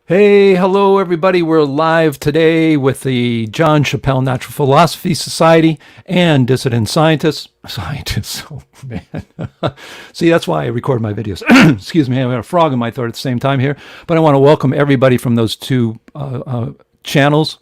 Hey, hello everybody. We're live today with the John Chappell Natural Philosophy Society and Dissident Scientists. Oh man. See, that's why I record my videos. Excuse me, I have a frog in my throat at the same time here. But I want to welcome everybody from those two channels.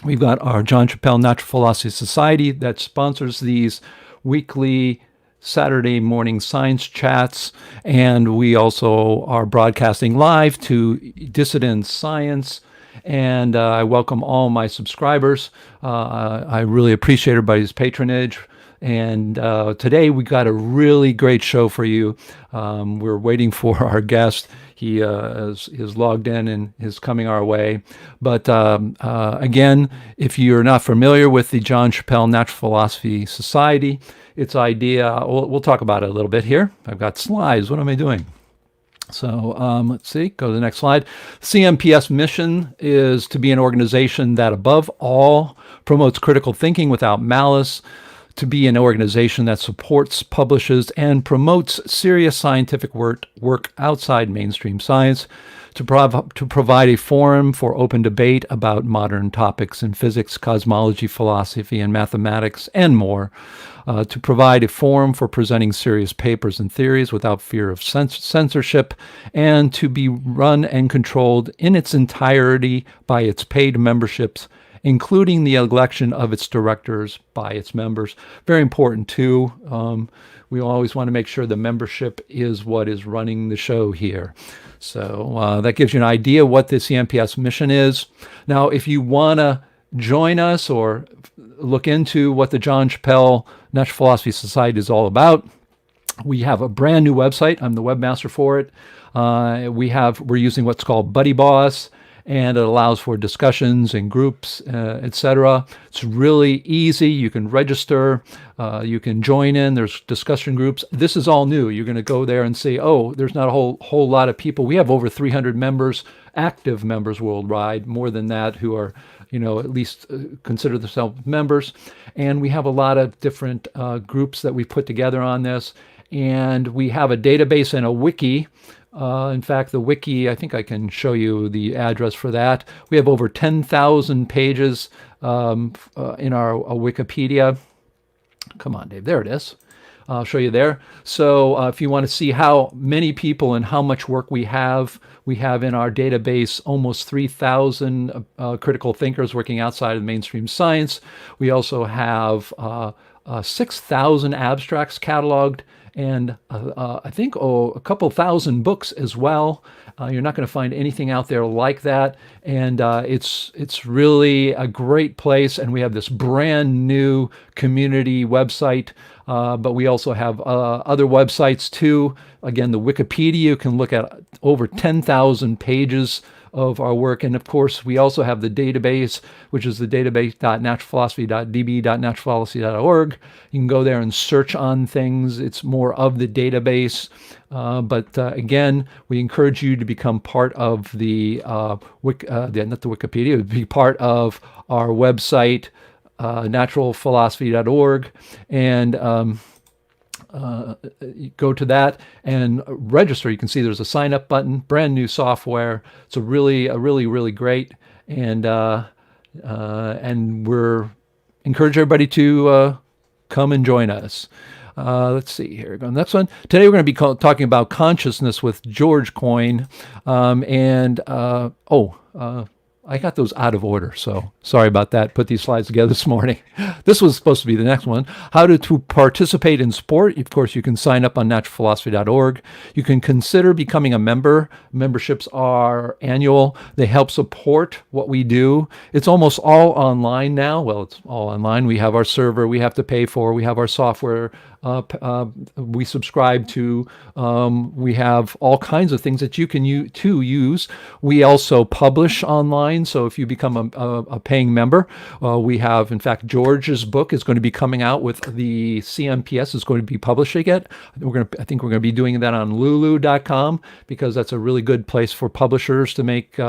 We've got our John Chappell Natural Philosophy Society that sponsors these weekly Saturday morning science chats, and we also are broadcasting live to Dissident Science. And I welcome all my subscribers. I really appreciate everybody's patronage. And today we got a really great show for you. We're waiting for our guest. He is logged in and is coming our way. But again, if you're not familiar with the John Chappell Natural Philosophy Society, its idea, we'll talk about it a little bit here. I've got slides. What am I doing? So let's see, go to the next slide. CMPS mission is to be an organization that above all promotes critical thinking without malice, to be an organization that supports, publishes, and promotes serious scientific work outside mainstream science, to provide a forum for open debate about modern topics in physics, cosmology, philosophy, and mathematics, and more, to provide a forum for presenting serious papers and theories without fear of censorship, and to be run and controlled in its entirety by its paid memberships, including the election of its directors by its members. Very important too. We always want to make sure the membership is what is running the show here. So that gives you an idea what the CMPS mission is. Now, if you want to join us or look into what the John Chappell Natural Philosophy Society is all about, we have a brand new website. I'm the webmaster for it. We're using what's called Buddy Boss, and it allows for discussions in groups, etc. It's really easy. You can register. You can join in. There's discussion groups. This is all new. You're going to go there and see, oh, there's not a whole lot of people. We have over 300 members, active members worldwide, more than that, who are, at least consider themselves members. And we have a lot of different groups that we put together on this. And we have a database and a wiki. In fact, the wiki, I think I can show you the address for that. We have over 10,000 pages in our Wikipedia. Come on, Dave. There it is. I'll show you there. So if you want to see how many people and how much work we have in our database almost 3,000 critical thinkers working outside of mainstream science. We also have 6,000 abstracts cataloged, and I think a couple thousand books as well. You're not going to find anything out there like that, and it's really a great place. And we have this brand new community website, but we also have other websites too. Again, the Wikipedia, you can look at over 10,000 pages of our work. And of course, we also have the database, which is the database.naturalphilosophy.db.naturalphilosophy.org. You can go there and search on things. It's more of the database. But again, we encourage you to become part of the, not the Wikipedia, be part of our website, naturalphilosophy.org. And go to that and register. You can see there's a sign up button, brand new software. It's really great. And we're encourage everybody to come and join us. Let's see here. Go to the next one. Today we're going to be talking about consciousness with George Coyne. I got those out of order, so sorry about that. Put these slides together this morning. This was supposed to be the next one. How to participate in sport. Of course, you can sign up on naturalphilosophy.org. You can consider becoming a member. Memberships are annual. They help support what we do. It's almost all online now. Well, it's all online. We have our server we have to pay for. We have our software we subscribe to. We have all kinds of things that you can use. We also publish online, so if you become a paying member, we have, in fact, George's book is going to be coming out with the CMPS is going to be publishing it. I think we're going to be doing that on lulu.com, because that's a really good place for publishers to make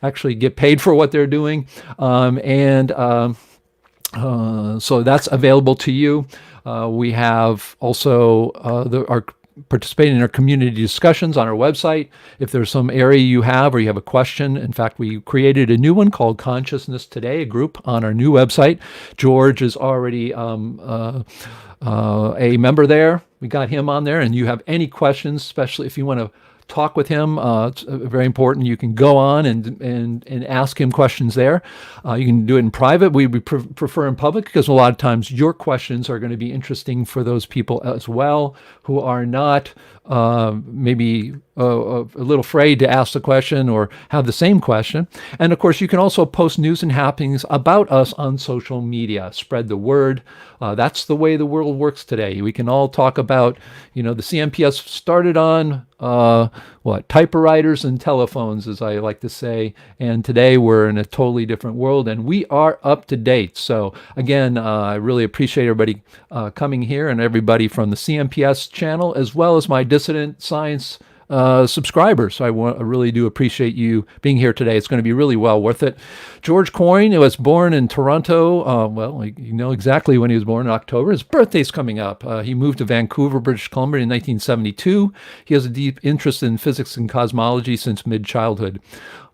actually get paid for what they're doing. So that's available to you. We have also our participating in our community discussions on our website. If there's some area you have or you have a question, in fact, we created a new one called Consciousness Today, a group on our new website. George is already a member there. We got him on there, and you have any questions, especially if you want to talk with him, it's very important. You can go on and ask him questions there. You can do it in private. We prefer in public because a lot of times your questions are going to be interesting for those people as well who are not maybe a little afraid to ask the question or have the same question. And of course, you can also post news and happenings about us on social media. Spread the word. That's the way the world works today. We can all talk about, the CMPS started on typewriters and telephones, as I like to say. And today we're in a totally different world, and we are up to date. So again, I really appreciate everybody coming here and everybody from the CMPS channel, as well as my Dissident Science subscribers. So I really do appreciate you being here today. It's going to be really well worth it. George Coyne was born in Toronto. You know exactly when he was born, in October. His birthday's coming up. He moved to Vancouver, British Columbia in 1972. He has a deep interest in physics and cosmology since mid-childhood.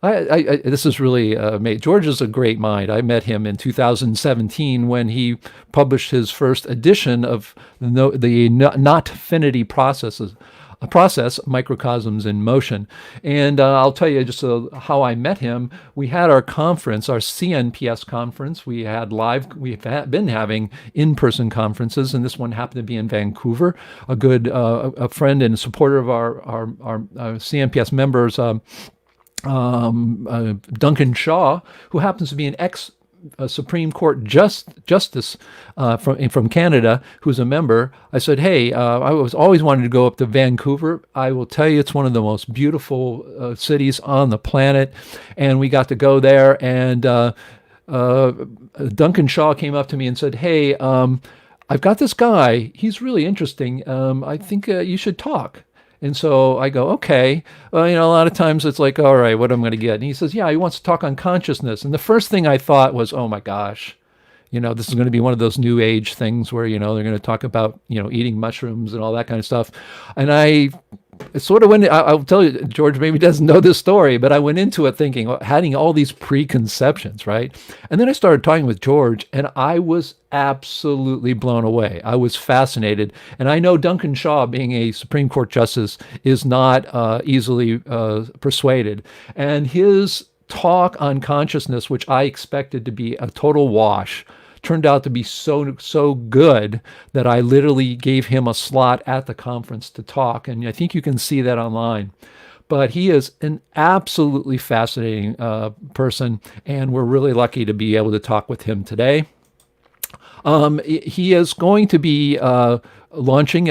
This is really amazing. George is a great mind. I met him in 2017 when he published his first edition of the Nofinity process, Microcosms in Motion. And I'll tell you just how I met him. We had our conference, our CNPS conference. We've been having in-person conferences, and this one happened to be in Vancouver. A good a friend and supporter of our CNPS members, Duncan Shaw, who happens to be an Supreme Court justice from Canada, who's a member. I said, hey, I was always wanting to go up to Vancouver. I will tell you, it's one of the most beautiful cities on the planet. And we got to go there. And Duncan Shaw came up to me and said, hey, I've got this guy. He's really interesting. I think you should talk. And so I go, okay. A lot of times it's like, all right, what am I going to get? And he says, yeah, he wants to talk on consciousness. And the first thing I thought was, oh my gosh, this is going to be one of those new age things where, they're going to talk about, eating mushrooms and all that kind of stuff. And I sort of I'll tell you, George maybe doesn't know this story, but I went into it thinking, having all these preconceptions, right? And then I started talking with George, and I was absolutely blown away. I was fascinated. And I know Duncan Shaw, being a Supreme Court justice, is not easily persuaded. And his talk on consciousness, which I expected to be a total wash, turned out to be so good that I literally gave him a slot at the conference to talk. And I think you can see that online. But he is an absolutely fascinating person, and we're really lucky to be able to talk with him today. He is going to be launching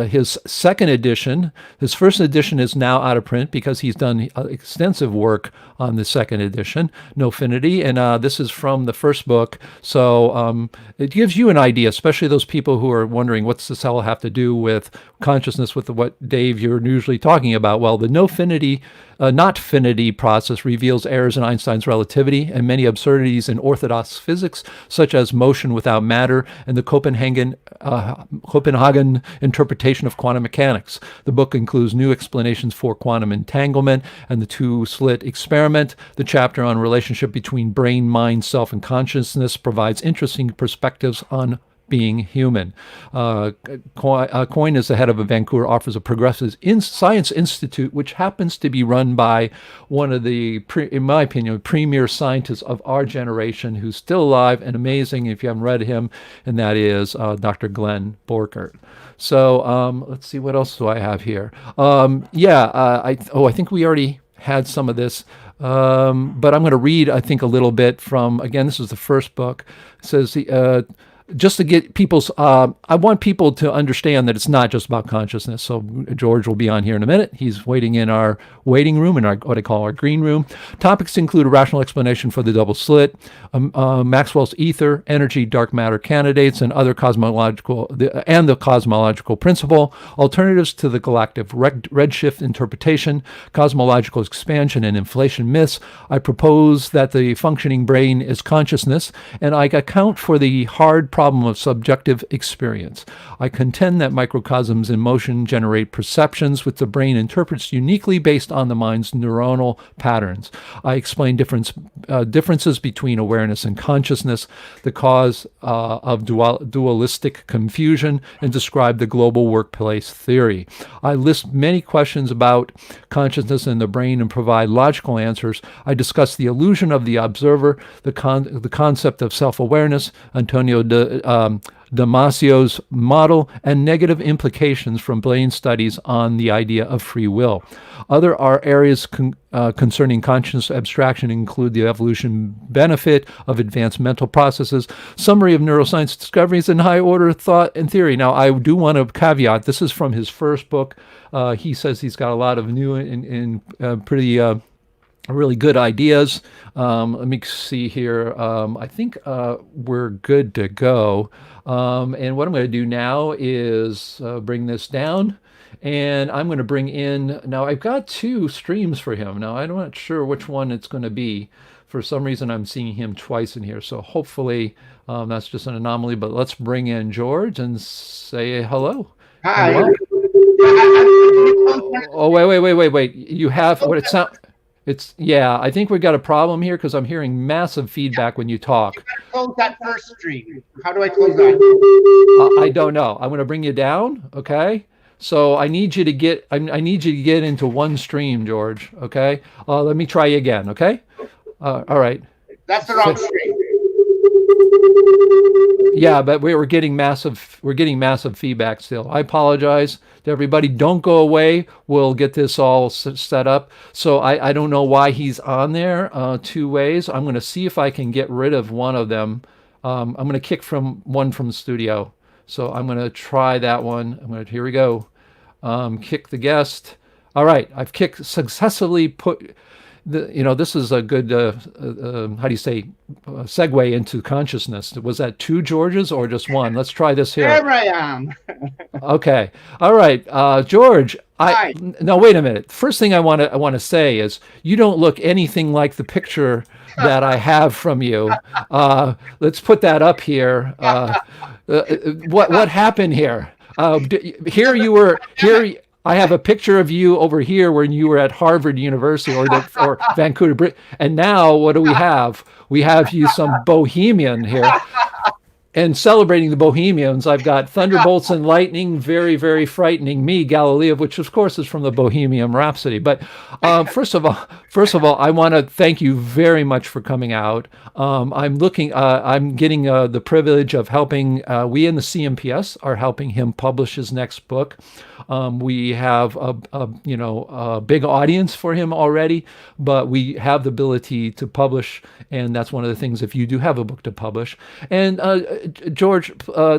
his second edition. His first edition is now out of print because he's done extensive work on the second edition, Nofinity, and this is from the first book. So it gives you an idea, especially those people who are wondering what's this all have to do with consciousness, with what, Dave, you're usually talking about. Well, the Nofinity process reveals errors in Einstein's relativity and many absurdities in orthodox physics, such as motion without matter and the Copenhagen interpretation of quantum mechanics. The book includes new explanations for quantum entanglement and the two-slit experiment. The chapter on relationship between brain, mind, self, and consciousness provides interesting perspectives on being human. Coyne is the head of a Vancouver office of Progressive Science Institute, which happens to be run by one of the, in my opinion, premier scientists of our generation, who's still alive and amazing if you haven't read him, and that is Dr. Glenn Borchert. So let's see, what else do I have here? I think we already had some of this. But I'm going to read, I think, a little bit from, again, this is the first book. It says, just to get people's, I want people to understand that it's not just about consciousness. So George will be on here in a minute. He's waiting in our waiting room, in our what I call our green room. Topics include a rational explanation for the double slit, Maxwell's ether, energy, dark matter candidates, and other the cosmological principle, alternatives to the galactic redshift interpretation, cosmological expansion and inflation myths. I propose that the functioning brain is consciousness, and I account for the hard problem of subjective experience. I contend that microcosms in motion generate perceptions which the brain interprets uniquely based on the mind's neuronal patterns. I explain differences between awareness and consciousness, the cause of dualistic confusion, and describe the global workplace theory. I list many questions about consciousness and the brain and provide logical answers. I discuss the illusion of the observer, the concept of self-awareness, Antonio Damasio's model, and negative implications from brain studies on the idea of free will. Other areas concerning conscious abstraction include the evolution benefit of advanced mental processes, summary of neuroscience discoveries, and high order thought and theory. Now, I do want to caveat, this is from his first book. He says he's got a lot of new and pretty really good ideas. Let me see here. I think we're good to go. And what I'm going to do now is bring this down. And I'm going to bring in, now I've got 2 streams for him. Now I'm not sure which one it's going to be. For some reason I'm seeing him twice in here. So hopefully that's just an anomaly. But let's bring in George and say hello. Hi. Oh, wait. You have what it sounds. It's, yeah, I think we've got a problem here because I'm hearing massive feedback when you talk. You gotta close that first stream. How do I close that? I don't know. I'm going to bring you down, okay? So I need you to get into one stream, George, okay? Let me try you again, okay? All right. That's the wrong stream. Yeah, but we're getting massive feedback still. I apologize to everybody. Don't go away. We'll get this all set up. So I don't know why he's on there 2 ways. I'm going to see if I can get rid of one of them. I'm going to kick one from the studio. So I'm going to try that one. Here we go. Kick the guest. All right, I've successfully put. This is a good, how do you say, segue into consciousness. Was that 2 Georges or just one? Let's try this here. There I am. Okay. All right. George, Hi. Now wait a minute. First thing I want to say is you don't look anything like the picture that I have from you. Let's put that up here. What happened here? Here you were here. I have a picture of you over here when you were at Harvard University or Vancouver, and now what do we have? We have you some bohemian here. And celebrating the Bohemians, I've got Thunderbolts and Lightning, very, very frightening me, Galileo, which of course is from the Bohemian Rhapsody. But first of all, I want to thank you very much for coming out. I'm getting the privilege of helping. We in the CMPS are helping him publish his next book. We have a big audience for him already, but we have the ability to publish, and that's one of the things if you do have a book to publish. And George,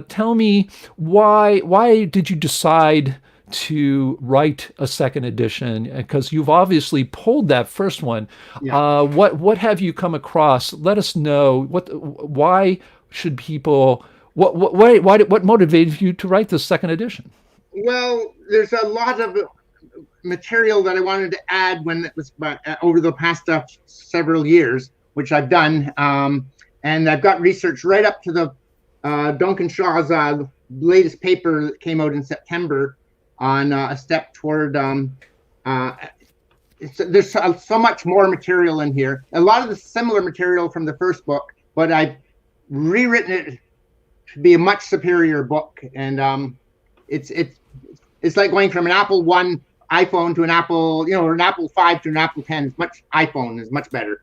tell me why did you decide to write a second edition? Because you've obviously pulled that first one. Yeah. What have you come across? Let us know. Why should people? What motivated you to write this second edition? Well, there's a lot of material that I wanted to add when it was over the past several years, which I've done, and I've got research right up to the Duncan Shaw's latest paper that came out in September on a step toward. There's so much more material in here. A lot of the similar material from the first book, but I've rewritten it to be a much superior book, and it's like going from an Apple I iPhone to an Apple, or an Apple 5 to an Apple 10. It's much iPhone is much better.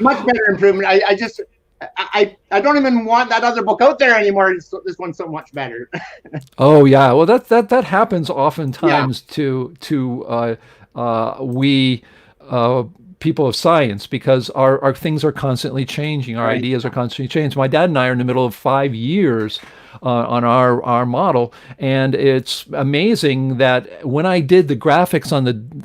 Much better improvement. I don't even want that other book out there anymore. This one's so much better. Oh yeah, well that happens oftentimes to we people of science, because our things are constantly changing. Our ideas are constantly changing. My dad and I are in the middle of 5 years on our model, and it's amazing that when I did the graphics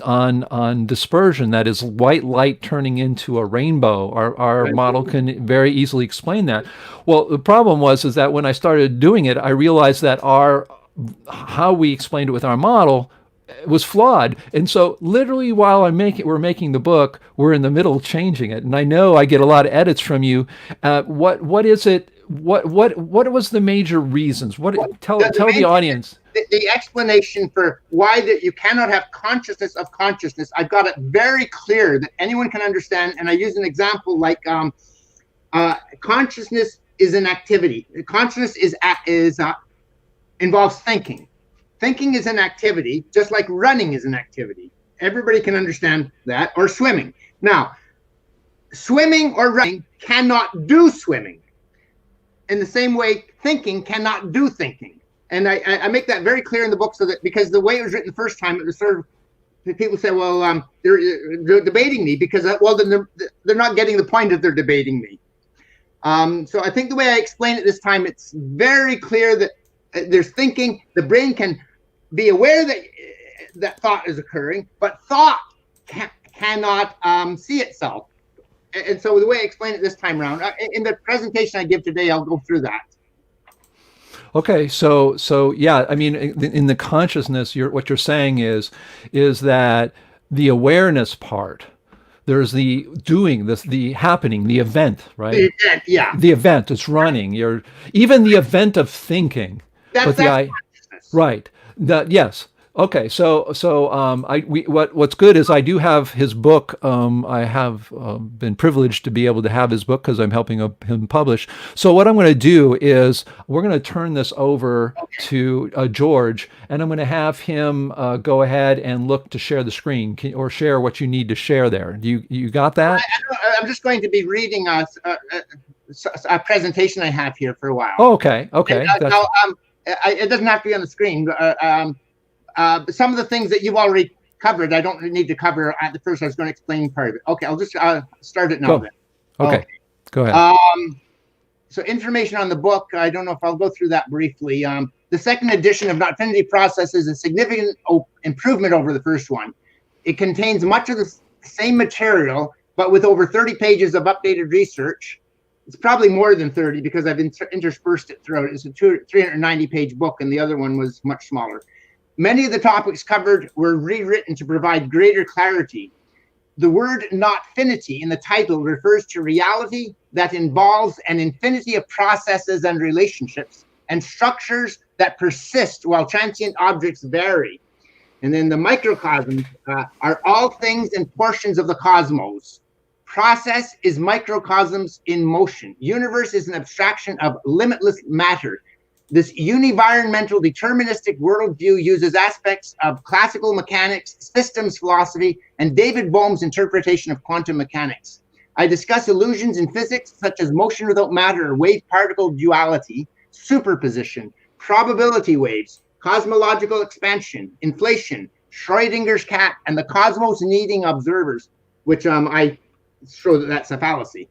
on dispersion, that is white light turning into a rainbow, our model can very easily explain that. Well, the problem is that when I started doing it, I realized that how we explained it with our model was flawed. And so literally while we're making the book, we're in the middle of changing it. And I know I get a lot of edits from you. What is it? what was the major reasons? Tell the audience. The explanation for why that you cannot have consciousness of consciousness, I've got it very clear that anyone can understand. And I use an example like consciousness is an activity. Consciousness involves thinking. Thinking is an activity, just like running is an activity. Everybody can understand that, or swimming. Now, swimming or running cannot do swimming. In the same way, thinking cannot do thinking. And I make that very clear in the book, so that because the way it was written the first time, it was sort of, people say, well, they're debating me because, well, then they're not getting the point that they're debating me. So I think the way I explain it this time, it's very clear that there's thinking. The brain can be aware that thought is occurring, but thought cannot see itself. And so the way I explain it this time around, in the presentation I give today, I'll go through that. Okay, so yeah, I mean, in the consciousness, what you're saying is that the awareness part, there's the doing, the happening, the event, right? The event, yeah. The event, it's running. Even the event of thinking. That's consciousness. Right. Yes. Okay, so what's good is I do have his book. I have been privileged to be able to have his book because I'm helping him publish. So what I'm going to do is we're going to turn this over to George, and I'm going to have him go ahead and look to share the screen or share what you need to share there. You got that? I'm just going to be reading a presentation I have here for a while. Oh, okay. Okay. Now, it doesn't have to be on the screen. Some of the things that you've already covered, I don't need to cover at the first. I was going to explain part of it. Okay, I'll just start it now. Then. Okay, go ahead. So information on the book, I don't know if I'll go through that briefly. The second edition of Nofinity Process is a significant improvement over the first one. It contains much of the same material, but with over 30 pages of updated research. It's probably more than 30 because I've interspersed it throughout. It's a 390-page book, and the other one was much smaller. Many of the topics covered were rewritten to provide greater clarity. The word Nofinity in the title refers to reality that involves an infinity of processes and relationships and structures that persist while transient objects vary. And then the microcosms are all things and portions of the cosmos. Process is microcosms in motion. Universe is an abstraction of limitless matter. This univironmental deterministic worldview uses aspects of classical mechanics, systems philosophy, and David Bohm's interpretation of quantum mechanics. I discuss illusions in physics such as motion without matter or wave-particle duality, superposition, probability waves, cosmological expansion, inflation, Schrödinger's cat, and the cosmos needing observers, which I show that that's a fallacy.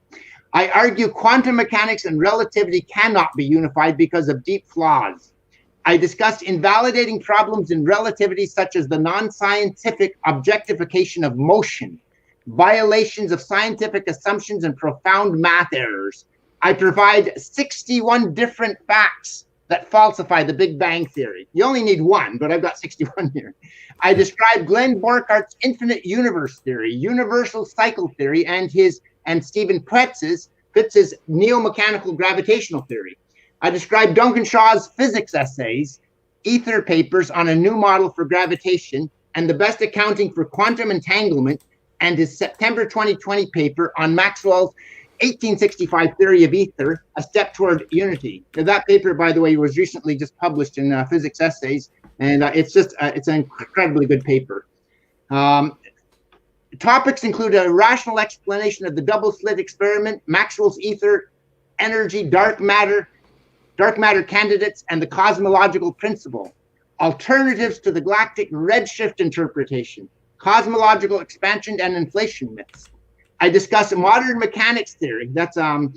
I argue quantum mechanics and relativity cannot be unified because of deep flaws. I discussed invalidating problems in relativity, such as the non-scientific objectification of motion, violations of scientific assumptions, and profound math errors. I provide 61 different facts that falsify the Big Bang Theory. You only need one, but I've got 61 here. I describe Glenn Borchart's infinite universe theory, universal cycle theory, and Stephen Pitz's neo-mechanical gravitational theory. I describe Duncan Shaw's physics essays, ether papers on a new model for gravitation, and the best accounting for quantum entanglement, and his September 2020 paper on Maxwell's 1865 theory of ether, a step toward unity. Now, that paper, by the way, was recently just published in Physics Essays, and it's an incredibly good paper. Topics include a rational explanation of the double slit experiment, Maxwell's ether, energy, dark matter candidates, and the cosmological principle. Alternatives to the galactic redshift interpretation, cosmological expansion, and inflation myths. I discuss modern mechanics theory. That's a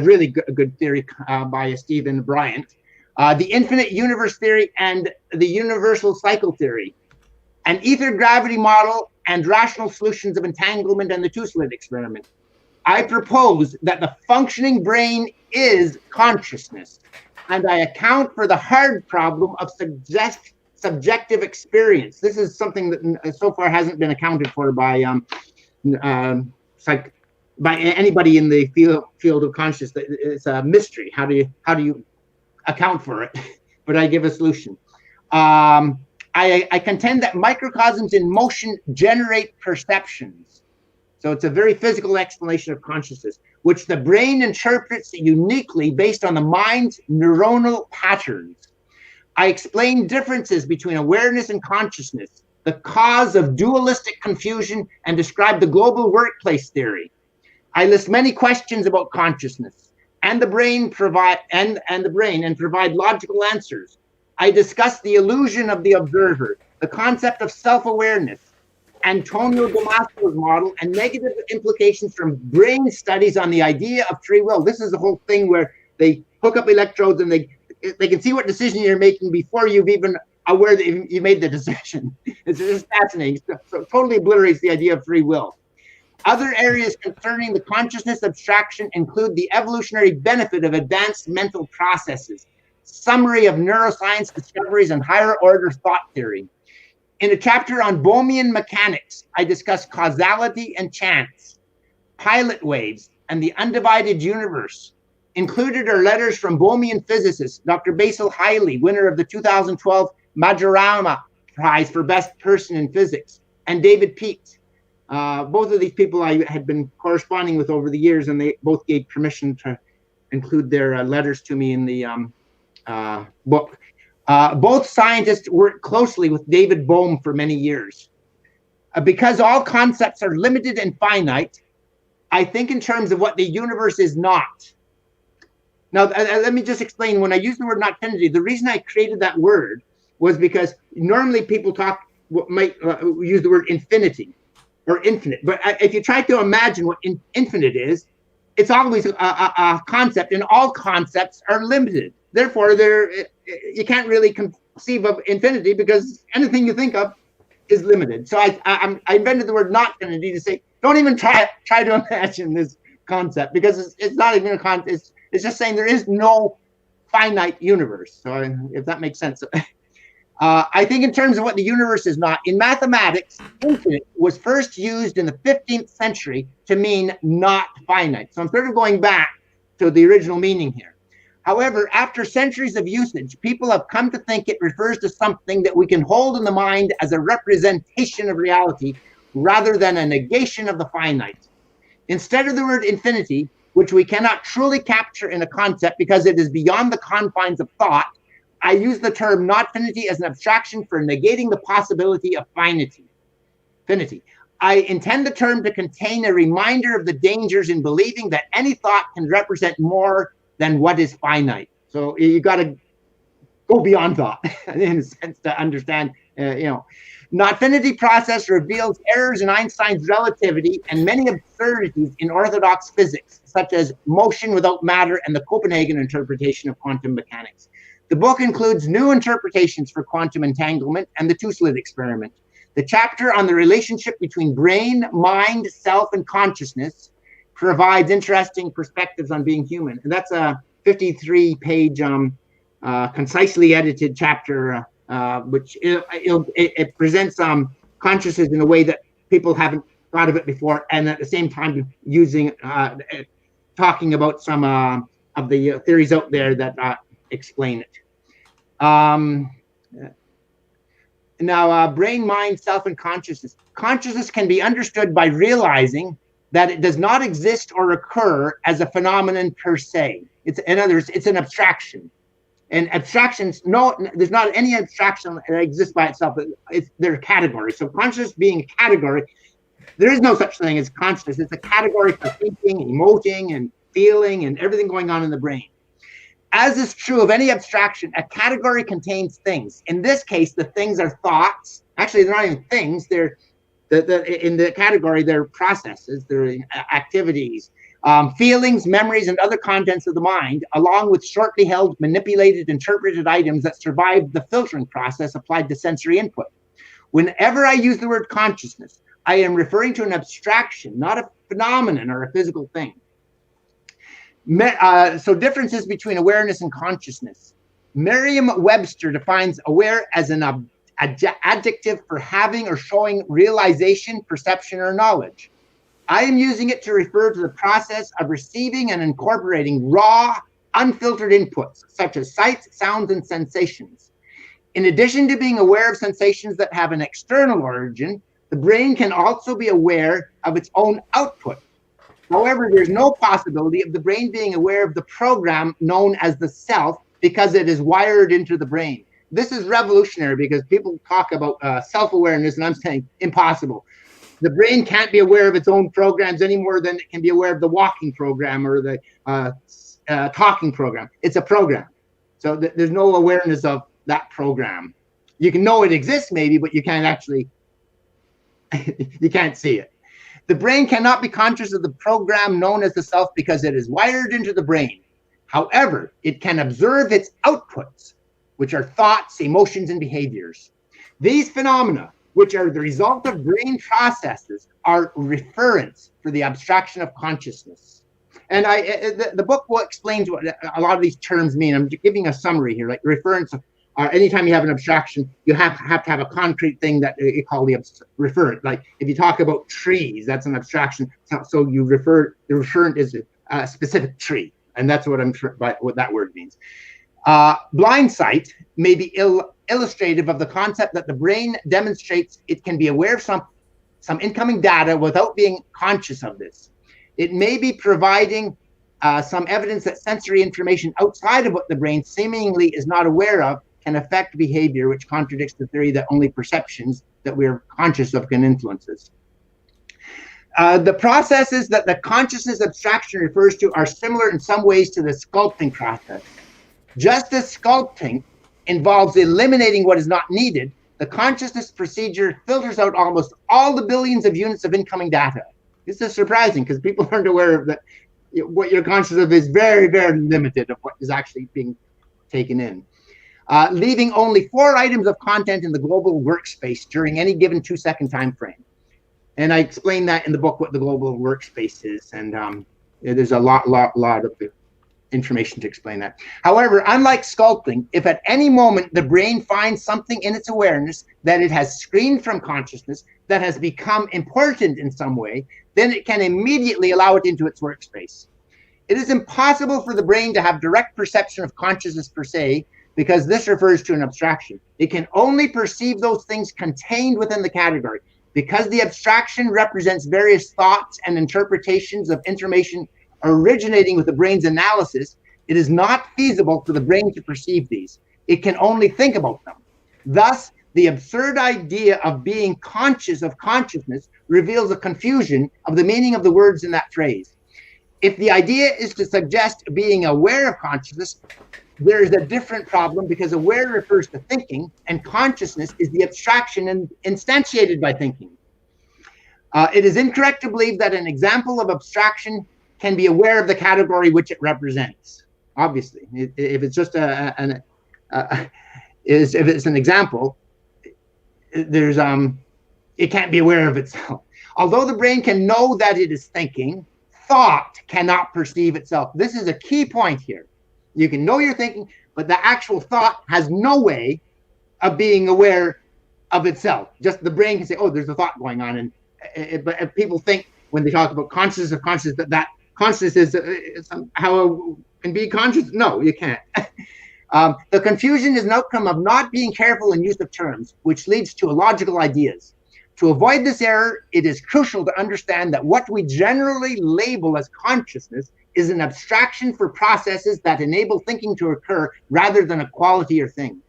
really good theory by Stephen Bryant. The infinite universe theory and the universal cycle theory. An ether gravity model and rational solutions of entanglement and the two-slit experiment. I propose that the functioning brain is consciousness, and I account for the hard problem of subjective experience. This is something that so far hasn't been accounted for by by anybody in the field of consciousness. It's a mystery. How do you account for it? But I give a solution. I contend that microcosms in motion generate perceptions. So it's a very physical explanation of consciousness, which the brain interprets uniquely based on the mind's neuronal patterns. I explain differences between awareness and consciousness, the cause of dualistic confusion, and describe the global workplace theory. I list many questions about consciousness and the brain and provide logical answers. I discuss the illusion of the observer, the concept of self-awareness, Antonio Damasco's model, and negative implications from brain studies on the idea of free will. This is the whole thing where they hook up electrodes and they can see what decision you're making before you've even aware that you made the decision. It's just fascinating. So it totally obliterates the idea of free will. Other areas concerning the consciousness abstraction include the evolutionary benefit of advanced mental processes, summary of neuroscience discoveries, and higher order thought theory. In a chapter on Bohmian mechanics, I discuss causality and chance, pilot waves, and the undivided universe. Included are letters from Bohmian physicist Dr. Basil Hiley, winner of the 2012 Majorana Prize for Best Person in Physics, and David Peet. Both of these people I had been corresponding with over the years, and they both gave permission to include their letters to me in the book. Both scientists worked closely with David Bohm for many years. Because all concepts are limited and finite, I think in terms of what the universe is not. Now, let me just explain. When I use the word nofinity, the reason I created that word was because normally people might use the word infinity or infinite. But if you try to imagine what infinite is, it's always a concept, and all concepts are limited. Therefore, you can't really conceive of infinity because anything you think of is limited. So I invented the word nofinity to say, don't even try to imagine this concept, because it's not even a concept. It's just saying there is no finite universe. So if that makes sense. I think in terms of what the universe is not, in mathematics, infinite was first used in the 15th century to mean not finite. So I'm sort of going back to the original meaning here. However, after centuries of usage, people have come to think it refers to something that we can hold in the mind as a representation of reality rather than a negation of the finite. Instead of the word infinity, which we cannot truly capture in a concept because it is beyond the confines of thought, I use the term nofinity as an abstraction for negating the possibility of finity. I intend the term to contain a reminder of the dangers in believing that any thought can represent more than what is finite. So you got to go beyond thought in a sense to understand, Nofinity process reveals errors in Einstein's relativity and many absurdities in orthodox physics, such as motion without matter and the Copenhagen interpretation of quantum mechanics. The book includes new interpretations for quantum entanglement and the two-slit experiment. The chapter on the relationship between brain, mind, self, and consciousness provides interesting perspectives on being human. And that's a 53-page, concisely edited chapter, which it presents consciousness in a way that people haven't thought of it before, and at the same time using talking about some of the theories out there that explain it. Now, brain, mind, self, and consciousness. Consciousness can be understood by realizing that it does not exist or occur as a phenomenon per se. In other words, it's an abstraction. And abstractions, there's not any abstraction that exists by itself. They're categories. So consciousness being a category, there is no such thing as consciousness. It's a category for thinking, emoting, and feeling, and everything going on in the brain. As is true of any abstraction, a category contains things. In this case, the things are thoughts. Actually, they're not even things. They're in the category, they're processes, they're activities, feelings, memories, and other contents of the mind, along with shortly held, manipulated, interpreted items that survive the filtering process applied to sensory input. Whenever I use the word consciousness, I am referring to an abstraction, not a phenomenon or a physical thing. So differences between awareness and consciousness. Merriam-Webster defines aware as an adjective for having or showing realization, perception, or knowledge. I am using it to refer to the process of receiving and incorporating raw, unfiltered inputs, such as sights, sounds, and sensations. In addition to being aware of sensations that have an external origin, the brain can also be aware of its own output. However, there's no possibility of the brain being aware of the program known as the self because it is wired into the brain. This is revolutionary because people talk about self-awareness, and I'm saying impossible. The brain can't be aware of its own programs any more than it can be aware of the walking program or the talking program. It's a program. So there's no awareness of that program. You can know it exists maybe, but you can't actually, you can't see it. The brain cannot be conscious of the program known as the self because it is wired into the brain. However, it can observe its outputs, which are thoughts, emotions, and behaviors. These phenomena, which are the result of brain processes, are referents for the abstraction of consciousness. And the book explains what a lot of these terms mean. I'm giving a summary here, like referents. Anytime you have an abstraction, you have to have a concrete thing that you call the referent. Like if you talk about trees, that's an abstraction. So you refer, the referent is a specific tree, and that's what what that word means. Blind sight may be illustrative of the concept that the brain demonstrates it can be aware of some incoming data without being conscious of this. It may be providing some evidence that sensory information outside of what the brain seemingly is not aware of can affect behavior, which contradicts the theory that only perceptions that we're conscious of can influence us. The processes that the consciousness abstraction refers to are similar in some ways to the sculpting process. Just as sculpting involves eliminating what is not needed, the consciousness procedure filters out almost all the billions of units of incoming data. This is surprising because people aren't aware of that. What you're conscious of is very, very limited of what is actually being taken in. Leaving only 4 items of content in the global workspace during any given 2-second time frame. And I explain that in the book what the global workspace is, and there's a lot of information to explain that. However, unlike sculpting, if at any moment the brain finds something in its awareness that it has screened from consciousness that has become important in some way, then it can immediately allow it into its workspace. It is impossible for the brain to have direct perception of consciousness per se, because this refers to an abstraction. It can only perceive those things contained within the category. Because the abstraction represents various thoughts and interpretations of information originating with the brain's analysis, it is not feasible for the brain to perceive these. It can only think about them. Thus, the absurd idea of being conscious of consciousness reveals a confusion of the meaning of the words in that phrase. If the idea is to suggest being aware of consciousness, there is a different problem because aware refers to thinking and consciousness is the abstraction instantiated by thinking. It is incorrect to believe that an example of abstraction can be aware of the category which it represents. Obviously, if it's just if it's an example, there's it can't be aware of itself. Although the brain can know that it is thinking, thought cannot perceive itself. This is a key point here. You can know you're thinking, but the actual thought has no way of being aware of itself. Just the brain can say, "Oh, there's a thought going on," and but if people think when they talk about consciousness of consciousness that consciousness is somehow can be conscious. No, you can't. The confusion is an outcome of not being careful in use of terms, which leads to illogical ideas. To avoid this error, it is crucial to understand that what we generally label as consciousness is an abstraction for processes that enable thinking to occur rather than a quality or thing.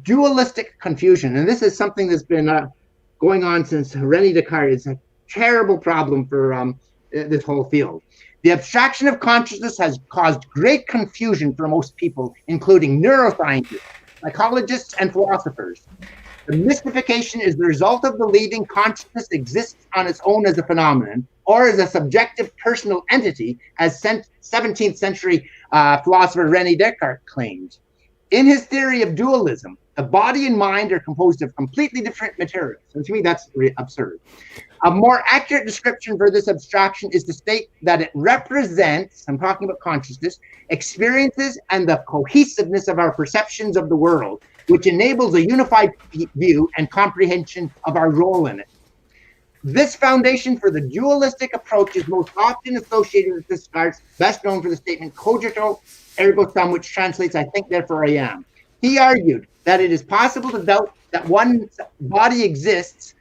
Dualistic confusion, and this is something that's been going on since René Descartes. It's a terrible problem for this whole field. The abstraction of consciousness has caused great confusion for most people, including neuroscientists, psychologists, and philosophers. The mystification is the result of believing consciousness exists on its own as a phenomenon, or as a subjective personal entity, as 17th century philosopher René Descartes claimed. In his theory of dualism, the body and mind are composed of completely different materials. And to me, that's absurd. A more accurate description for this abstraction is to state that it represents, I'm talking about consciousness, experiences and the cohesiveness of our perceptions of the world, which enables a unified view and comprehension of our role in it. This foundation for the dualistic approach is most often associated with Descartes, best known for the statement cogito ergo sum, which translates, I think, therefore I am. He argued that it is possible to doubt that one's body exists,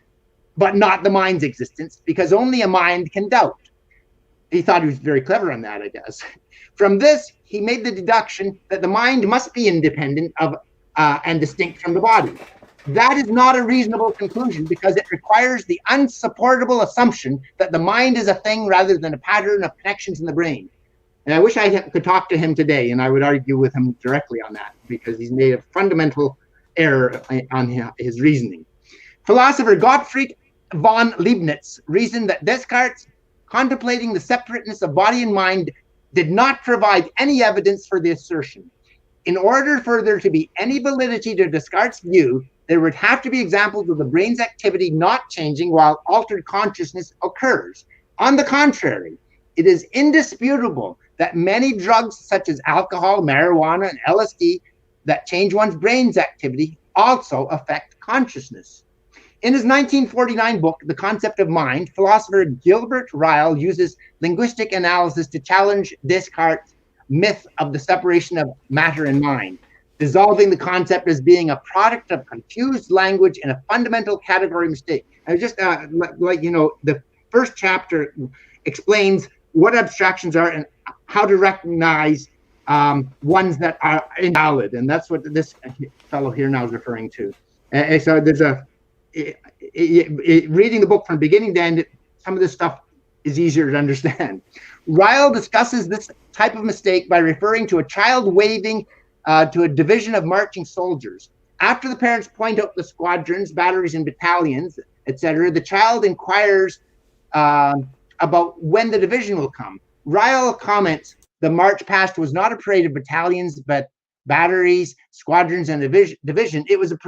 but not the mind's existence, because only a mind can doubt. He thought he was very clever on that, I guess. From this, he made the deduction that the mind must be independent of and distinct from the body. That is not a reasonable conclusion because it requires the unsupportable assumption that the mind is a thing rather than a pattern of connections in the brain. And I wish I could talk to him today, and I would argue with him directly on that because he's made a fundamental error on his reasoning. Philosopher Gottfried von Leibniz reasoned that Descartes, contemplating the separateness of body and mind, did not provide any evidence for the assertion. In order for there to be any validity to Descartes' view, there would have to be examples of the brain's activity not changing while altered consciousness occurs. On the contrary, it is indisputable that many drugs such as alcohol, marijuana, and LSD that change one's brain's activity also affect consciousness. In his 1949 book, The Concept of Mind, philosopher Gilbert Ryle uses linguistic analysis to challenge Descartes' myth of the separation of matter and mind, dissolving the concept as being a product of confused language and a fundamental category mistake. I was just the first chapter explains what abstractions are and how to recognize ones that are invalid, and that's what this fellow here now is referring to. And so there's reading the book from beginning to end, some of this stuff is easier to understand. Ryle discusses this type of mistake by referring to a child waving to a division of marching soldiers. After the parents point out the squadrons, batteries, and battalions, etc., the child inquires about when the division will come. Ryle comments, the march past was not a parade of battalions, but batteries, squadrons, and division. It was a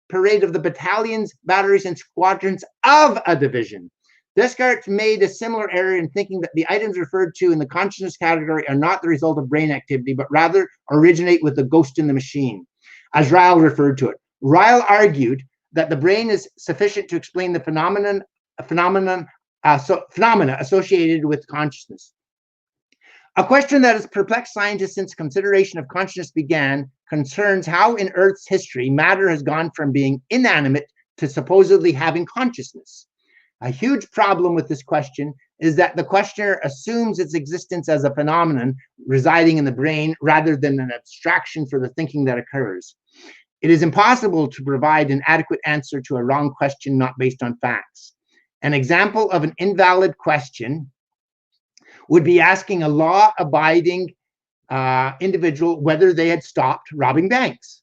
parade of the battalions, batteries, and squadrons of a division. Descartes made a similar error in thinking that the items referred to in the consciousness category are not the result of brain activity, but rather originate with the ghost in the machine, as Ryle referred to it. Ryle argued that the brain is sufficient to explain the phenomena associated with consciousness. A question that has perplexed scientists since consideration of consciousness began concerns how in Earth's history matter has gone from being inanimate to supposedly having consciousness. A huge problem with this question is that the questioner assumes its existence as a phenomenon residing in the brain rather than an abstraction for the thinking that occurs. It is impossible to provide an adequate answer to a wrong question not based on facts. An example of an invalid question would be asking a law-abiding individual whether they had stopped robbing banks.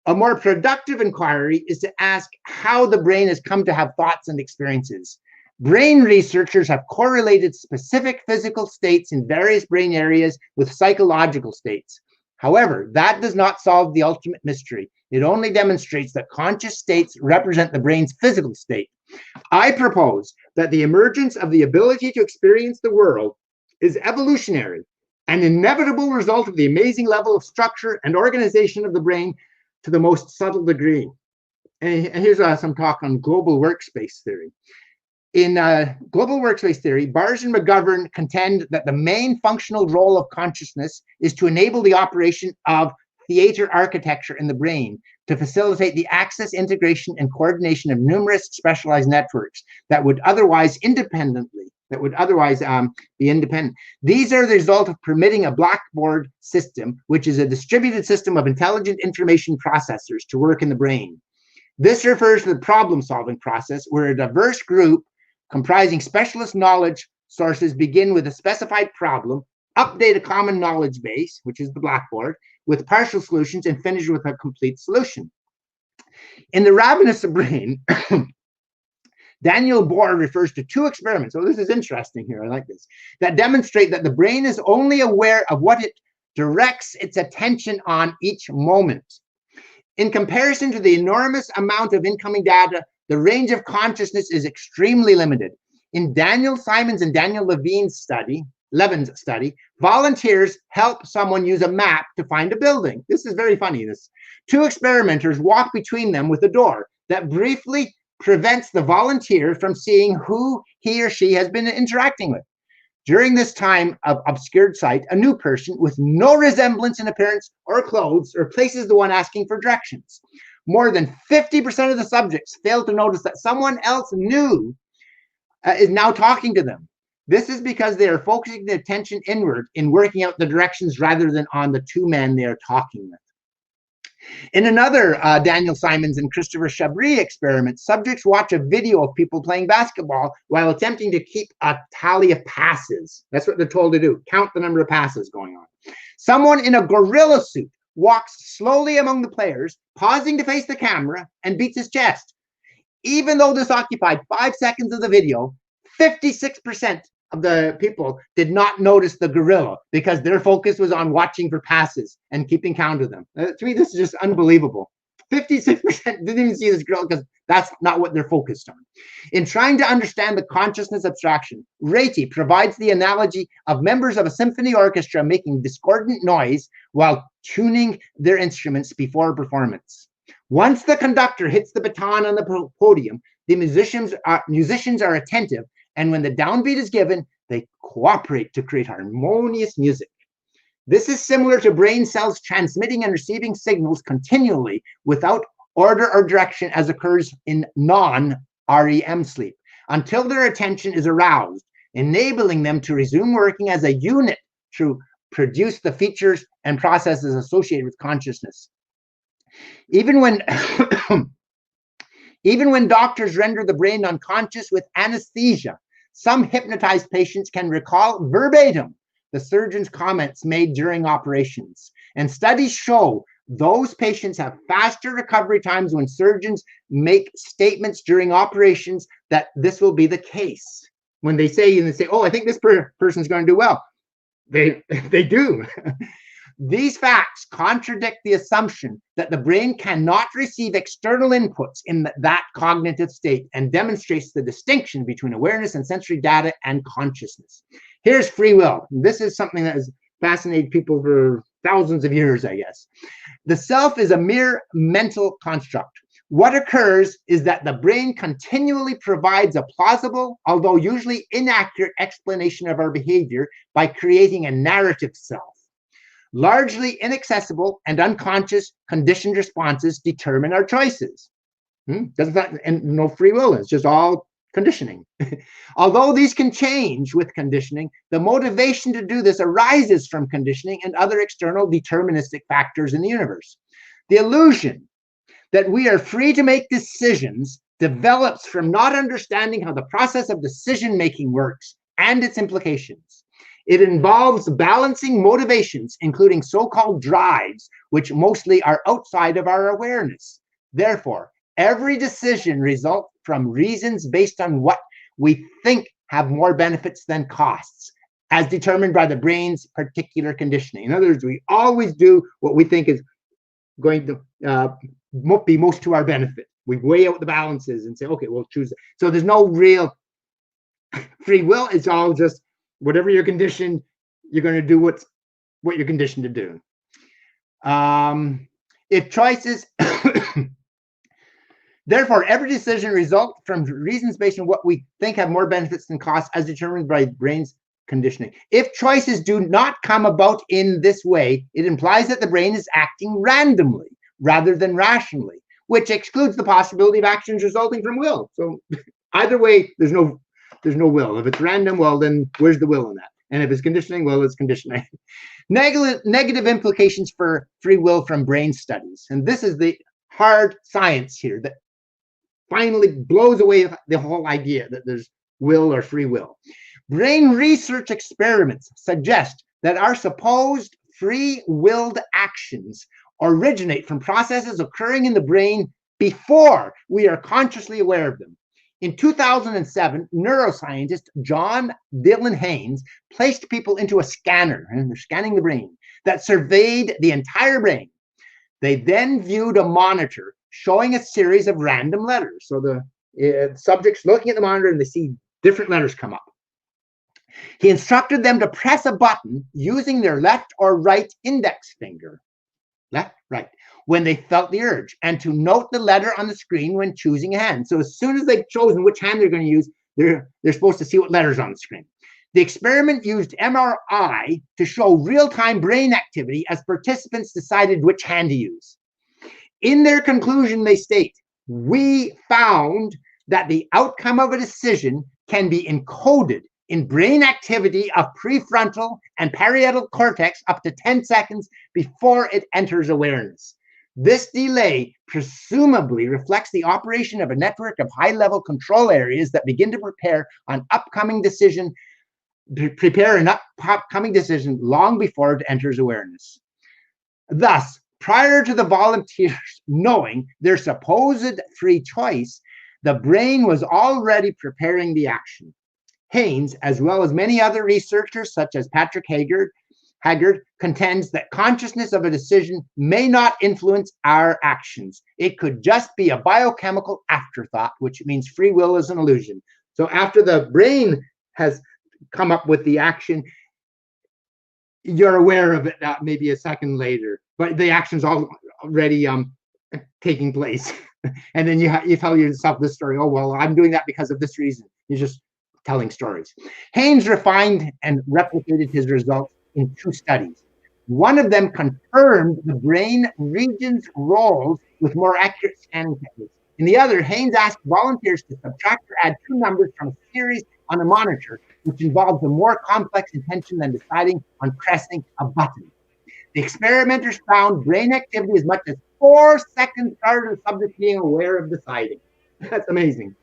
A more productive inquiry is to ask how the brain has come to have thoughts and experiences. Brain researchers have correlated specific physical states in various brain areas with psychological states. However, that does not solve the ultimate mystery. It only demonstrates that conscious states represent the brain's physical state. I propose that the emergence of the ability to experience the world is evolutionary, an inevitable result of the amazing level of structure and organization of the brain to the most subtle degree. And here's some talk on global workspace theory. In global workspace theory, Bars and McGovern contend that the main functional role of consciousness is to enable the operation of theater architecture in the brain to facilitate the access, integration, and coordination of numerous specialized networks that would otherwise be independent. These are the result of permitting a blackboard system, which is a distributed system of intelligent information processors, to work in the brain. This refers to the problem-solving process, where a diverse group comprising specialist knowledge sources begin with a specified problem, update a common knowledge base, which is the blackboard, with partial solutions, and finish with a complete solution. In The Ravenous Brain, Daniel Bohr refers to two experiments, so this is interesting here, I like this, that demonstrate that the brain is only aware of what it directs its attention on each moment. In comparison to the enormous amount of incoming data, the range of consciousness is extremely limited. In Daniel Simon's and Daniel Levin's study, volunteers help someone use a map to find a building. This is very funny. Two experimenters walk between them with a door that briefly prevents the volunteer from seeing who he or she has been interacting with. During this time of obscured sight, a new person with no resemblance in appearance or clothes replaces the one asking for directions. More than 50% of the subjects fail to notice that someone else new is now talking to them. This is because they are focusing their attention inward in working out the directions rather than on the two men they are talking with. In another Daniel Simons and Christopher Chabris experiment, subjects watch a video of people playing basketball while attempting to keep a tally of passes. That's what they're told to do, count the number of passes going on. Someone in a gorilla suit walks slowly among the players, pausing to face the camera, and beats his chest. Even though this occupied 5 seconds of the video, 56% of the people did not notice the gorilla because their focus was on watching for passes and keeping count of them. To me, this is just unbelievable. 56% didn't even see this gorilla because that's not what they're focused on. In trying to understand the consciousness abstraction, Reti provides the analogy of members of a symphony orchestra making discordant noise while tuning their instruments before a performance. Once the conductor hits the baton on the podium, the musicians are attentive, and when the downbeat is given, they cooperate to create harmonious music. This is similar to brain cells transmitting and receiving signals continually without order or direction as occurs in non-REM sleep, until their attention is aroused, enabling them to resume working as a unit to produce the features and processes associated with consciousness. Even when doctors render the brain unconscious with anesthesia, some hypnotized patients can recall verbatim the surgeon's comments made during operations. And studies show those patients have faster recovery times when surgeons make statements during operations that this will be the case. When they say, oh, I think this person's going to do well. They do. These facts contradict the assumption that the brain cannot receive external inputs in that cognitive state and demonstrates the distinction between awareness and sensory data and consciousness. Here's free will. This is something that has fascinated people for thousands of years, I guess. The self is a mere mental construct. What occurs is that the brain continually provides a plausible, although usually inaccurate, explanation of our behavior by creating a narrative self. Largely inaccessible and unconscious conditioned responses determine our choices. And no free will, it's just all conditioning. Although these can change with conditioning, the motivation to do this arises from conditioning and other external deterministic factors in the universe. The illusion that we are free to make decisions develops from not understanding how the process of decision-making works and its implications. It involves balancing motivations, including so-called drives, which mostly are outside of our awareness. Therefore, every decision results from reasons based on what we think have more benefits than costs, as determined by the brain's particular conditioning. In other words, we always do what we think is going to be most to our benefit. We weigh out the balances and say, okay, we'll choose it. So there's no real free will. It's all just whatever you're conditioned, you're going to do what you're conditioned to do. If choices, therefore, every decision results from reasons based on what we think have more benefits than costs, as determined by brain's conditioning. If choices do not come about in this way, it implies that the brain is acting randomly rather than rationally, which excludes the possibility of actions resulting from will. So either way, there's no will. If it's random, well, then where's the will in that? And if it's conditioning, well, it's conditioning. Negative implications for free will from brain studies. And this is the hard science here that finally blows away the whole idea that there's will or free will. Brain research experiments suggest that our supposed free-willed actions originate from processes occurring in the brain before we are consciously aware of them. In 2007, neuroscientist John Dylan Haynes placed people into a scanner, and they're scanning the brain, that surveyed the entire brain. They then viewed a monitor showing a series of random letters. So the subject's looking at the monitor and they see different letters come up. He instructed them to press a button using their left or right index finger. Left, right. when they felt the urge, and to note the letter on the screen when choosing a hand. So as soon as they've chosen which hand they're going to use, they're supposed to see what letters on the screen. The experiment used MRI to show real-time brain activity as participants decided which hand to use. In their conclusion, they state, we found that the outcome of a decision can be encoded in brain activity of prefrontal and parietal cortex up to 10 seconds before it enters awareness. This delay presumably reflects the operation of a network of high-level control areas that begin to prepare an upcoming decision long before it enters awareness. Thus, prior to the volunteers knowing their supposed free choice, the brain was already preparing the action. Haynes, as well as many other researchers such as Patrick Haggard, contends that consciousness of a decision may not influence our actions. It could just be a biochemical afterthought, which means free will is an illusion. So after the brain has come up with the action, you're aware of it maybe a second later, but the action's already taking place. And then you tell yourself this story, oh, well, I'm doing that because of this reason. You're just telling stories. Haynes refined and replicated his results in 2 studies. One of them confirmed the brain region's roles with more accurate scanning techniques. In the other, Haynes asked volunteers to subtract or add 2 numbers from a series on a monitor, which involves a more complex intention than deciding on pressing a button. The experimenters found brain activity as much as 4 seconds prior to the subject being aware of deciding. That's amazing.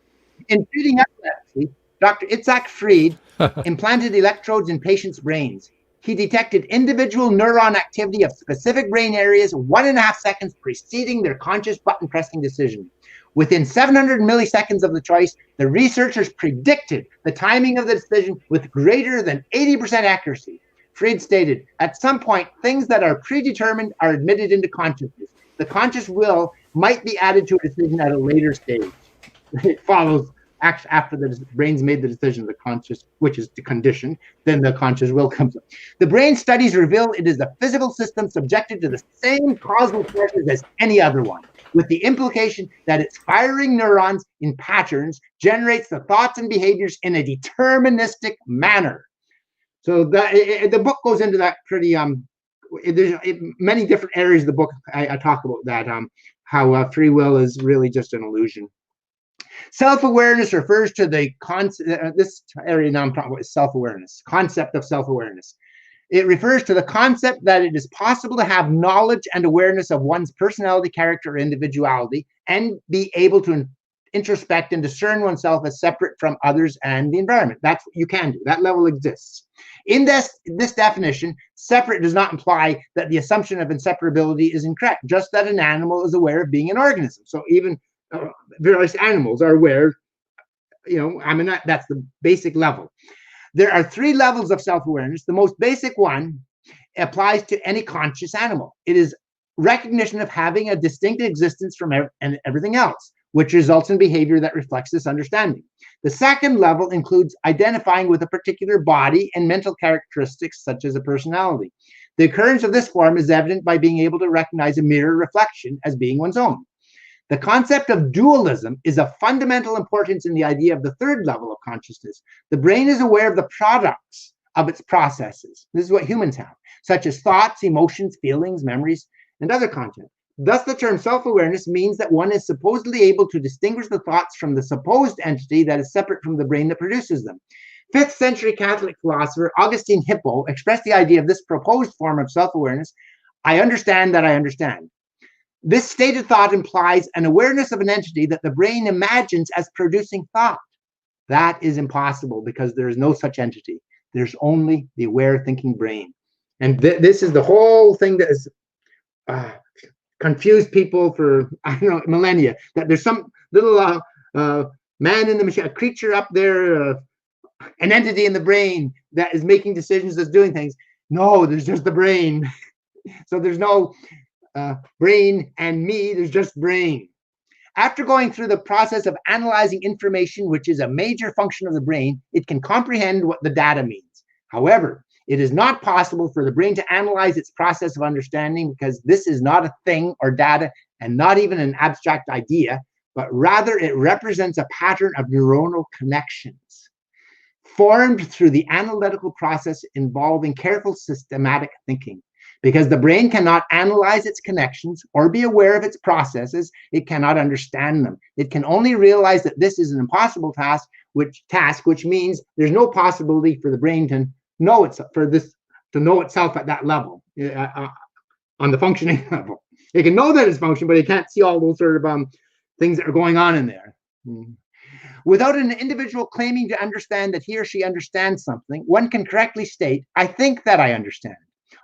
In treating epilepsy, Dr. Itzhak Fried implanted electrodes in patients' brains. He detected individual neuron activity of specific brain areas 1.5 seconds preceding their conscious button pressing decision. Within 700 milliseconds of the choice, the researchers predicted the timing of the decision with greater than 80% accuracy. Fried stated, at some point, things that are predetermined are admitted into consciousness. The conscious will might be added to a decision at a later stage. It follows after the brain's made the decision, the conscious, which is the condition, then the conscious will comes up. The brain studies reveal it is a physical system subjected to the same causal forces as any other one, with the implication that its firing neurons in patterns generates the thoughts and behaviors in a deterministic manner. So the book goes into that pretty, there's many different areas of the book I talk about that, how free will is really just an illusion. Self-awareness refers to the concept, this area now I'm talking about is self-awareness, concept of self-awareness. It refers to the concept that it is possible to have knowledge and awareness of one's personality, character, or individuality, and be able to introspect and discern oneself as separate from others and the environment. That's what you can do. That level exists. In this definition, separate does not imply that the assumption of inseparability is incorrect, just that an animal is aware of being an organism. So even various animals are aware, that's the basic level. There are 3 levels of self-awareness. The most basic one applies to any conscious animal. It is recognition of having a distinct existence from everything else, which results in behavior that reflects this understanding. The second level includes identifying with a particular body and mental characteristics such as a personality. The occurrence of this form is evident by being able to recognize a mirror reflection as being one's own. The concept of dualism is of fundamental importance in the idea of the 3rd level of consciousness. The brain is aware of the products of its processes. This is what humans have, such as thoughts, emotions, feelings, memories, and other content. Thus, the term self-awareness means that one is supposedly able to distinguish the thoughts from the supposed entity that is separate from the brain that produces them. 5th century Catholic philosopher Augustine Hippo expressed the idea of this proposed form of self-awareness. I understand that I understand. This stated thought implies an awareness of an entity that the brain imagines as producing thought. That is impossible because there is no such entity. There's only the aware thinking brain. And this is the whole thing that has confused people for, millennia, that there's some little man in the machine, a creature up there, an entity in the brain that is making decisions, that's doing things. No, there's just the brain. So there's no brain and me, there's just brain. After going through the process of analyzing information, which is a major function of the brain, it can comprehend what the data means. However, It is not possible for the brain to analyze its process of understanding because this is not a thing or data and not even an abstract idea, but rather it represents a pattern of neuronal connections formed through the analytical process involving careful systematic thinking. Because the brain cannot analyze its connections or be aware of its processes, it cannot understand them. It can only realize that this is an impossible task, which means there's no possibility for the brain to know itself at that level, on the functioning level. It can know that it's functioning, but it can't see all those sort of things that are going on in there. Without an individual claiming to understand that he or she understands something, one can correctly state, I think that I understand.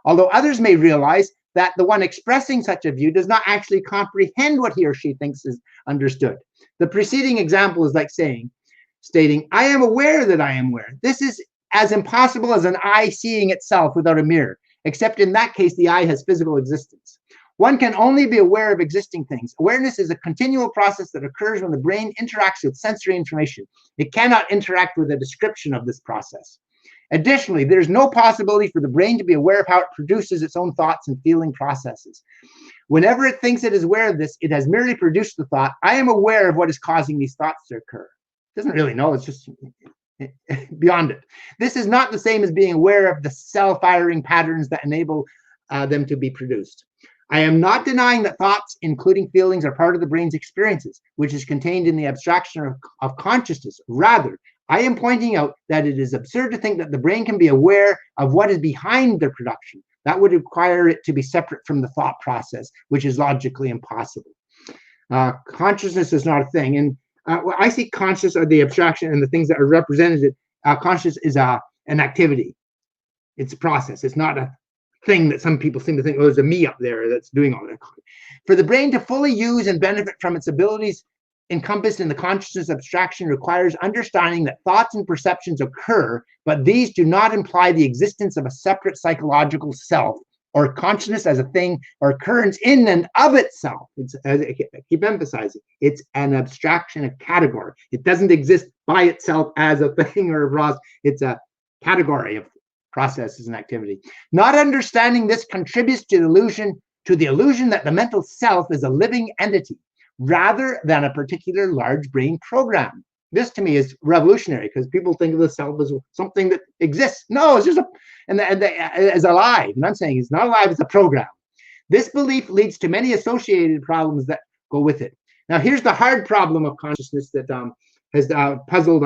Although others may realize that the one expressing such a view does not actually comprehend what he or she thinks is understood. The preceding example is like stating, I am aware that I am aware. This is as impossible as an eye seeing itself without a mirror, except in that case, the eye has physical existence. One can only be aware of existing things. Awareness is a continual process that occurs when the brain interacts with sensory information. It cannot interact with a description of this process. Additionally, there's no possibility for the brain to be aware of how it produces its own thoughts and feeling processes. Whenever it thinks it is aware of this, it has merely produced the thought, I am aware of what is causing these thoughts to occur. It doesn't really know, it's just beyond it. This is not the same as being aware of the cell-firing patterns that enable them to be produced. I am not denying that thoughts, including feelings, are part of the brain's experiences, which is contained in the abstraction of consciousness. Rather, I am pointing out that it is absurd to think that the brain can be aware of what is behind their production. That would require it to be separate from the thought process, which is logically impossible. Consciousness is not a thing. And I see conscious or the abstraction and the things that are represented. Conscious is an activity. It's a process. It's not a thing that some people seem to think, oh, there's a me up there that's doing all that. For the brain to fully use and benefit from its abilities encompassed in the consciousness abstraction requires understanding that thoughts and perceptions occur, but these do not imply the existence of a separate psychological self or consciousness as a thing or occurrence in and of itself. It's, as I keep emphasizing, it's an abstraction, a category. It doesn't exist by itself as a thing or a process. It's a category of processes and activity. Not understanding this contributes to the illusion that the mental self is a living entity rather than a particular large brain program. This to me is revolutionary because people think of the self as something that exists. No, it's just as alive. And I'm saying it's not alive, it's a program. This belief leads to many associated problems that go with it. Now, here's the hard problem of consciousness that has puzzled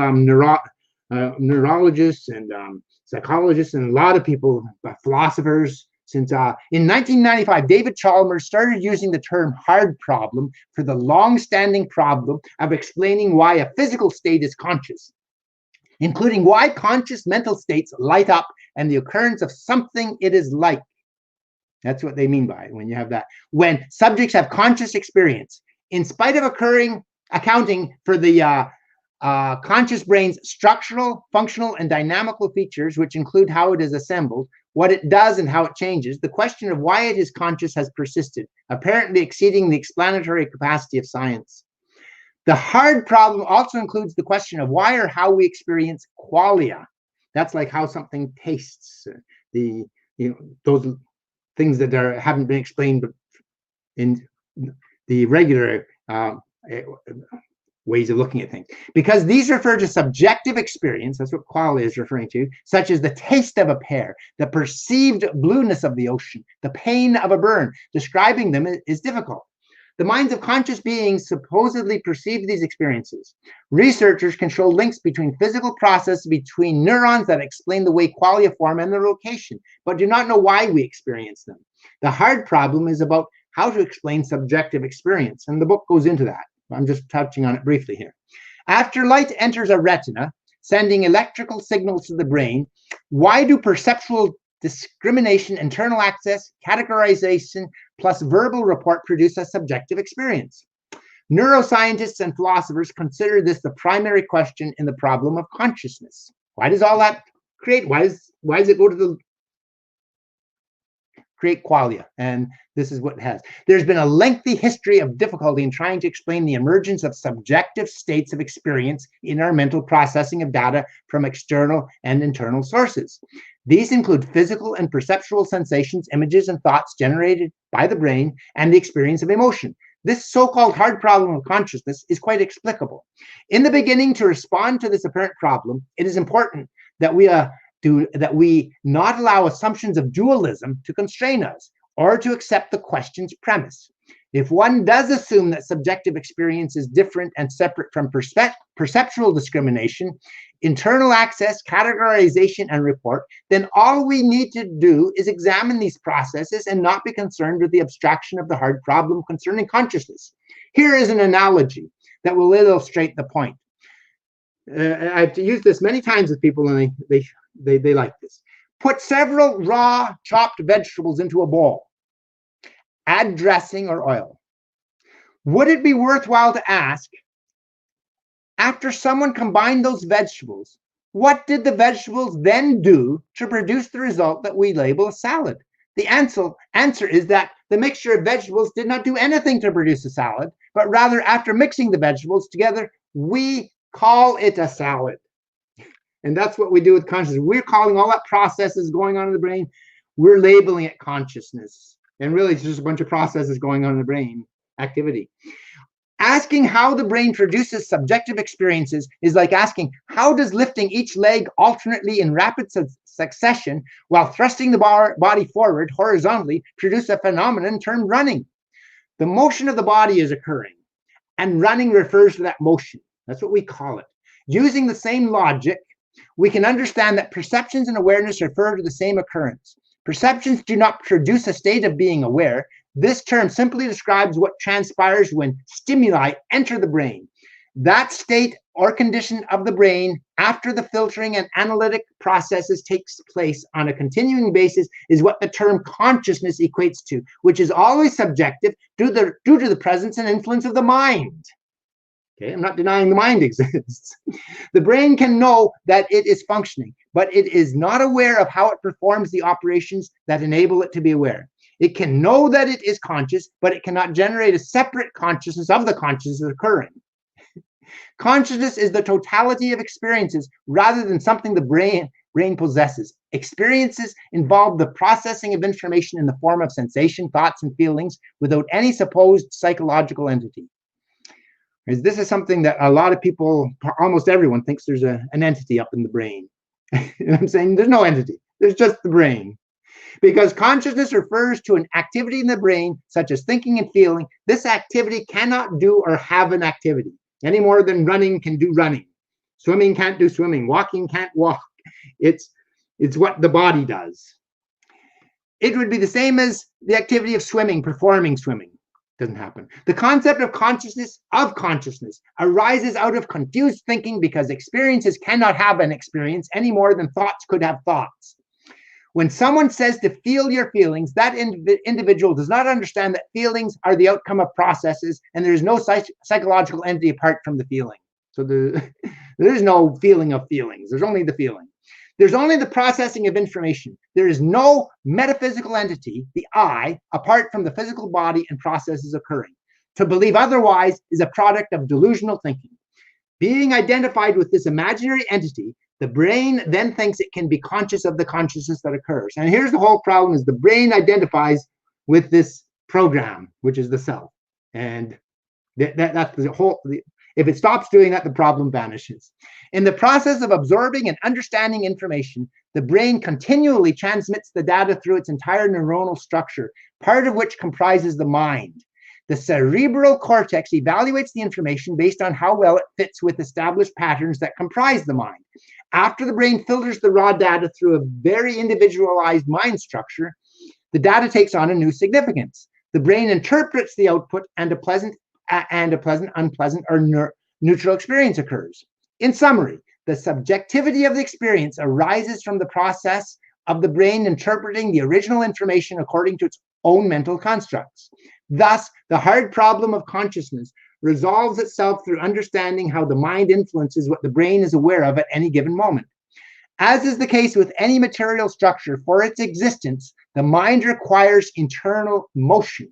neurologists and psychologists and a lot of people, philosophers, since in 1995, David Chalmers started using the term hard problem for the long-standing problem of explaining why a physical state is conscious, including why conscious mental states light up and the occurrence of something it is like. That's what they mean by it when you have that. When subjects have conscious experience, in spite of accounting for the conscious brain's structural, functional, and dynamical features, which include how it is assembled, what it does and how it changes, the question of why it is conscious has persisted, apparently exceeding the explanatory capacity of science. The hard problem also includes the question of why or how we experience qualia. That's like how something tastes, those things that haven't been explained in the regular ways of looking at things. Because these refer to subjective experience, that's what qualia is referring to, such as the taste of a pear, the perceived blueness of the ocean, the pain of a burn. Describing them is difficult. The minds of conscious beings supposedly perceive these experiences. Researchers can show links between physical processes between neurons that explain the way qualia form and their location, but do not know why we experience them. The hard problem is about how to explain subjective experience, and the book goes into that. I'm just touching on it briefly here. After light enters a retina, sending electrical signals to the brain, why do perceptual discrimination, internal access, categorization, plus verbal report produce a subjective experience? Neuroscientists and philosophers consider this the primary question in the problem of consciousness. Why does all that create? Why does it go to the create qualia? And this is what it has. There's been a lengthy history of difficulty in trying to explain the emergence of subjective states of experience in our mental processing of data from external and internal sources. These include physical and perceptual sensations, images, and thoughts generated by the brain, and the experience of emotion. This so-called hard problem of consciousness is quite explicable. In the beginning, to respond to this apparent problem, it is important that we not allow assumptions of dualism to constrain us, or to accept the question's premise. If one does assume that subjective experience is different and separate from perceptual discrimination, internal access, categorization, and report, then all we need to do is examine these processes and not be concerned with the abstraction of the hard problem concerning consciousness. Here is an analogy that will illustrate the point. I've used this many times with people, and they like this. Put several raw chopped vegetables into a bowl. Add dressing or oil. Would it be worthwhile to ask, after someone combined those vegetables, what did the vegetables then do to produce the result that we label a salad? The answer is that the mixture of vegetables did not do anything to produce a salad, but rather after mixing the vegetables together, we call it a salad. And that's what we do with consciousness. We're calling all that processes going on in the brain, we're labeling it consciousness. And really, it's just a bunch of processes going on in the brain activity. Asking how the brain produces subjective experiences is like asking, how does lifting each leg alternately in rapid succession while thrusting the body forward horizontally produce a phenomenon termed running? The motion of the body is occurring, and running refers to that motion. That's what we call it. Using the same logic, we can understand that perceptions and awareness refer to the same occurrence. Perceptions do not produce a state of being aware. This term simply describes what transpires when stimuli enter the brain. That state or condition of the brain after the filtering and analytic processes takes place on a continuing basis is what the term consciousness equates to, which is always subjective due to the presence and influence of the mind. Okay, I'm not denying the mind exists. The brain can know that it is functioning, but it is not aware of how it performs the operations that enable it to be aware. It can know that it is conscious, but it cannot generate a separate consciousness of the consciousness occurring. Consciousness is the totality of experiences rather than something the brain possesses. Experiences involve the processing of information in the form of sensation, thoughts, and feelings without any supposed psychological entity. This is something that a lot of people, almost everyone, thinks there's an entity up in the brain. And I'm saying there's no entity, there's just the brain. Because consciousness refers to an activity in the brain, such as thinking and feeling. This activity cannot do or have an activity, any more than running can do running. Swimming can't do swimming, walking can't walk. It's what the body does. It would be the same as the activity of swimming, performing swimming. Doesn't happen. The concept of consciousness arises out of confused thinking because experiences cannot have an experience any more than thoughts could have thoughts. When someone says to feel your feelings, that individual does not understand that feelings are the outcome of processes and there is no psychological entity apart from the feeling. So there is no feeling of feelings. There's only the feeling. There's only the processing of information. There is no metaphysical entity, the I, apart from the physical body and processes occurring. To believe otherwise is a product of delusional thinking. Being identified with this imaginary entity, the brain then thinks it can be conscious of the consciousness that occurs. And here's the whole problem: is the brain identifies with this program, which is the self. And that's the whole. If it stops doing that, the problem vanishes. In the process of absorbing and understanding information, the brain continually transmits the data through its entire neuronal structure, part of which comprises the mind. The cerebral cortex evaluates the information based on how well it fits with established patterns that comprise the mind. After the brain filters the raw data through a very individualized mind structure, the data takes on a new significance. The brain interprets the output and a pleasant, unpleasant, or neutral experience occurs. In summary, the subjectivity of the experience arises from the process of the brain interpreting the original information according to its own mental constructs. Thus, the hard problem of consciousness resolves itself through understanding how the mind influences what the brain is aware of at any given moment. As is the case with any material structure, for its existence, the mind requires internal motion.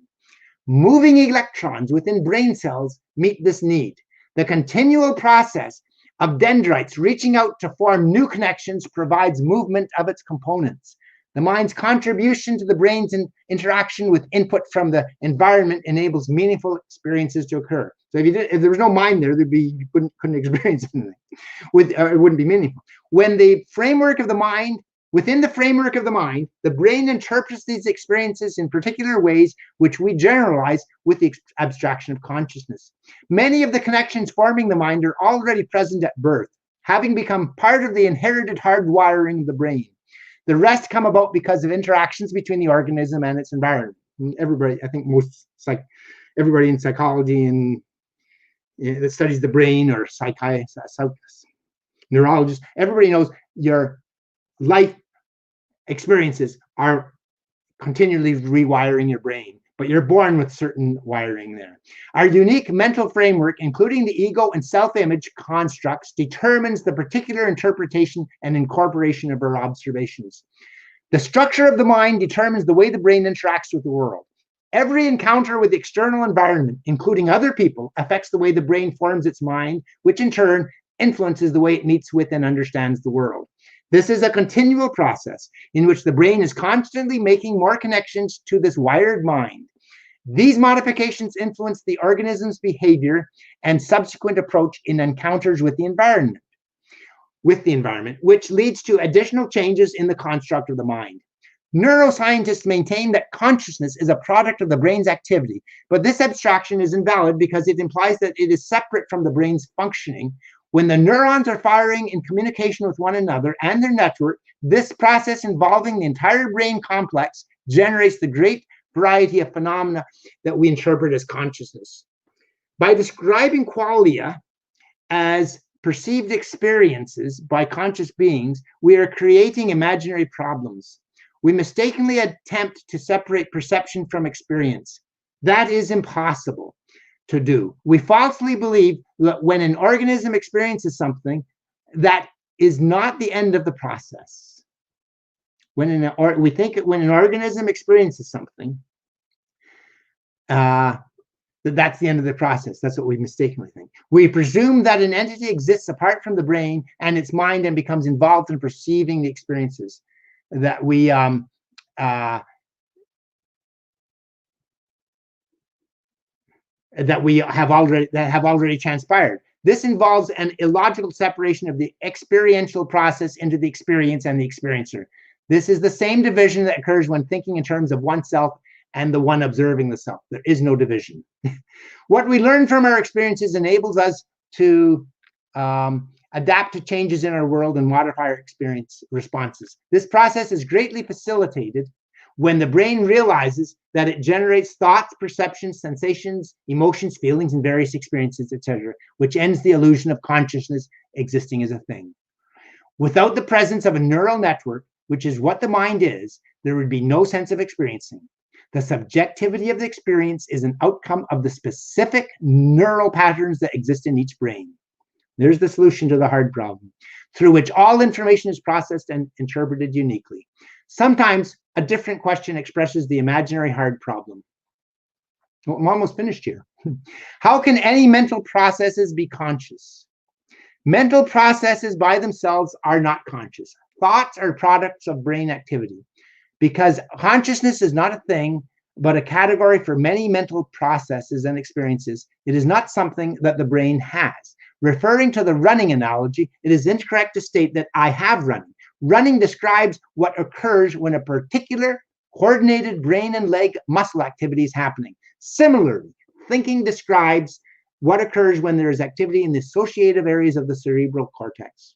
Moving electrons within brain cells meet this need. The continual process of dendrites reaching out to form new connections provides movement of its components. The mind's contribution to the brain's interaction with input from the environment enables meaningful experiences to occur. So if there was no mind there, you couldn't experience anything. It wouldn't be meaningful. Within the framework of the mind, the brain interprets these experiences in particular ways, which we generalize with the abstraction of consciousness. Many of the connections forming the mind are already present at birth, having become part of the inherited hardwiring of the brain. The rest come about because of interactions between the organism and its environment. Everybody, I think everybody in psychology and that studies the brain, or neurologists, everybody knows your life experiences are continually rewiring your brain, but you're born with certain wiring there. Our unique mental framework, including the ego and self-image constructs, determines the particular interpretation and incorporation of our observations. The structure of the mind determines the way the brain interacts with the world. Every encounter with the external environment, including other people, affects the way the brain forms its mind, which in turn influences the way it meets with and understands the world. This is a continual process in which the brain is constantly making more connections to this wired mind. These modifications influence the organism's behavior and subsequent approach in encounters with the environment, which leads to additional changes in the construct of the mind. Neuroscientists maintain that consciousness is a product of the brain's activity, but this abstraction is invalid because it implies that it is separate from the brain's functioning. When the neurons are firing in communication with one another and their network, this process involving the entire brain complex generates the great variety of phenomena that we interpret as consciousness. By describing qualia as perceived experiences by conscious beings, we are creating imaginary problems. We mistakenly attempt to separate perception from experience. That is impossible to do. We falsely believe that when an organism experiences something, that is not the end of the process. We think that when an organism experiences something, that's the end of the process. That's what we mistakenly think. We presume that an entity exists apart from the brain and its mind and becomes involved in perceiving the experiences that we have already transpired. This involves an illogical separation of the experiential process into the experience and the experiencer. This is the same division that occurs when thinking in terms of oneself and the one observing the self. There is no division. What we learn from our experiences enables us to adapt to changes in our world and modify our experience responses. This process is greatly facilitated when the brain realizes that it generates thoughts, perceptions, sensations, emotions, feelings, and various experiences, etc., which ends the illusion of consciousness existing as a thing. Without the presence of a neural network, which is what the mind is, there would be no sense of experiencing. The subjectivity of the experience is an outcome of the specific neural patterns that exist in each brain. There's the solution to the hard problem, through which all information is processed and interpreted uniquely. Sometimes a different question expresses the imaginary hard problem. Well, I'm almost finished here. How can any mental processes be conscious? Mental processes by themselves are not conscious. Thoughts are products of brain activity. Because consciousness is not a thing, but a category for many mental processes and experiences, it is not something that the brain has. Referring to the running analogy, it is incorrect to state that I have running. Running describes what occurs when a particular coordinated brain and leg muscle activity is happening. Similarly, thinking describes what occurs when there is activity in the associative areas of the cerebral cortex.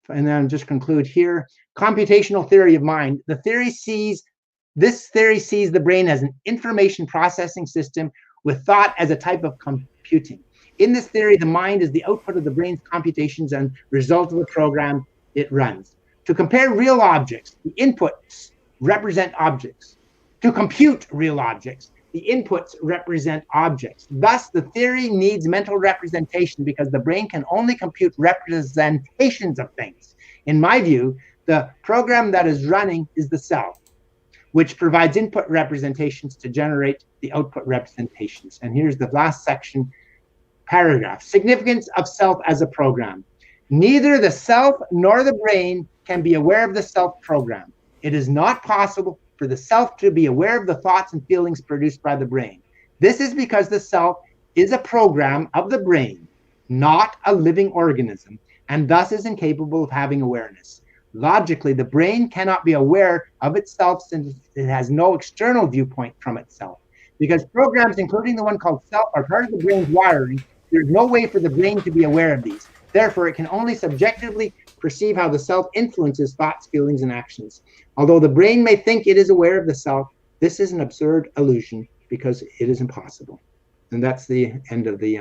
And then I'll just conclude here. Computational theory of mind. This theory sees the brain as an information processing system with thought as a type of computing. In this theory, the mind is the output of the brain's computations and result of the program it runs. To compare real objects, the inputs represent objects. To compute real objects, the inputs represent objects. Thus, the theory needs mental representation because the brain can only compute representations of things. In my view, the program that is running is the self, which provides input representations to generate the output representations. And here's the last section, paragraph. Significance of self as a program. Neither the self nor the brain can be aware of the self program. It is not possible for the self to be aware of the thoughts and feelings produced by the brain. This is because the self is a program of the brain, not a living organism, and thus is incapable of having awareness. Logically, the brain cannot be aware of itself since it has no external viewpoint from itself. Because programs, including the one called self, are part of the brain's wiring, there's no way for the brain to be aware of these. Therefore, it can only subjectively perceive how the self influences thoughts, feelings, and actions. Although the brain may think it is aware of the self, this is an absurd illusion because it is impossible. And that's the end of the...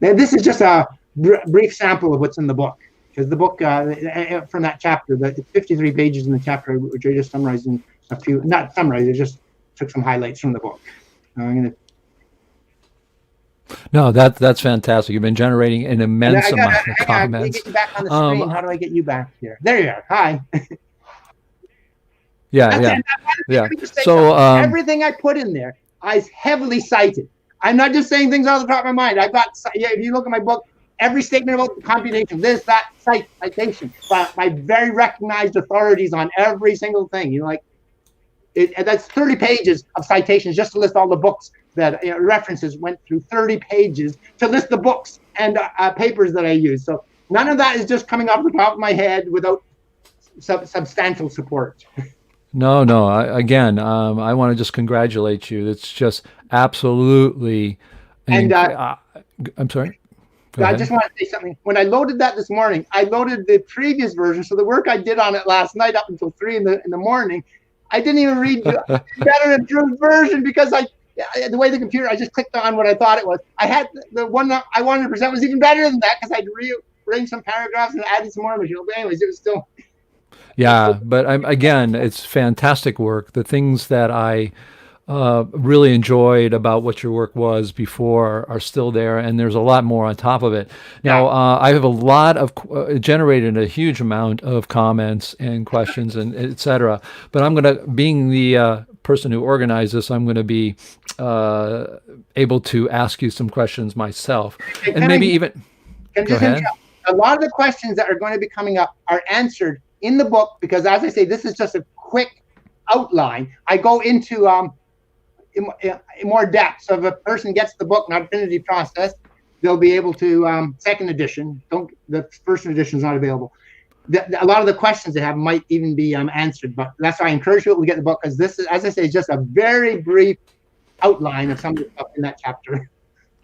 Now, this is just a brief sample of what's in the book. Because the book, from that chapter, the 53 pages in the chapter, which I just summarized in a few... Not summarized, I just took some highlights from the book. I'm going to... No, that's fantastic. You've been generating an immense amount of comments. Get you back on the screen. How do I get you back here? There you are. Hi. Yeah. So everything I put in there, I heavily cited. I'm not just saying things off the top of my mind. I've got, if you look at my book, every statement about computation, this, that, citation, by very recognized authorities on every single thing. You know, like that's 30 pages of citations just to list all the books that references. Went through 30 pages to list the books and papers that I use. So none of that is just coming off the top of my head without substantial support. No. I want to just congratulate you. It's just absolutely. I'm sorry. I just want to say something. When I loaded that this morning, I loaded the previous version. So the work I did on it last night up until 3 in the morning, I didn't even read the better improved version because the way the computer, I just clicked on what I thought it was. I had the one that I wanted to present was even better than that because I'd rearranged some paragraphs and added some more material. But anyways, it was still... Yeah, but again, it's fantastic work. The things that I really enjoyed about what your work was before are still there, and there's a lot more on top of it. Now, I have a lot of generated a huge amount of comments and questions and et cetera. But I'm going to, being the person who organized this, I'm going to be able to ask you some questions myself, and maybe even. Go ahead. A lot of the questions that are going to be coming up are answered in the book because, as I say, this is just a quick outline. I go into in more depth. So if a person gets the book, Nofinity Process, they'll be able to, second edition, the first edition is not available. A lot of the questions they have might even be answered, but that's why I encourage people to get the book because this is, as I say, just a very brief outline of some of the stuff in that chapter.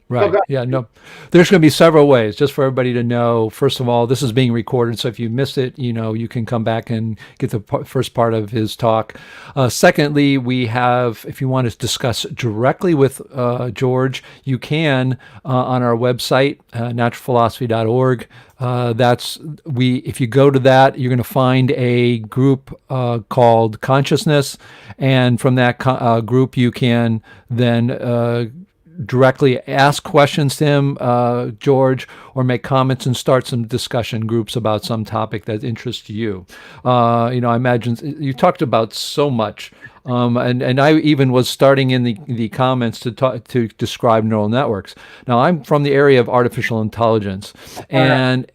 Right. Yeah, no, there's going to be several ways just for everybody to know. First of all, this is being recorded. So if you missed it, you can come back and get the first part of his talk. Secondly, we have, if you want to discuss directly with George, you can on our website, naturalphilosophy.org. If you go to that, you're going to find a group called Consciousness. And from that group, you can then directly ask questions to him, George, or make comments and start some discussion groups about some topic that interests you. I imagine you talked about so much, and I even was starting in the comments to describe neural networks. Now I'm from the area of artificial intelligence, and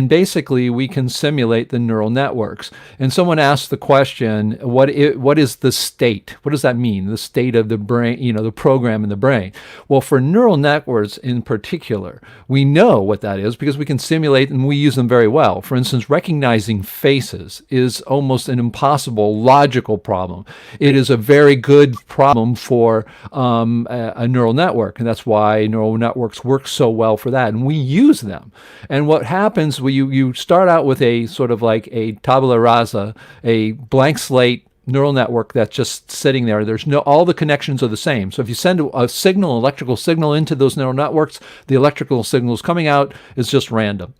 basically we can simulate the neural networks. And someone asked the question, what is the state? What does that mean? The state of the brain, the program in the brain. Well, for neural networks in particular, we know what that is because we can simulate and we use them very well. For instance, recognizing faces is almost an impossible logical problem. It is a very good problem for a neural network, and that's why neural networks work so well for that, and we use them. And what happens, you start out with a sort of like a tabula rasa, a blank slate neural network that's just sitting there. All the connections are the same. So if you send a signal, electrical signal into those neural networks, the electrical signals coming out is just random.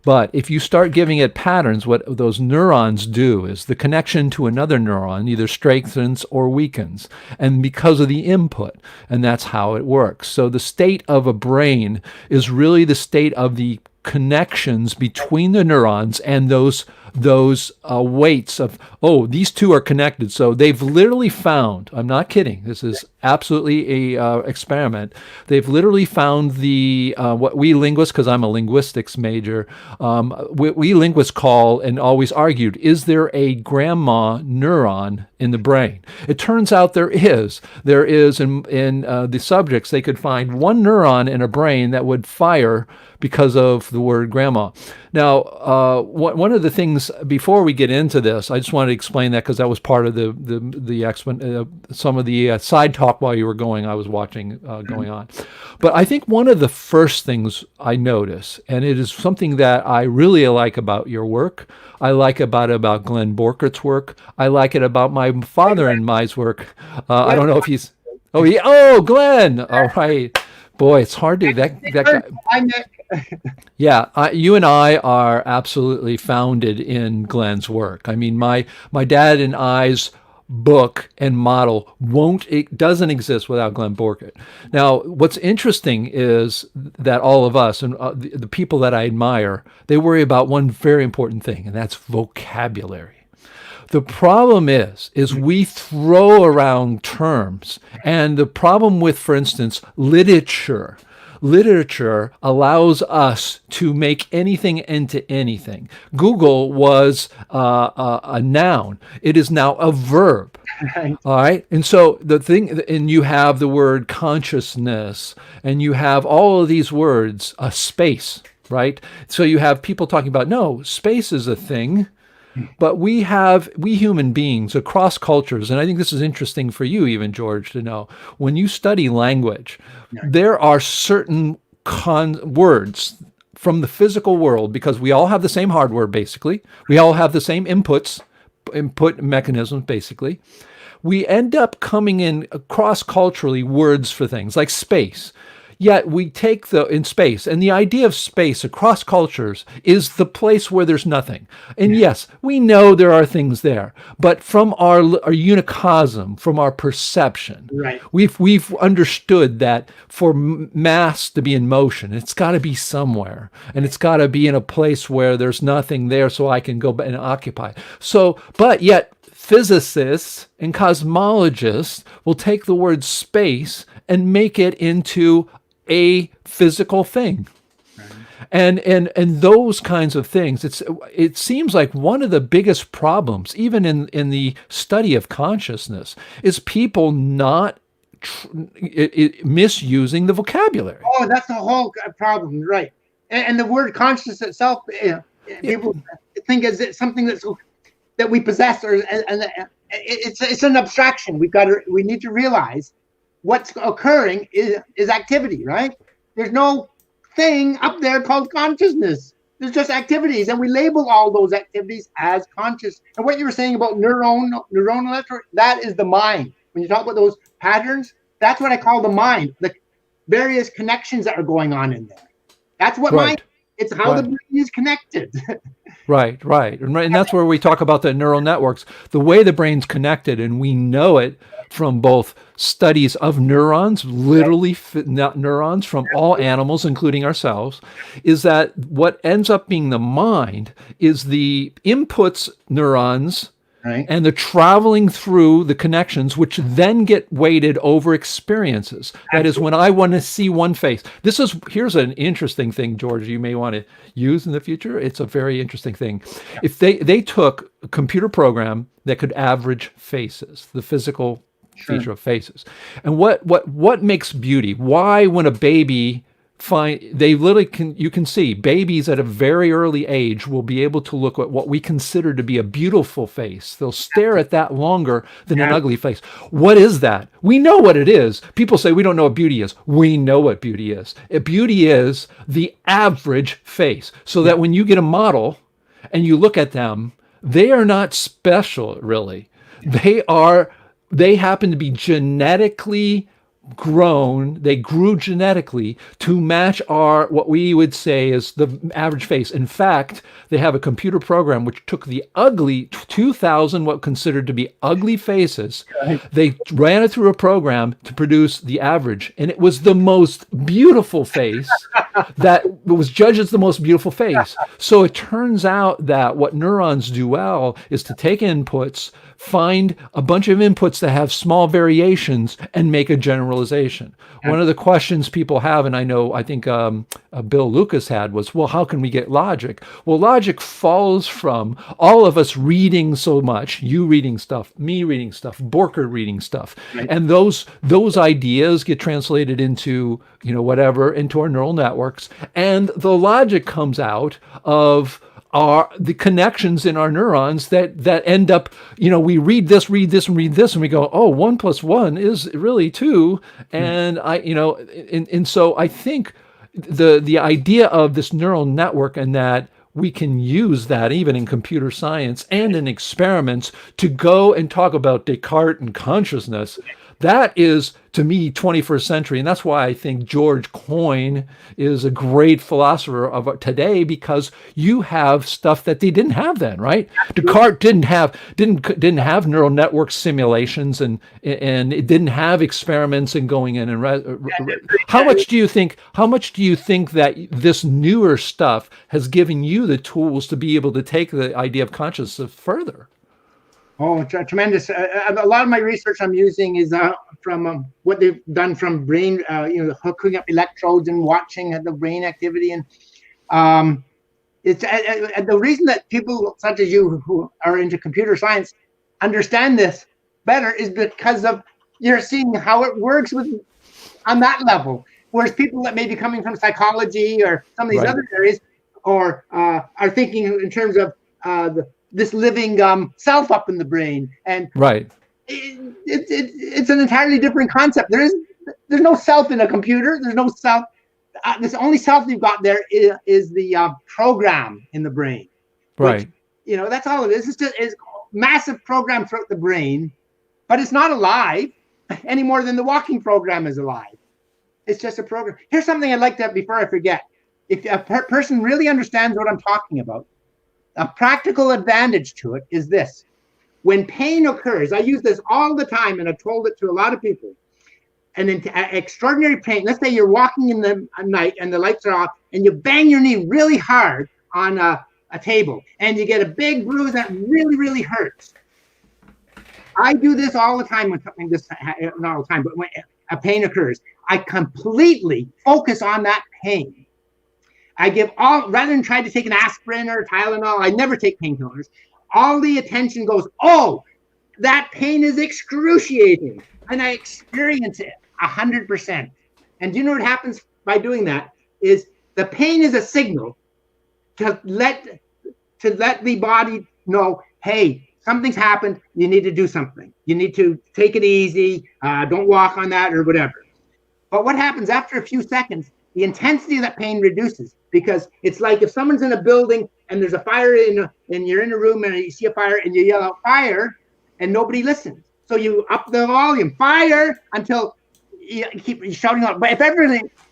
But if you start giving it patterns, what those neurons do is the connection to another neuron either strengthens or weakens, and because of the input, and that's how it works. So the state of a brain is really the state of the connections between the neurons and those those weights of, oh, these two are connected. So they've literally found, I'm not kidding, this is absolutely a experiment. They've literally found the, what we linguists, because I'm a linguistics major, we linguists call and always argued, is there a grandma neuron in the brain? It turns out there is. There is in the subjects, they could find one neuron in a brain that would fire because of the word grandma. Now, one of the things before we get into this, I just wanted to explain that because that was part of some of the side talk while you were going. I was watching going on, but I think one of the first things I notice, and it is something that I really like about your work. I like about Glenn Borkert's work. I like it about my father and my's work. I don't know if he's. Oh, yeah. Oh, Glenn. All right. Boy, it's hard to that guy. Hi, Nick. Yeah, you and I are absolutely founded in Glenn's work. I mean, my dad and I's book and model it doesn't exist without Glenn Borkert. Now, what's interesting is that all of us and the people that I admire, they worry about one very important thing, and that's vocabulary. The problem is we throw around terms, and the problem with, for instance, literature allows us to make anything into anything. Google was a noun. It is now a verb. Right. All right. And so and you have the word consciousness, and you have all of these words, space, right? So you have people talking about, no, space is a thing. But we human beings across cultures, and I think this is interesting for you even, George, to know, when you study language, there are certain words from the physical world, because we all have the same hardware, basically. We all have the same input mechanisms, basically. We end up coming in cross-culturally words for things like space. Yet we take in space, and the idea of space across cultures is the place where there's nothing. And yes, we know there are things there, but from our unicosm, from our perception, right, we've understood that for mass to be in motion, it's got to be somewhere, and it's got to be in a place where there's nothing there, so I can go and occupy. So, but yet physicists and cosmologists will take the word space and make it into a physical thing. And those kinds of things, it seems like one of the biggest problems, even in the study of consciousness, is people not misusing the vocabulary. Oh, that's the whole problem, right? And the word consciousness itself, people think is something that we possess, and it's an abstraction. We need to realize what's occurring is activity, right? There's no thing up there called consciousness. There's just activities, and we label all those activities as conscious. And what you were saying about neuronal network, that is the mind. When you talk about those patterns, that's what I call the mind, the various connections that are going on in there. That's what mind. It's how the brain is connected. Right. And that's where we talk about the neural networks, the way the brain's connected, and we know it from both studies of neurons, literally neurons from all animals, including ourselves, is that what ends up being the mind is the inputs neurons, right, and the traveling through the connections, which then get weighted over experiences. That is, when I want to see one face. Here's an interesting thing, George, you may want to use in the future. It's a very interesting thing. If they took a computer program that could average faces, the physical feature of faces, and what makes beauty? Why, when a baby you can see babies at a very early age will be able to look at what we consider to be a beautiful face. They'll stare at that longer than an ugly face. What is that? We know what it is. People say we don't know what beauty is. We know what beauty is. Beauty is the average face. So that when you get a model and you look at them, they are not special, really. They happen to be genetically grown. They grew genetically to match what we would say is the average face. In fact, they have a computer program which took the ugly 2,000 what considered to be ugly faces. They ran it through a program to produce the average, and it was the most beautiful face that was judged as the most beautiful face. So it turns out that what neurons do well is to take inputs, find a bunch of inputs that have small variations, and make a generalization. One of the questions people have, and I think Bill Lucas had, was, well, how can we get logic? Well, logic falls from all of us reading so much, you reading stuff, me reading stuff, Borker reading stuff. Right. And those ideas get translated into, whatever, into our neural networks. And the logic comes out of the connections in our neurons that end up, we read this, and we go, oh, 1 + 1 is really 2. And and so I think the idea of this neural network, and that we can use that even in computer science and in experiments to go and talk about Descartes and consciousness, that is, to me, 21st century. And that's why I think George Coyne is a great philosopher of today, because you have stuff that they didn't have then, right? Descartes didn't have neural network simulations, and it didn't have experiments and going in and how much do you think that this newer stuff has given you the tools to be able to take the idea of consciousness further? Oh, tremendous. A lot of my research I'm using is from what they've done from brain, hooking up electrodes and watching the brain activity. And it's the reason that people such as you who are into computer science understand this better is because of you're seeing how it works on that level. Whereas people that may be coming from psychology or some of these other areas, or are thinking in terms of this living self up in the brain, and it's an entirely different concept. There's no self in a computer. There's no self. The only self you've got there is the program in the brain. Right. Which, that's all it is. It's just a massive program throughout the brain, but it's not alive any more than the walking program is alive. It's just a program. Here's something I'd like to, before I forget. If a person really understands what I'm talking about, a practical advantage to it is this. When pain occurs, I use this all the time, and I've told it to a lot of people. An extraordinary pain, let's say you're walking in the night and the lights are off, and you bang your knee really hard on a table, and you get a big bruise that really, really hurts. I do this all the time when something not all the time, but when a pain occurs, I completely focus on that pain. I give rather than try to take an aspirin or Tylenol, I never take painkillers. All the attention goes, oh, that pain is excruciating. And I experience it 100%. And do you know what happens by doing that? Is the pain is a signal to let the body know, hey, something's happened. You need to do something. You need to take it easy. Don't walk on that or whatever. But what happens after a few seconds, the intensity of that pain reduces, because it's like if someone's in a building and there's a fire and you're in a room and you see a fire and you yell out fire and nobody listens. So you up the volume, fire, until you keep shouting out. But if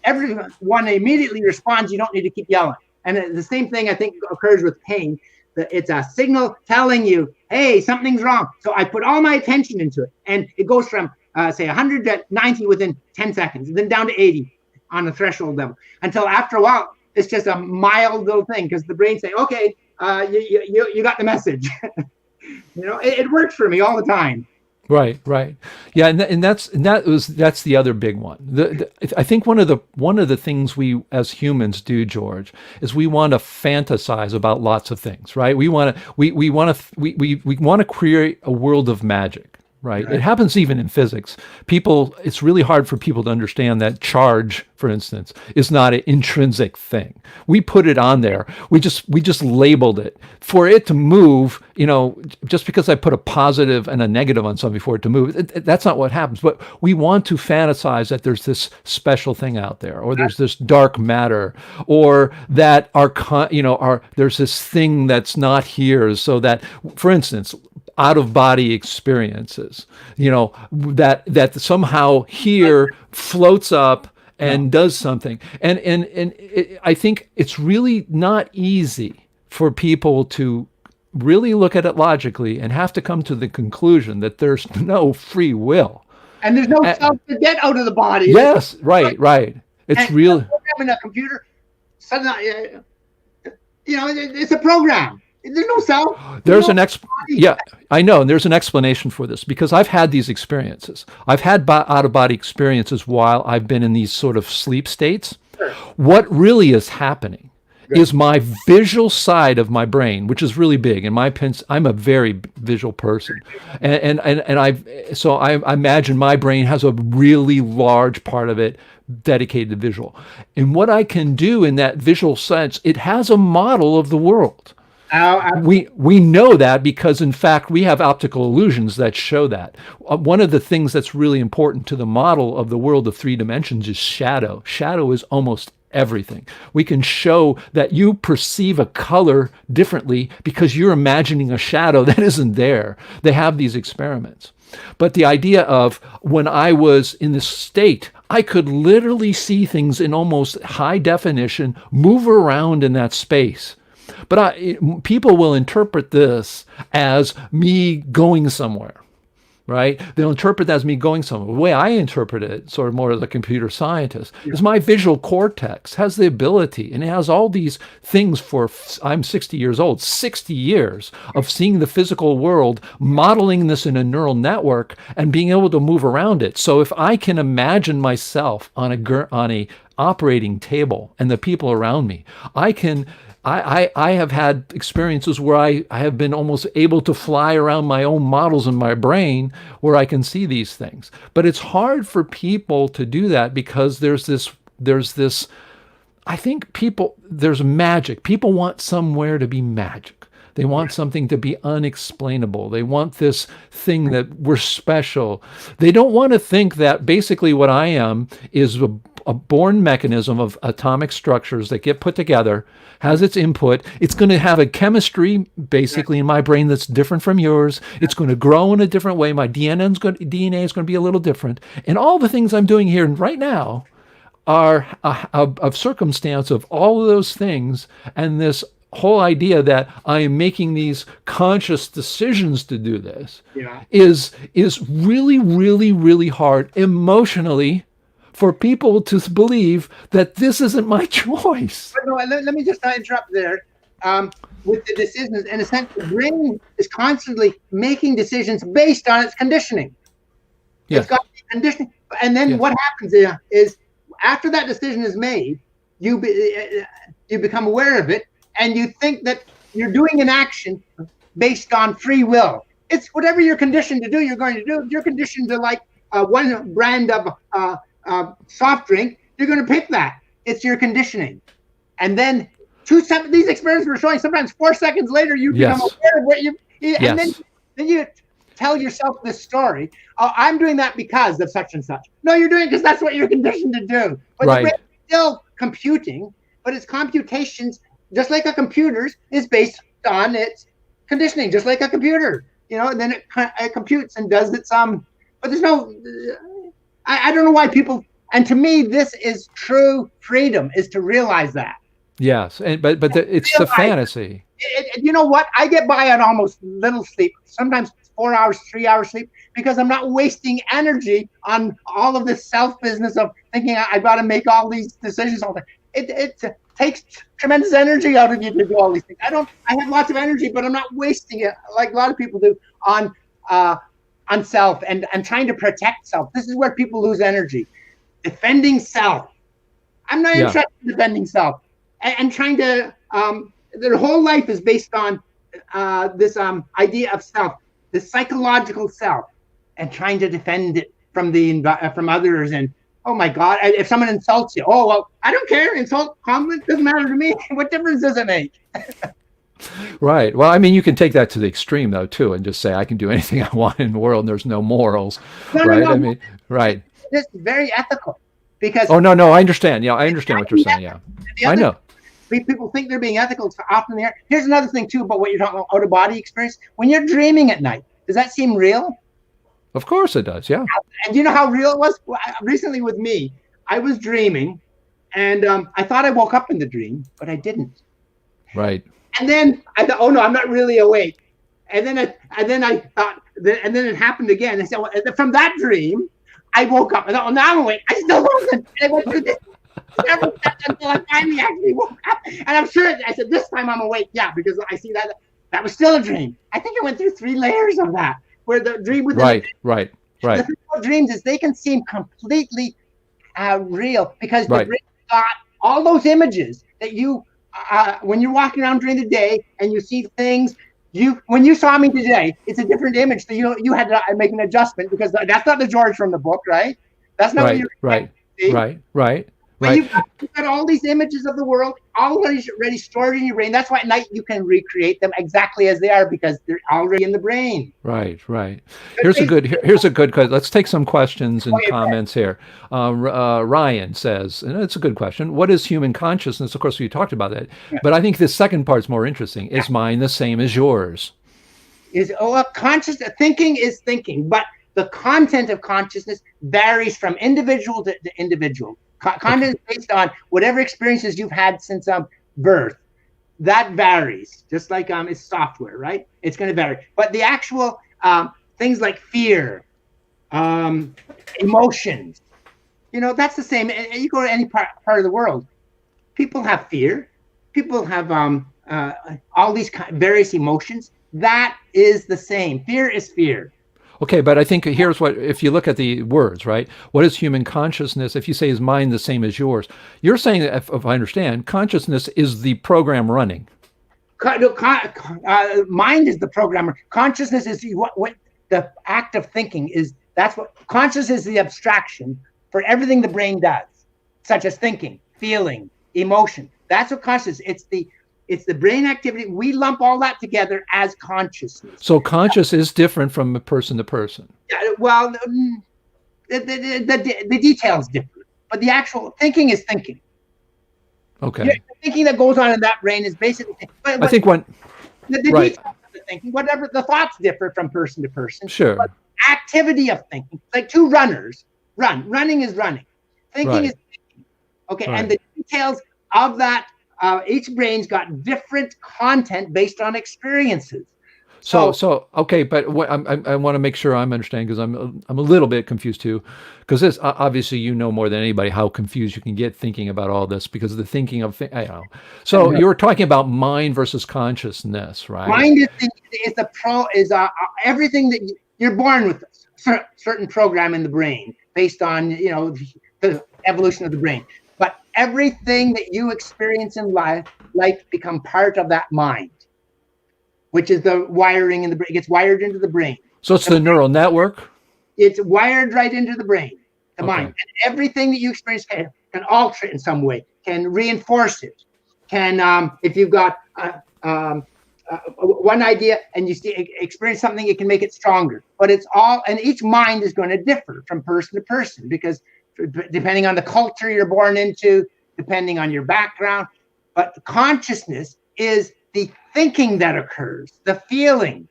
everyone immediately responds, you don't need to keep yelling. And the same thing I think occurs with pain. It's a signal telling you, hey, something's wrong. So I put all my attention into it, and it goes from say 100 to 90 within 10 seconds, and then down to 80 on the threshold level, until after a while it's just a mild little thing, because the brain say, okay, you got the message. It works for me all the time. Right. Yeah, and that's the other big one. I think one of the things we as humans do, George, is we want to fantasize about lots of things, right? We want to create a world of magic. Right. It happens even in physics. It's really hard for people to understand that charge, for instance, is not an intrinsic thing. We put it on there. We just labeled it. For it to move, just because I put a positive and a negative on something for it to move, that's not what happens. But we want to fantasize that there's this special thing out there, or there's this dark matter, or that there's this thing that's not here, so that, for instance, out-of-body experiences, that somehow here floats up and does something. And I think it's really not easy for people to really look at it logically and have to come to the conclusion that there's no free will. And there's no self to get out of the body. Yes, right. It's real. In a computer, suddenly, it's a program. There's no self. There's yeah, I know. And there's an explanation for this because I've had these experiences. I've had out of body experiences while I've been in these sort of sleep states. Sure. What really is happening is my visual side of my brain, which is really big. And I'm a very visual person, and I imagine my brain has a really large part of it dedicated to visual. And what I can do in that visual sense, it has a model of the world. We know that because, in fact, we have optical illusions that show that. One of the things that's really important to the model of the world of 3 dimensions is shadow. Shadow is almost everything. We can show that you perceive a color differently because you're imagining a shadow that isn't there. They have these experiments. But the idea of when I was in this state, I could literally see things in almost high definition, move around in that space. But people will interpret this as me going somewhere, right? They'll interpret that as me going somewhere. The way I interpret it, sort of more as a computer scientist, is my visual cortex has the ability, and it has all these things I'm 60 years old, 60 years of seeing the physical world, modeling this in a neural network, and being able to move around it. So if I can imagine myself on a operating table and the people around me, I have had experiences where I have been almost able to fly around my own models in my brain where I can see these things. But it's hard for people to do that because there's this, I think there's magic. People want somewhere to be magic. They want something to be unexplainable. They want this thing that we're special. They don't want to think that basically what I am is a born mechanism of atomic structures that get put together, has its input. It's going to have a chemistry basically in my brain that's different from yours. It's going to grow in a different way. My DNA is going to be a little different. And all the things I'm doing here right now are a circumstance of all of those things, and this whole idea that I am making these conscious decisions to do this is really, really, really hard emotionally for people to believe that this isn't my choice. But no, let me just interrupt there. With the decisions, in a sense, the brain is constantly making decisions based on its conditioning. Yes. It's got conditioning. And then what happens is after that decision is made, you become aware of it, and you think that you're doing an action based on free will. It's whatever you're conditioned to do, you're going to do. If you're conditioned to like one brand of soft drink, you're going to pick that. It's your conditioning. And then these experiments were showing sometimes 4 seconds later, you become aware of what and then you tell yourself this story. Oh, I'm doing that because of such and such. No, you're doing it because that's what you're conditioned to do. But the brain is still computing, but its computations, just like a computer's, is based on its conditioning, just like a computer, and then it computes and does its but there's no, I don't know why people, and to me, this is true freedom, is to realize that. Yes, but it's the fantasy. You know what? I get by on almost little sleep, sometimes 4 hours, 3 hours sleep, because I'm not wasting energy on all of this self business of thinking I've got to make all these decisions all the time. It takes tremendous energy out of you to do all these things. I have lots of energy, but I'm not wasting it like a lot of people do on self and trying to protect self. This is where people lose energy. Defending self. I'm not interested in defending self. And trying to, their whole life is based on this idea of self, the psychological self, and trying to defend it from others. And oh my God, if someone insults you, oh well, I don't care. Insult, compliment, doesn't matter to me. What difference does it make? Right. Well, I mean, you can take that to the extreme though too, and just say I can do anything I want in the world, and there's no morals, right? No. I mean, right. It's very ethical because. Oh no, I understand. Yeah, I understand what you're saying. Yeah, I know. People think they're being ethical. It's often there. Here's another thing too about what you're talking about, out of body experience. When you're dreaming at night, does that seem real? Of course it does. Yeah. And you know how real it was? Recently with me, I was dreaming, and I thought I woke up in the dream, but I didn't. Right. And then I thought, oh no, I'm not really awake. And then I thought, and then it happened again. I said, well, from that dream, I woke up. I thought, well, now I'm awake. I still wasn't. And I went through this Never slept until I finally actually woke up. And I'm sure, I said, this time I'm awake. Yeah, because I see that was still a dream. I think I went through 3 layers of that, where the dream within Right, the, right, the right, thing about dreams is they can seem completely real because the right, brain got all those images that you, when you're walking around during the day and you see things, when you saw me today, it's a different image. So you had to make an adjustment because that's not the George from the book, right? That's not what right, you're right, see. right, right, But right. you've got all these images of the world already stored in your brain. That's why at night you can recreate them exactly as they are because they're already in the brain. Right, right. But Here's a good question. Let's take some questions and okay, comments here. Ryan says, and it's a good question. What is human consciousness? Of course, we talked about that, but I think the second part's more interesting. Is mine the same as yours? conscious thinking is thinking, but the content of consciousness varies from individual to individual. Content is based on whatever experiences you've had since birth. That varies, just like it's software, right? It's going to vary. But the actual things like fear, emotions, that's the same. You go to any part of the world, people have fear. People have all these various emotions. That is the same. Fear is fear. Okay, but I think here's what, if you look at the words, right? What is human consciousness? If you say, is mine the same as yours? You're saying that, if I understand, consciousness is the program running. Mind is the programmer. Consciousness is what the act of thinking is. That's what consciousness is, the abstraction for everything the brain does, such as thinking, feeling, emotion. That's what consciousness. It's the brain activity. We lump all that together as consciousness. So conscious is different from person to person. Well, the details differ, but the actual thinking is thinking. Okay. The thinking that goes on in that brain is basically. But I think when the right. details of the thinking, whatever the thoughts differ from person to person. Sure. But activity of thinking, like two runners running is running, thinking is thinking. Okay, Right. and the details of that. Each brain's got different content based on experiences. So okay, but what I want to make sure I'm understanding because I'm a little bit confused too, because this obviously more than anybody how confused you can get thinking about all this because of the thinking of So you were talking about mind versus consciousness, right? Mind is everything that you're born with a certain program in the brain based on the evolution of the brain. But everything that you experience in life become part of that mind, which is the wiring in the brain. It gets wired into the brain. So it's the neural network? It's wired right into the brain, the mind. And everything that you experience can alter it in some way, can reinforce it, can, if you've got one idea and you experience something, it can make it stronger. But it's all, and each mind is going to differ from person to person because depending on the culture you're born into, depending on your background. But consciousness is the thinking that occurs, the feeling,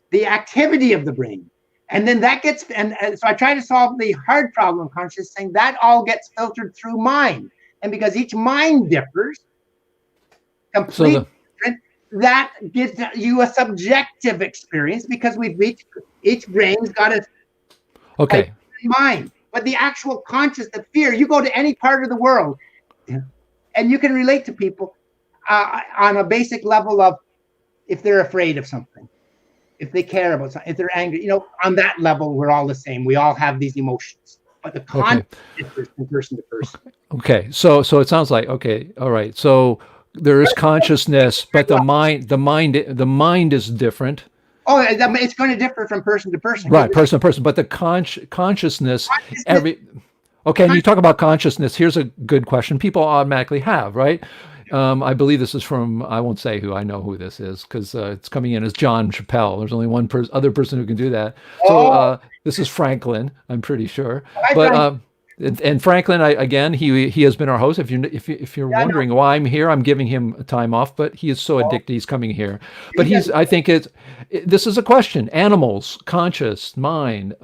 the activity of the brain. And then that gets, and so I try to solve the hard problem of consciousness, saying that all gets filtered through mind. And because each mind differs, completely different, that gives you a subjective experience because each brain's got a mind. But the actual the fear, you go to any part of the world and you can relate to people on a basic level of if they're afraid of something, if they care about something, if they're angry, on that level, we're all the same. We all have these emotions, but the content differs from person to person. Okay. So it sounds like, okay. All right. So there is consciousness, but the mind is different. Oh, it's going to differ from person to person. Right, person to person. But the consciousness, okay, and you talk about consciousness. Here's a good question people automatically have, right? I believe this is from, I won't say who, I know who this is because it's coming in as John Chappell. There's only one other person who can do that. So this is Franklin, I'm pretty sure. But and Franklin, again, he has been our host. If you're wondering why I'm here, I'm giving him time off, but he is so addicted, he's coming here. But I think this is a question. Animals, conscious, mind,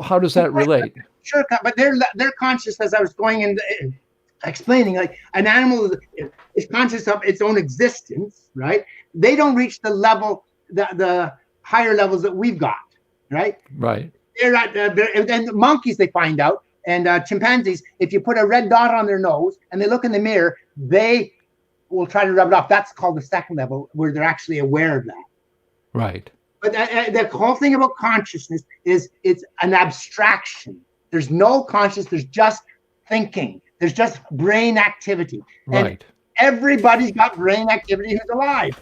how does that relate? Sure, but they're conscious, as I was going into explaining, like an animal is conscious of its own existence, right? They don't reach the level, the higher levels that we've got, right? Right. They're at, and the monkeys, they find out, and chimpanzees, if you put a red dot on their nose and they look in the mirror, they will try to rub it off. That's called the second level, where they're actually aware of that. Right. But the whole thing about consciousness is it's an abstraction. There's no consciousness. There's just thinking. There's just brain activity. Right. And everybody's got brain activity who's alive.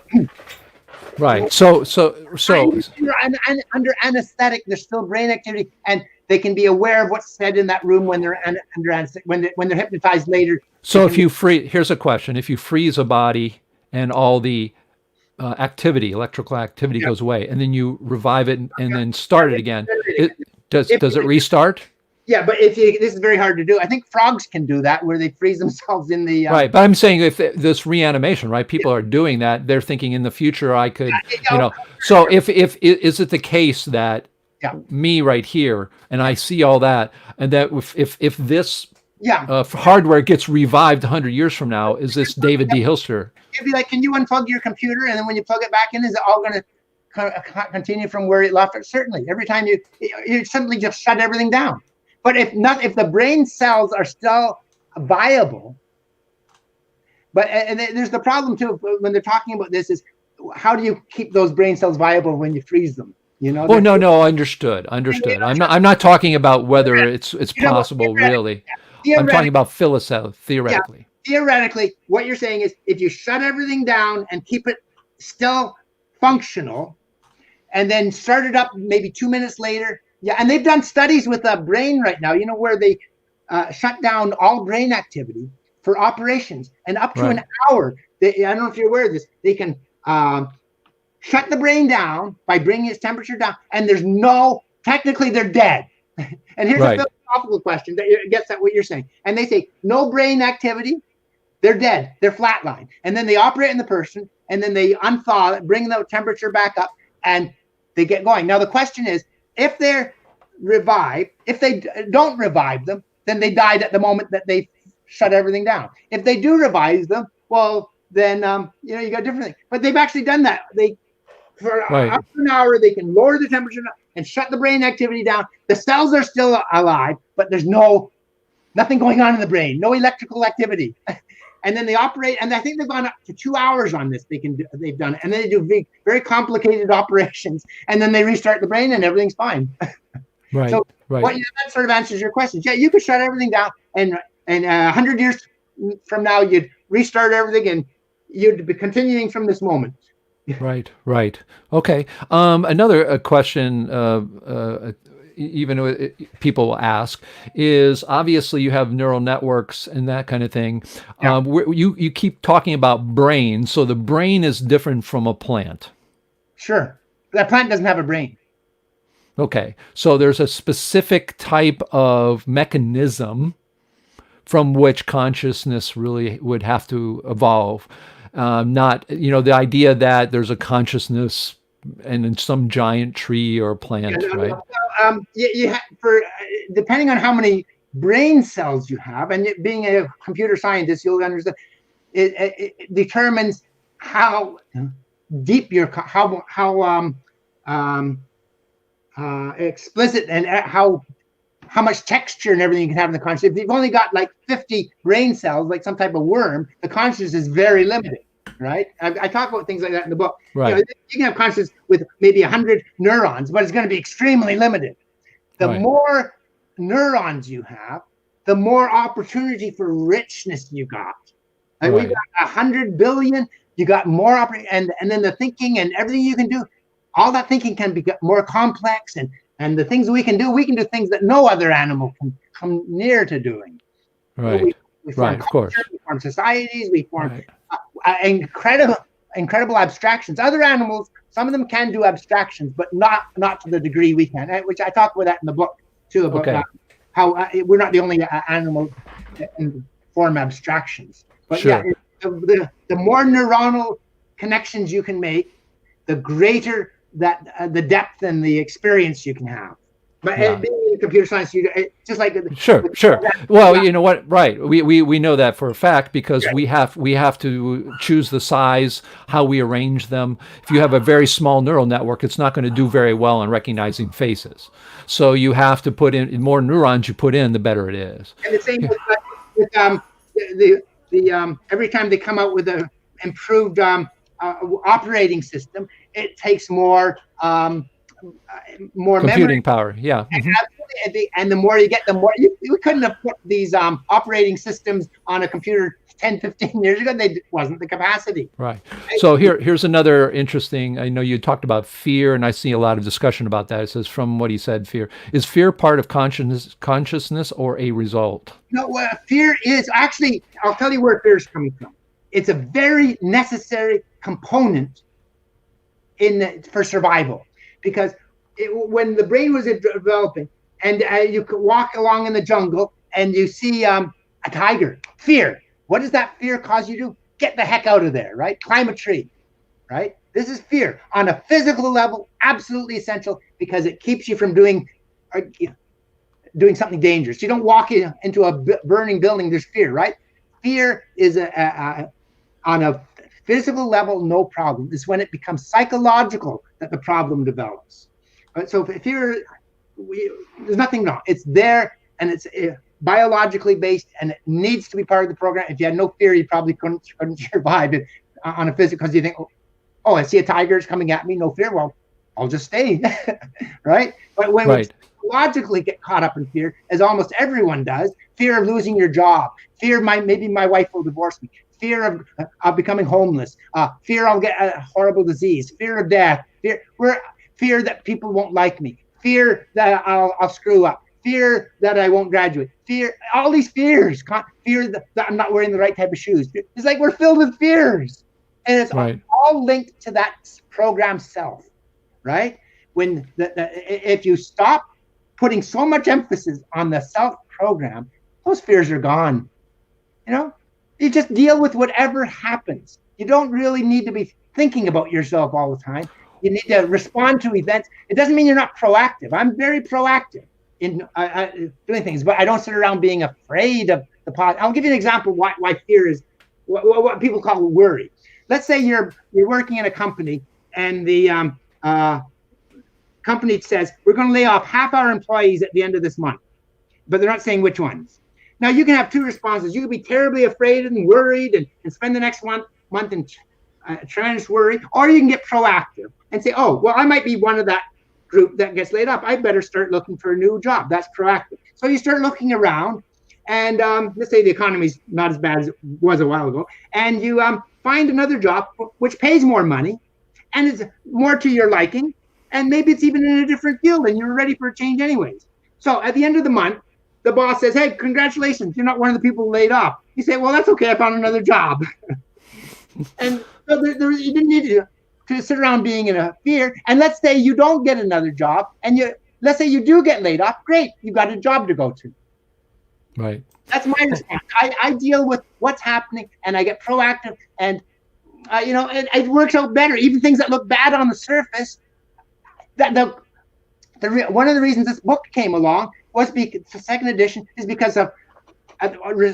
Right. So under anesthetic, there's still brain activity, and they can be aware of what's said in that room when they're under anesthetic, when they're hypnotized later. So if you here's a question: if you freeze a body and all the electrical activity goes away, and then you revive it and then start it again, does it restart? Yeah, but this is very hard to do. I think frogs can do that, where they freeze themselves in the right. But I'm saying if this reanimation, right? People are doing that. They're thinking in the future I could, So if is it the case that me right here and I see all that, and that if this hardware gets revived 100 years from now, is this David D. Hilster? It'd be like, can you unplug your computer, and then when you plug it back in, is it all going to continue from where it left? Certainly. Every time you simply just shut everything down. But if the brain cells are still viable, and there's the problem too when they're talking about this is, how do you keep those brain cells viable when you freeze them? Oh no, understood. I'm not talking about whether it's possible really. I'm talking about theoretically. Theoretically, what you're saying is, if you shut everything down and keep it still functional, and then start it up maybe 2 minutes later. Yeah, and they've done studies with the brain right now, where they shut down all brain activity for operations, and up to an hour. I don't know if you're aware of this. They can shut the brain down by bringing its temperature down, and technically they're dead. And here's a philosophical question that gets at what you're saying. And they say, no brain activity, they're dead, they're flatline. And then they operate on the person, and then they unthaw it, bring the temperature back up, and they get going. Now the question is, if they're revived, if they don't revive them, then they died at the moment that they shut everything down. If they do revive them, well, then you got different things. But they've actually done that. For up to an hour, they can lower the temperature and shut the brain activity down. The cells are still alive, but there's nothing going on in the brain, no electrical activity. And then they operate, and I think they've gone up to 2 hours on this. They've done it, and then they do very complicated operations, and then they restart the brain, and everything's fine. Right. So that sort of answers your questions. Yeah, you could shut everything down, and 100 years from now, you'd restart everything, and you'd be continuing from this moment. Right. Okay. Another question, even people ask, is obviously you have neural networks and that kind of thing. Yeah. You keep talking about brain, so the brain is different from a plant. Sure. That plant doesn't have a brain. Okay. So there's a specific type of mechanism from which consciousness really would have to evolve. Not, the idea that there's a consciousness and in some giant tree or plant, right? Depending on how many brain cells you have, and being a computer scientist, you'll understand, it determines how deep how explicit and how much texture and everything you can have in the consciousness. If you've only got like 50 brain cells, like some type of worm, the consciousness is very limited, right? I talk about things like that in the book. Right. You can have consciousness with maybe 100 neurons, but it's going to be extremely limited. The more neurons you have, the more opportunity for richness you got. Like we've got 100 billion, you got more and then the thinking and everything you can do, all that thinking can be more complex, and the things we can do things that no other animal can come near to doing. Right. We form of course. We form societies. We form incredible abstractions. Other animals, some of them can do abstractions, but not to the degree we can. Which I talk about that in the book too, about how we're not the only animal that can form abstractions. But the more neuronal connections you can make, the greater that the depth and the experience you can have. But being computer science, just like Sure. Well, you know what? Right. We know that for a fact because we have to choose the size, how we arrange them. If you have a very small neural network, it's not going to do very well in recognizing faces. So you have to put in more neurons you put in, the better it is. And the same with every time they come out with an improved operating system, it takes more Computing memory power. Yeah. And the more you get, the more we couldn't have put these operating systems on a computer 10, 15 years ago. They wasn't the capacity. Right. So here's another interesting, I know you talked about fear, and I see a lot of discussion about that. It says, from what he said, fear. Is fear part of consciousness or a result? No, fear is actually, I'll tell you where fear is coming from. It's a very necessary component for survival, because when the brain was developing, and you could walk along in the jungle and you see a tiger, fear. What does that fear cause you to? Get the heck out of there, right? Climb a tree, right? This is fear on a physical level, absolutely essential, because it keeps you from doing something dangerous. You don't walk into a burning building, there's fear, right? Fear is on a physical level, no problem. It's when it becomes psychological that the problem develops. So fear, there's nothing wrong. It's there, and it's biologically based, and it needs to be part of the program. If you had no fear, you probably couldn't survive it on a physical, because you think, oh, I see a tiger is coming at me, no fear. Well, I'll just stay, right? But when we logically get caught up in fear, as almost everyone does, fear of losing your job, fear maybe my wife will divorce me, fear of becoming homeless, fear I'll get a horrible disease, fear of death, fear that people won't like me, fear that I'll screw up, fear that I won't graduate, fear, all these fears, fear that I'm not wearing the right type of shoes. It's like we're filled with fears. And it's all linked to that program self, right? When if you stop putting so much emphasis on the self program, those fears are gone. You know, you just deal with whatever happens. You don't really need to be thinking about yourself all the time. You need to respond to events. It doesn't mean you're not proactive. I'm very proactive in doing things, but I don't sit around being afraid of the pot. I'll give you an example why fear is what people call worry. Let's say you're working in a company, and the company says, we're going to lay off half our employees at the end of this month, but they're not saying which ones. Now, you can have two responses. You can be terribly afraid and worried and spend the next month in tremendous worry, or you can get proactive and say, oh, well, I might be one of that group that gets laid off. I better start looking for a new job. That's proactive. So you start looking around, and let's say the economy's not as bad as it was a while ago, and you find another job which pays more money and is more to your liking, and maybe it's even in a different field, and you're ready for a change anyways. So at the end of the month, the boss says, hey, congratulations, you're not one of the people laid off. You say, well, that's okay, I found another job. And so you didn't need to sit around being in a fear. And let's say you don't get another job, and let's say you do get laid off. Great, you've got a job to go to. Right. That's my response. I deal with what's happening, and I get proactive, and it works out better. Even things that look bad on the surface. One of the reasons this book came along was because the second edition is because of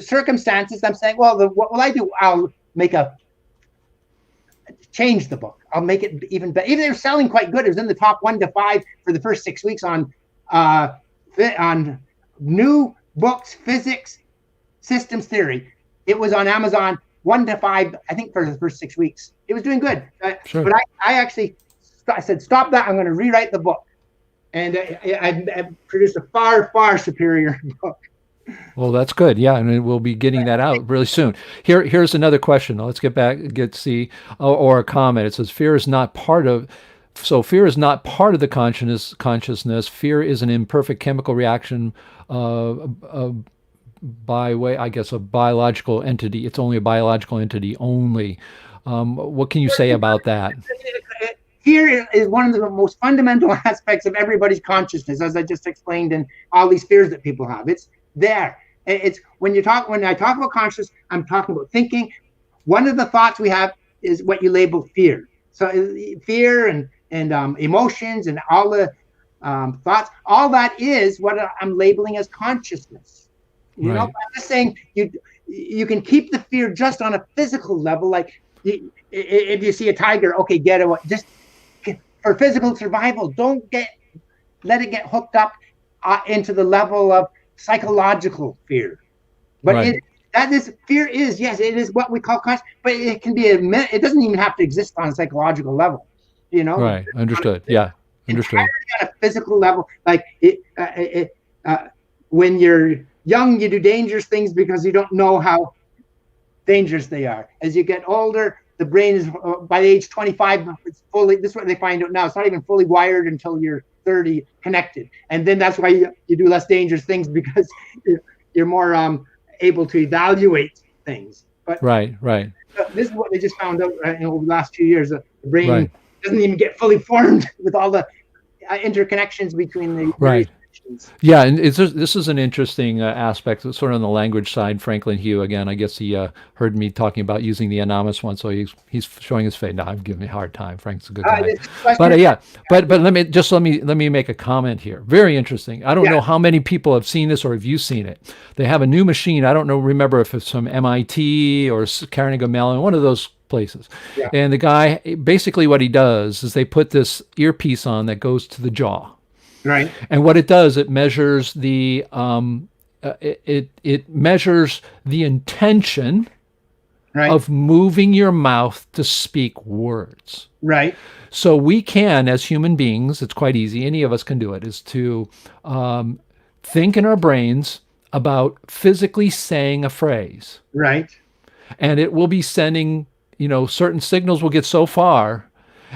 circumstances. I'm saying, well, what will I do? I'll change the book. I'll make it even better. Even though they're selling quite good. It was in the top 1 to 5 for the first 6 weeks on new books, physics, systems theory. It was on Amazon 1 to 5, I think, for the first 6 weeks. It was doing good. Sure. But I said, stop that. I'm going to rewrite the book. And I produced a far, far superior book. Well, that's good. Yeah, and we'll be getting that out really soon. Here's another question. Let's get or a comment. It says, fear is not part of the consciousness. Fear is an imperfect chemical reaction by way, I guess, a biological entity. It's only a biological entity only. What can you say about that? Fear is one of the most fundamental aspects of everybody's consciousness, as I just explained, in all these fears that people have. It's there. It's when I talk about consciousness, I'm talking about thinking. One of the thoughts we have is what you label fear. So fear and emotions and all the thoughts. All that is what I'm labeling as consciousness. You know, Right. I'm just saying you can keep the fear just on a physical level. Like if you see a tiger, okay, get away. Just for physical survival, don't let it get hooked up into the level of psychological fear. But Right. fear is, yes, it is what we call conscious, but it can be it doesn't even have to exist on a psychological level, you know. Right. Understood. Yeah. Understood. Entirely on a physical level. Like when you're young, you do dangerous things because you don't know how dangerous they are. As you get older, the brain is by age 25, it's fully. This is what they find out now. It's not even fully wired until you're 30, connected, and then that's why you do less dangerous things because you're more able to evaluate things. But Right. Right. this is what they just found out over the last 2 years. The brain Right. doesn't even get fully formed with all the interconnections between the Right. sections. Yeah, and this is an interesting aspect, sort of on the language side. Franklin Hugh, again, I guess he heard me talking about using the anonymous one, so he's showing his face. No, I'm giving me a hard time. Frank's a good guy, but yeah, but let me make a comment here. Very interesting. I don't know how many people have seen this or have you seen it. They have a new machine. I don't know. Remember if it's from MIT or Carnegie Mellon, one of those places. Yeah. And the guy, basically, what he does is they put this earpiece on that goes to the jaw. Right. And what it does, it measures the it measures the intention of moving your mouth to speak words. Right. So we can, as human beings, it's quite easy. Any of us can do it. Is to think in our brains about physically saying a phrase. Right. And it will be sending, certain signals will get so far.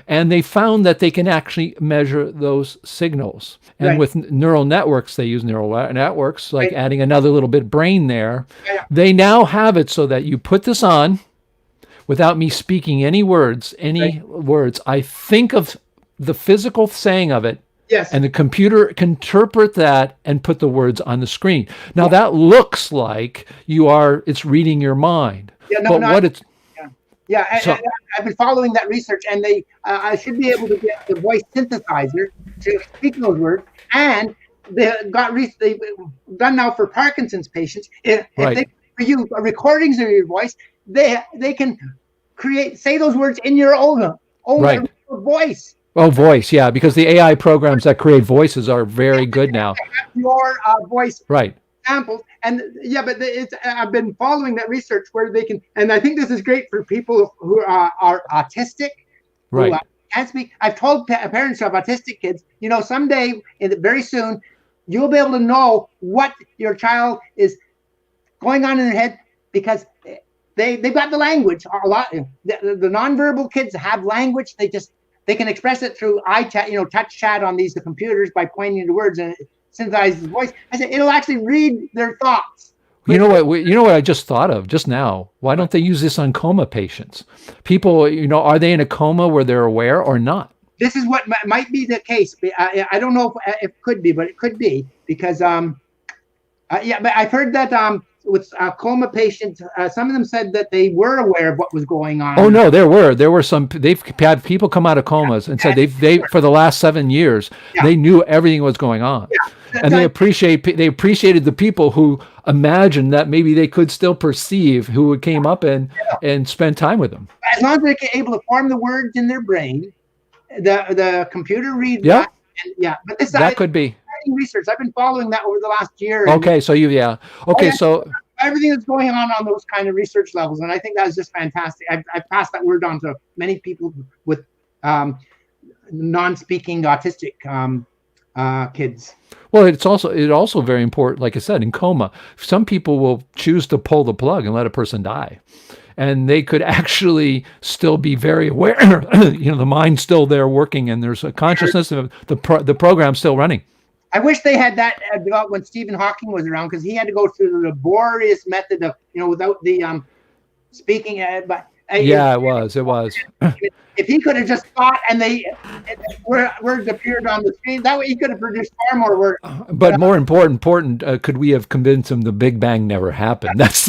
And they found that they can actually measure those signals. And with neural networks, they use neural networks, like adding another little bit of brain there. Yeah. They now have it so that you put this on without me speaking any words. I think of the physical saying of it. Yes. And the computer can interpret that and put the words on the screen. Now that looks like it's reading your mind. Yeah, I've been following that research, and I should be able to get the voice synthesizer to speak those words. And they've done now for Parkinson's patients. If they for you recordings of your voice, they can say those words in your own voice. Oh, voice, yeah, because the AI programs that create voices are very good now. Your voice. Right. Samples and I've been following that research where they can, and I think this is great for people who are autistic, right? Who can't speak. I've told parents of autistic kids, someday, very soon, you'll be able to know what your child is going on in their head because they've got the language. A lot the nonverbal kids have language. They can express it through iChat, touch chat on the computers by pointing to words and synthesizes voice. I said it'll actually read their thoughts. You know what I just thought of just now? Why don't they use this on coma patients? People, are they in a coma where they're aware or not? This is what might be the case. I don't know if it could be, but it could be because but I've heard that with coma patients, some of them said that they were aware of what was going on. Oh no, there were some. They've had people come out of comas and said they for the last 7 years they knew everything was going on. Yeah. And they appreciated the people who imagined that maybe they could still perceive, who came up and spend time with them. As long as they're able to form the words in their brain, the computer reads that. And, but that could be research. I've been following that over the last year. Okay, so so everything that's going on those kind of research levels, and I think that's just fantastic. I've passed that word on to many people with non-speaking autistic kids. Well, it's also very important, like I said, in coma, some people will choose to pull the plug and let a person die. And they could actually still be very aware, the mind's still there working and there's a consciousness of the program's still running. I wish they had that when Stephen Hawking was around, because he had to go through the laborious method of, without the speaking. But it was. If he could have just thought and words appeared on the screen, that way he could have produced far more work. But more important, could we have convinced him the Big Bang never happened? That's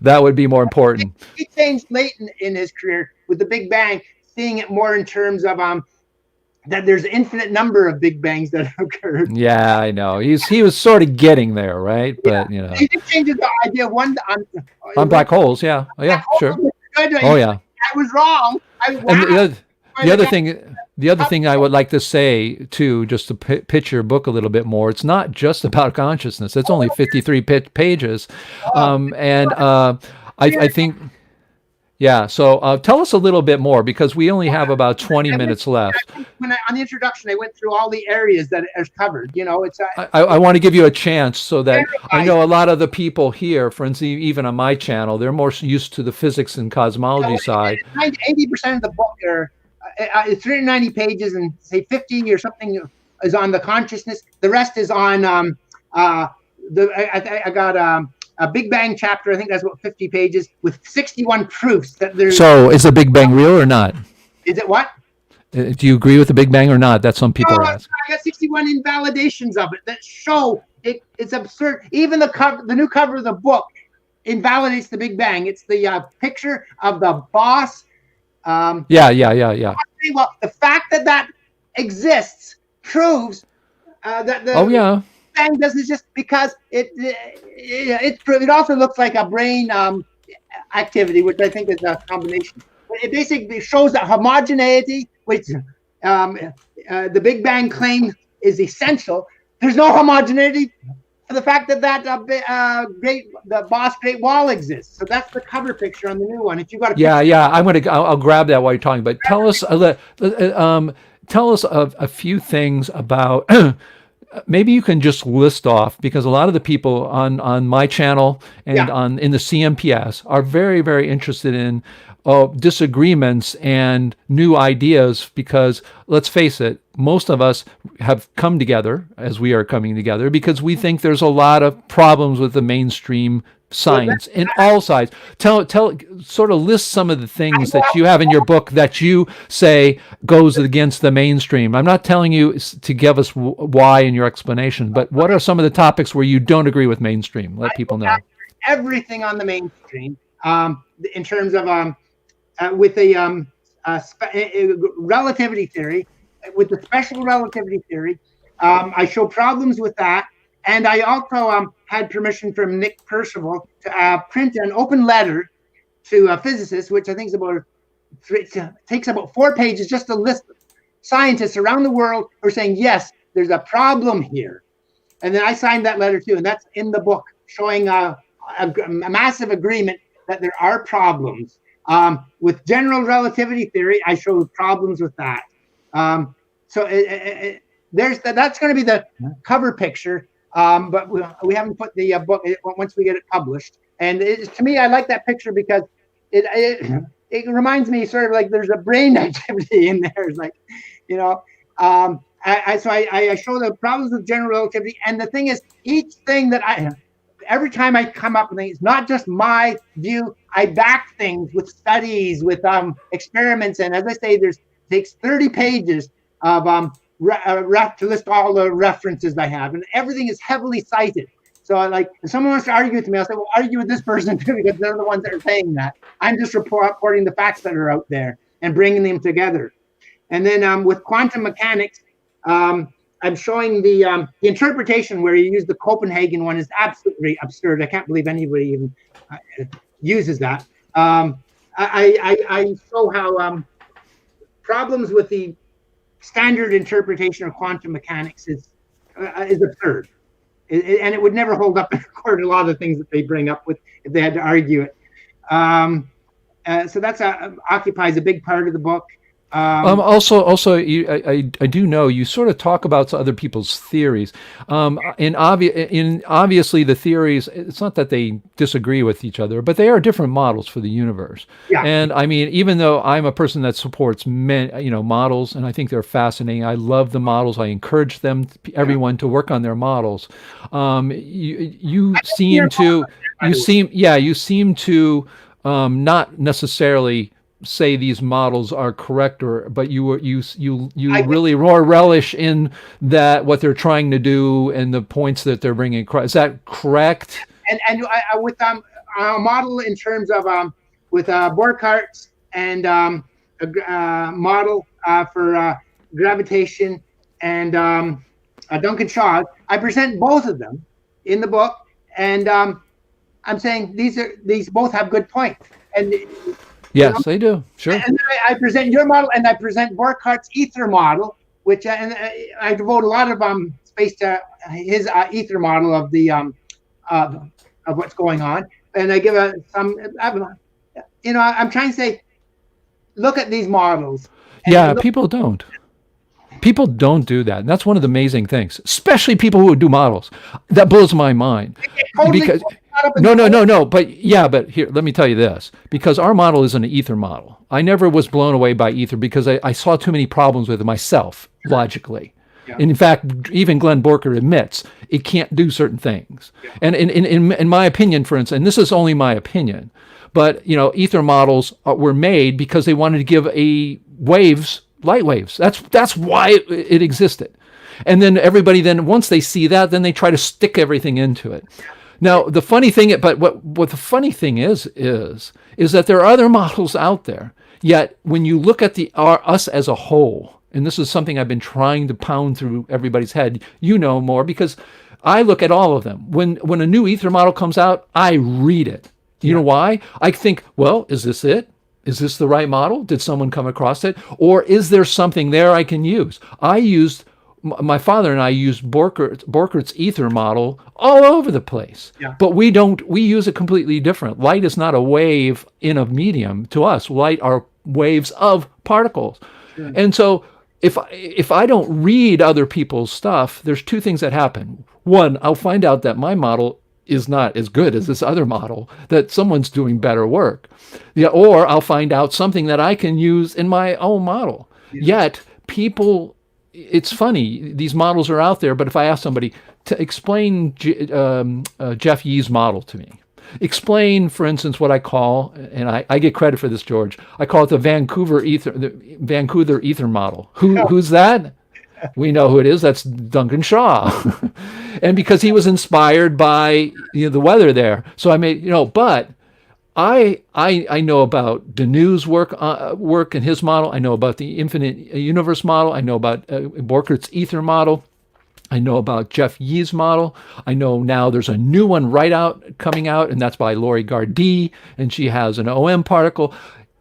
that would be more important. He changed late in his career with the Big Bang, seeing it more in terms of that there's an infinite number of Big Bangs that have occurred. Yeah, I know. He was sort of getting there, right? But you know, He did change the idea of one on black holes, yeah, oh, yeah, sure. Good. Oh yeah. I was wrong. And the other thing I would like to say too, just to pitch your book a little bit more, it's not just about consciousness. It's only 53 pages, and I think. Yeah, so tell us a little bit more, because we only have about 20 minutes left. On the introduction, I went through all the areas that is covered. You know, I want to give you a chance, so that I know a lot of the people here, for instance, even on my channel, they're more used to the physics and cosmology side. 80% of the book are 390 pages, and say 50 or something is on the consciousness. The rest is on I got a Big Bang chapter. I think that's about 50 pages with 61 proofs that there's. So is the Big Bang real or not? Is it what? Do you agree with the Big Bang or not? That's some people ask. I got 61 invalidations of it that show it's absurd. Even the new cover of the book invalidates the Big Bang. It's the picture of the boss. Yeah. Well, the fact that exists proves that the. Oh yeah. Bang doesn't just because it also looks like a brain activity, which I think is a combination. It basically shows that homogeneity, which the Big Bang claim is essential. There's no homogeneity for the fact that the boss Great Wall exists. So that's the cover picture on the new one. If you got I'll grab that while you're talking. But tell us a few things about. Maybe you can just list off, because a lot of the people on my channel and in the CMPS are very, very interested in disagreements and new ideas, because let's face it, most of us have come together as we are coming together because we think there's a lot of problems with the mainstream science in all sides. Tell sort of list some of the things that you have in your book that you say goes against the mainstream. I'm not telling you to give us why in your explanation, but what are some of the topics where you don't agree with mainstream? Let people know. Everything on the mainstream in terms of with the relativity theory, with the special relativity theory, I show problems with that. And I also had permission from Nick Percival to print an open letter to physicists, which I think is takes about 4 pages, just to list scientists around the world who are saying, yes, there's a problem here. And then I signed that letter too, and that's in the book, showing a massive agreement that there are problems. With general relativity theory, I show problems with that. So that's going to be the cover picture. But we haven't put the book once we get it published. And to me, I like that picture because it reminds me sort of like there's a brain activity in there. It's like, you know, I show the problems with general relativity. And the thing is, each thing that every time I come up with things, it's not just my view. I back things with studies, with experiments. And as I say, takes 30 pages of to list all the references I have, and everything is heavily cited. So if someone wants to argue with me, I'll say, well, argue with this person too, because they're the ones that are saying that. I'm just reporting the facts that are out there and bringing them together. And then with quantum mechanics, I'm showing the interpretation where you use the Copenhagen one is absolutely absurd. I can't believe anybody even uses that. I show how problems with the standard interpretation of quantum mechanics is absurd, and it would never hold up in court. A lot of the things that they bring up with if they had to argue it. So that's occupies a big part of the book. Also, I do know you sort of talk about other people's theories. Obviously the theories, it's not that they disagree with each other, but they are different models for the universe. Yeah. And I mean, even though I'm a person that supports models, and I think they're fascinating, I love the models. I encourage everyone to work on their models. You seem to not necessarily say these models are correct, but you really relish in that what they're trying to do and the points that they're bringing across. Is that correct? And with a model in terms of with Burckhardt and a model for gravitation, and Duncan Shaw. I present both of them in the book, and I'm saying these both have good points. And yes, they do. Sure. And I present your model, and I present Burckhardt's ether model, which and I devote a lot of space to his ether model of the of what's going on, and I give I'm trying to say, look at these models. Yeah, people don't. People don't do that. And that's one of the amazing things, especially people who do models. That blows my mind. Totally Because no. But here, let me tell you this. Because our model is an ether model. I never was blown away by ether because I saw too many problems with it myself, logically. Yeah. And in fact, even Glenn Borker admits it can't do certain things. Yeah. And in my opinion, for instance, and this is only my opinion, but ether models were made because they wanted to give light waves. That's why it existed. And then everybody once they see that, then they try to stick everything into it. Now, the funny thing, but what the funny thing is that there are other models out there. Yet when you look at us as a whole, and this is something I've been trying to pound through everybody's head, more because I look at all of them. When a new ether model comes out, I read it. You know why? I think, well, is this it? Is this the right model? Did someone come across it? Or is there something there I can use? My father and I used Borchert's ether model all over the place. Yeah. But we use it completely different. Light is not a wave in a medium to us. Light are waves of particles. Sure. And so if I don't read other people's stuff, there's two things that happen. One, I'll find out that my model is not as good as this other model, that someone's doing better work. Yeah, or I'll find out something that I can use in my own model. Yeah. Yet people, it's funny, these models are out there, but if I ask somebody to explain Jeff Yee's model to me, explain, for instance, what I call, and I get credit for this, George, I call it the Vancouver ether model. Who's that? We know who it is. That's Duncan Shaw. And because he was inspired by the weather there. So I made, but I know about Deneu's work in his model. I know about the infinite universe model. I know about Borchert's ether model. I know about Jeff Yee's model. I know now there's a new one coming out, and that's by Laurie Gardee, and she has an OM particle.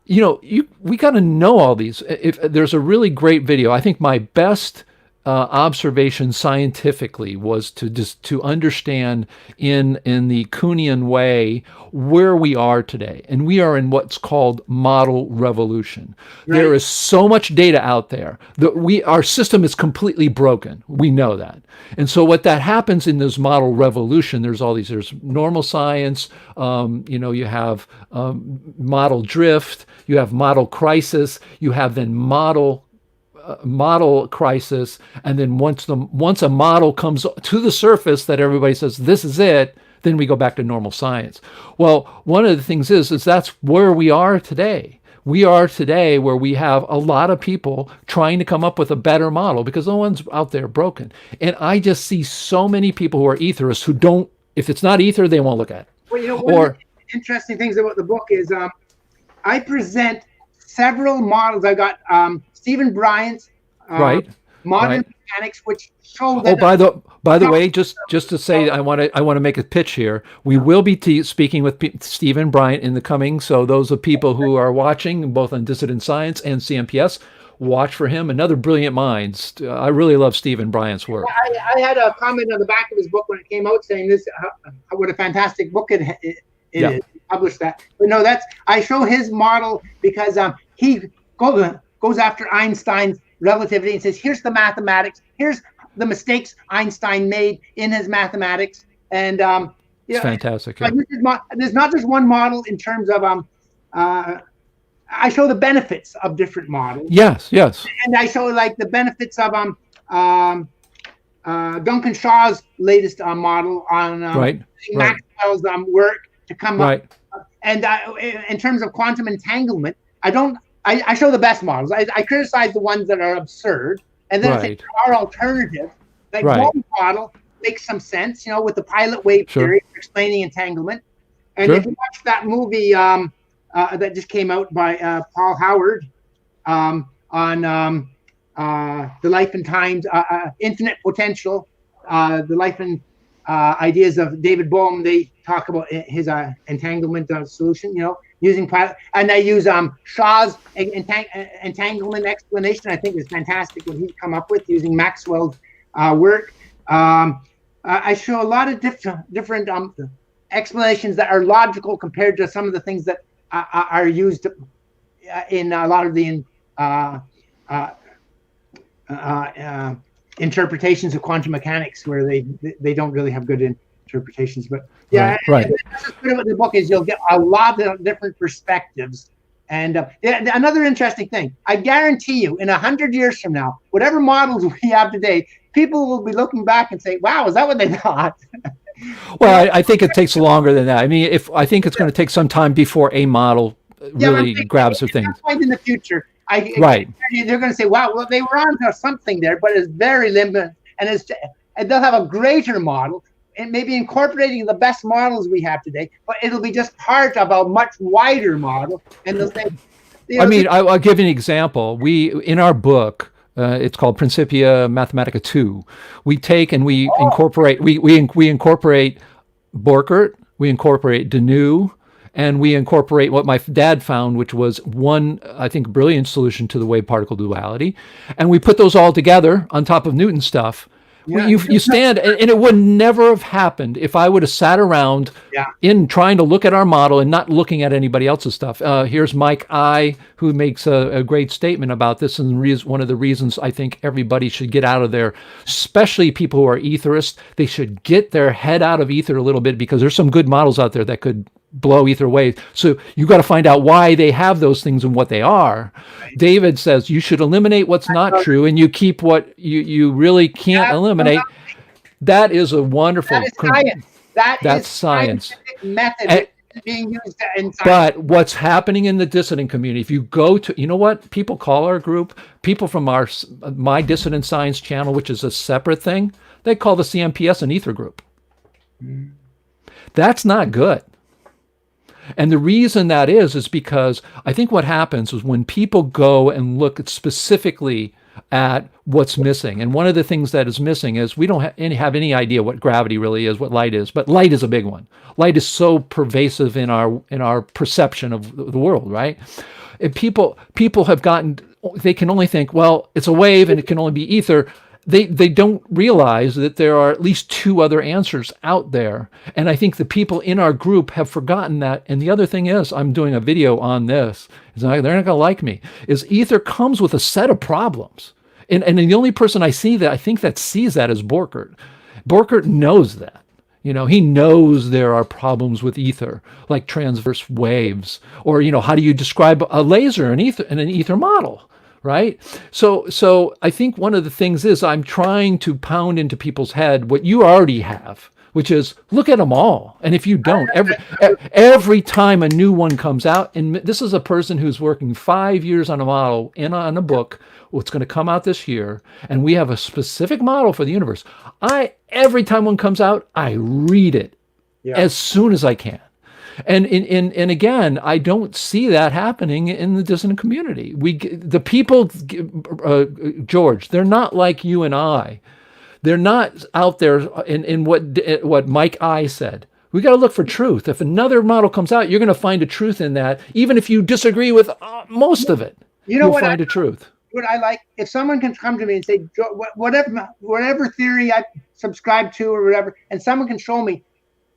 We got to know all these. If there's a really great video, I think my best observation scientifically was to understand in the Kuhnian way where we are today, and we are in what's called model revolution. Right. There is so much data out there that our system is completely broken. We know that, and so what that happens in this model revolution, there's normal science. You have model drift. You have model crisis. You have then model crisis, and then once a model comes to the surface that everybody says this is it, then we go back to normal science. Well, one of the things is that's where we are today. We are today where we have a lot of people trying to come up with a better model because the one's out there broken. And I just see so many people who are etherists who don't, if it's not ether, they won't look at it. Well, one of the interesting things about the book is I present several models. I got Stephen Bryant's modern mechanics, which show that. Oh, by the way, just to say, I want to make a pitch here. We will be speaking with Stephen Bryant in the coming. So those of people who are watching, both on Dissident Science and CMPS, watch for him. Another brilliant mind. I really love Stephen Bryant's work. I had a comment on the back of his book when it came out saying this, what a fantastic book it is. Published that, but no, I show his model because he goes after Einstein's relativity and says, here's the mathematics, here's the mistakes Einstein made in his mathematics, and it's fantastic. Like, there's not just one model in terms of I show the benefits of different models. Yes, and I show like the benefits of Duncan Shaw's latest model on Maxwell's work to come up. And in terms of quantum entanglement, I show the best models. I criticize the ones that are absurd, and then I think there are alternatives. Like one model makes some sense, with the pilot wave theory for explaining entanglement. And if you watch that movie that just came out by Paul Howard on the life and times, infinite potential, the life and ideas of David Bohm. They talk about his entanglement solution, using and they use Shaw's entanglement explanation. I think is fantastic what he's come up with using Maxwell's work. I show a lot of different explanations that are logical compared to some of the things that are used in a lot of the interpretations of quantum mechanics, where they don't really have good interpretations. But yeah, right. That's what's good about the book is you'll get a lot of different perspectives. And another interesting thing, I guarantee you, in 100 years from now, whatever models we have today, people will be looking back and say, "Wow, is that what they thought?" Well, I think it takes longer than that. I mean, I think it's going to take some time before a model really grabs the thing. At some point in the future, right, they're going to say, "Wow, well, they were onto something there, but it's very limited," and they'll have a greater model. And maybe incorporating the best models we have today, but it'll be just part of a much wider model. And they'll say, I'll give you an example. In our book, it's called Principia Mathematica 2. We take and we incorporate. We incorporate Borkert. We incorporate Denew. And we incorporate what my dad found, which was one, I think, brilliant solution to the wave-particle duality. And we put those all together on top of Newton's stuff. Yeah. You stand, and it would never have happened if I would have sat around in trying to look at our model and not looking at anybody else's stuff. Here's Mike I, who makes a great statement about this, and one of the reasons I think everybody should get out of there, especially people who are etherists, they should get their head out of ether a little bit, because there's some good models out there that could blow ether away. So you got to find out why they have those things and what they are. Right. David says you should eliminate what's not true, and you keep what you really can't eliminate. That is a wonderful. That is science. That's science. Method being used in science. But what's happening in the dissident community? If you go to, what people call our group, people from my Dissident Science channel, which is a separate thing, they call the CMPS an ether group. That's not good. And the reason that is because I think what happens is when people go and look specifically at what's missing, and one of the things that is missing is we don't have any idea what gravity really is, what light is, but light is a big one. Light is so pervasive in our perception of the world, right? And people have they can only think, well, it's a wave and it can only be ether. They don't realize that there are at least two other answers out there. And I think the people in our group have forgotten that. And the other thing is, I'm doing a video on this. They're not going to like me. Is ether comes with a set of problems. And the only person I think that sees that is Borkert. Borkert knows that. He knows there are problems with ether, like transverse waves. Or, how do you describe a laser in an ether model? Right? So I think one of the things is I'm trying to pound into people's head what you already have, which is look at them all. And if you don't, every time a new one comes out, and this is a person who's working 5 years on a model on a book, what's going to come out this year, and we have a specific model for the universe. Every time one comes out, I read it as soon as I can. And again, I don't see that happening in the dissident community. The people, George, they're not like you and I. They're not out there in what Mike I said. We got to look for truth. If another model comes out, you're going to find a truth in that, even if you disagree with most of it. You'll find a truth. What I like, if someone can come to me and say, whatever theory I subscribe to or whatever, and someone can show me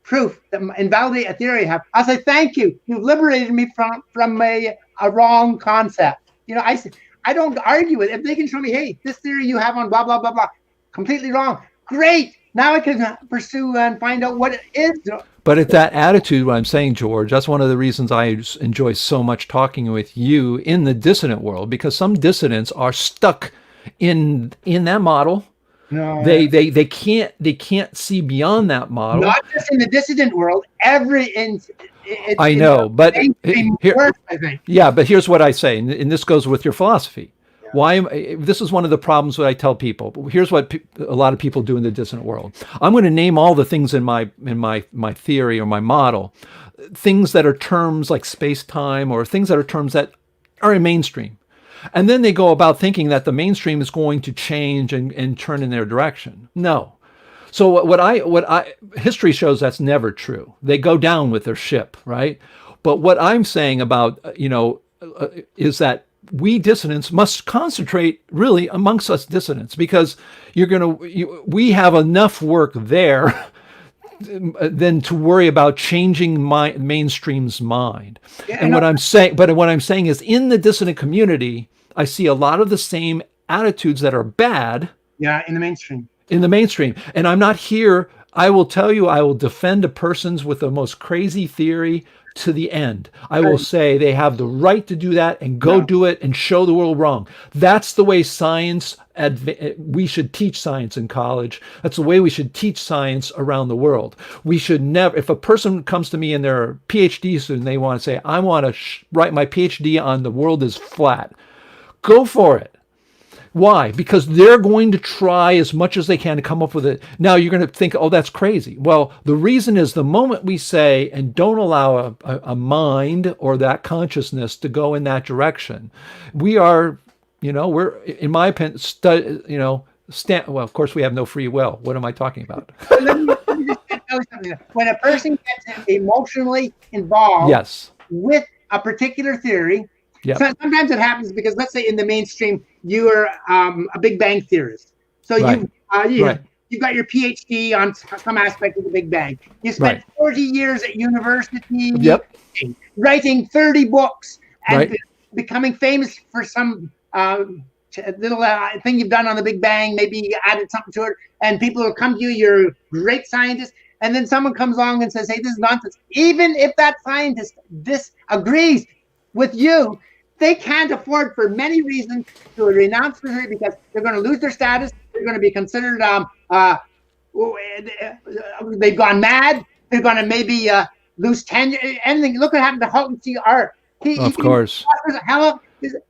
proof that invalidate a theory I have, I'll say, thank you. You've liberated me from a wrong concept. I don't argue with it. If they can show me, hey, this theory you have on blah, blah, blah, blah, completely wrong. Great. Now I can pursue and find out what it is. But at that attitude, what I'm saying, George, that's one of the reasons I enjoy so much talking with you in the dissident world, because some dissidents are stuck in that model. No, they can't see beyond that model. Not just in the dissident world. I know, but I think. Yeah, but here's what I say, and this goes with your philosophy. Yeah. This is one of the problems that I tell people. Here's what a lot of people do in the dissident world. I'm going to name all the things in my theory or my model, things that are terms like space-time, or things that are terms that are in mainstream. And then they go about thinking that the mainstream is going to change and turn in their direction. No. So history shows that's never true. They go down with their ship, right? But what I'm saying about, is that we dissidents must concentrate really amongst us dissidents, because we have enough work there than to worry about changing mainstream's mind. Yeah, and what I'm saying is, in the dissident community, I see a lot of the same attitudes that are bad. Yeah, in the mainstream. And I'm not here. I will tell you, I will defend a person's with the most crazy theory to the end. I will say they have the right to do that and go do it and show the world wrong. That's the way science, we should teach science in college. That's the way we should teach science around the world. We should never, if a person comes to me and they're a PhD student, they want to say, I want to write my PhD on the world is flat. Go for it. Why? Because they're going to try as much as they can to come up with it. Now you're going to think, oh, that's crazy. Well, the reason is the moment we say and don't allow a mind or that consciousness to go in that direction, we are, we're, in my opinion, well, of course we have no free will. What am I talking about? Let me just tell you something. When a person gets emotionally involved with a particular theory, yep. So sometimes it happens because, let's say in the mainstream, you are a Big Bang theorist. So you've got your PhD on some aspect of the Big Bang. You spent 40 years at university writing 30 books and becoming famous for some little thing you've done on the Big Bang. Maybe you added something to it, and people will come to you, you're a great scientist. And then someone comes along and says, hey, this is nonsense. Even if that scientist disagrees with you, they can't afford, for many reasons, to renounce the theory because they're going to lose their status. They're going to be considered they've gone mad. They're going to maybe lose tenure. Anything. Look what happened to Halton C. Art. Of course.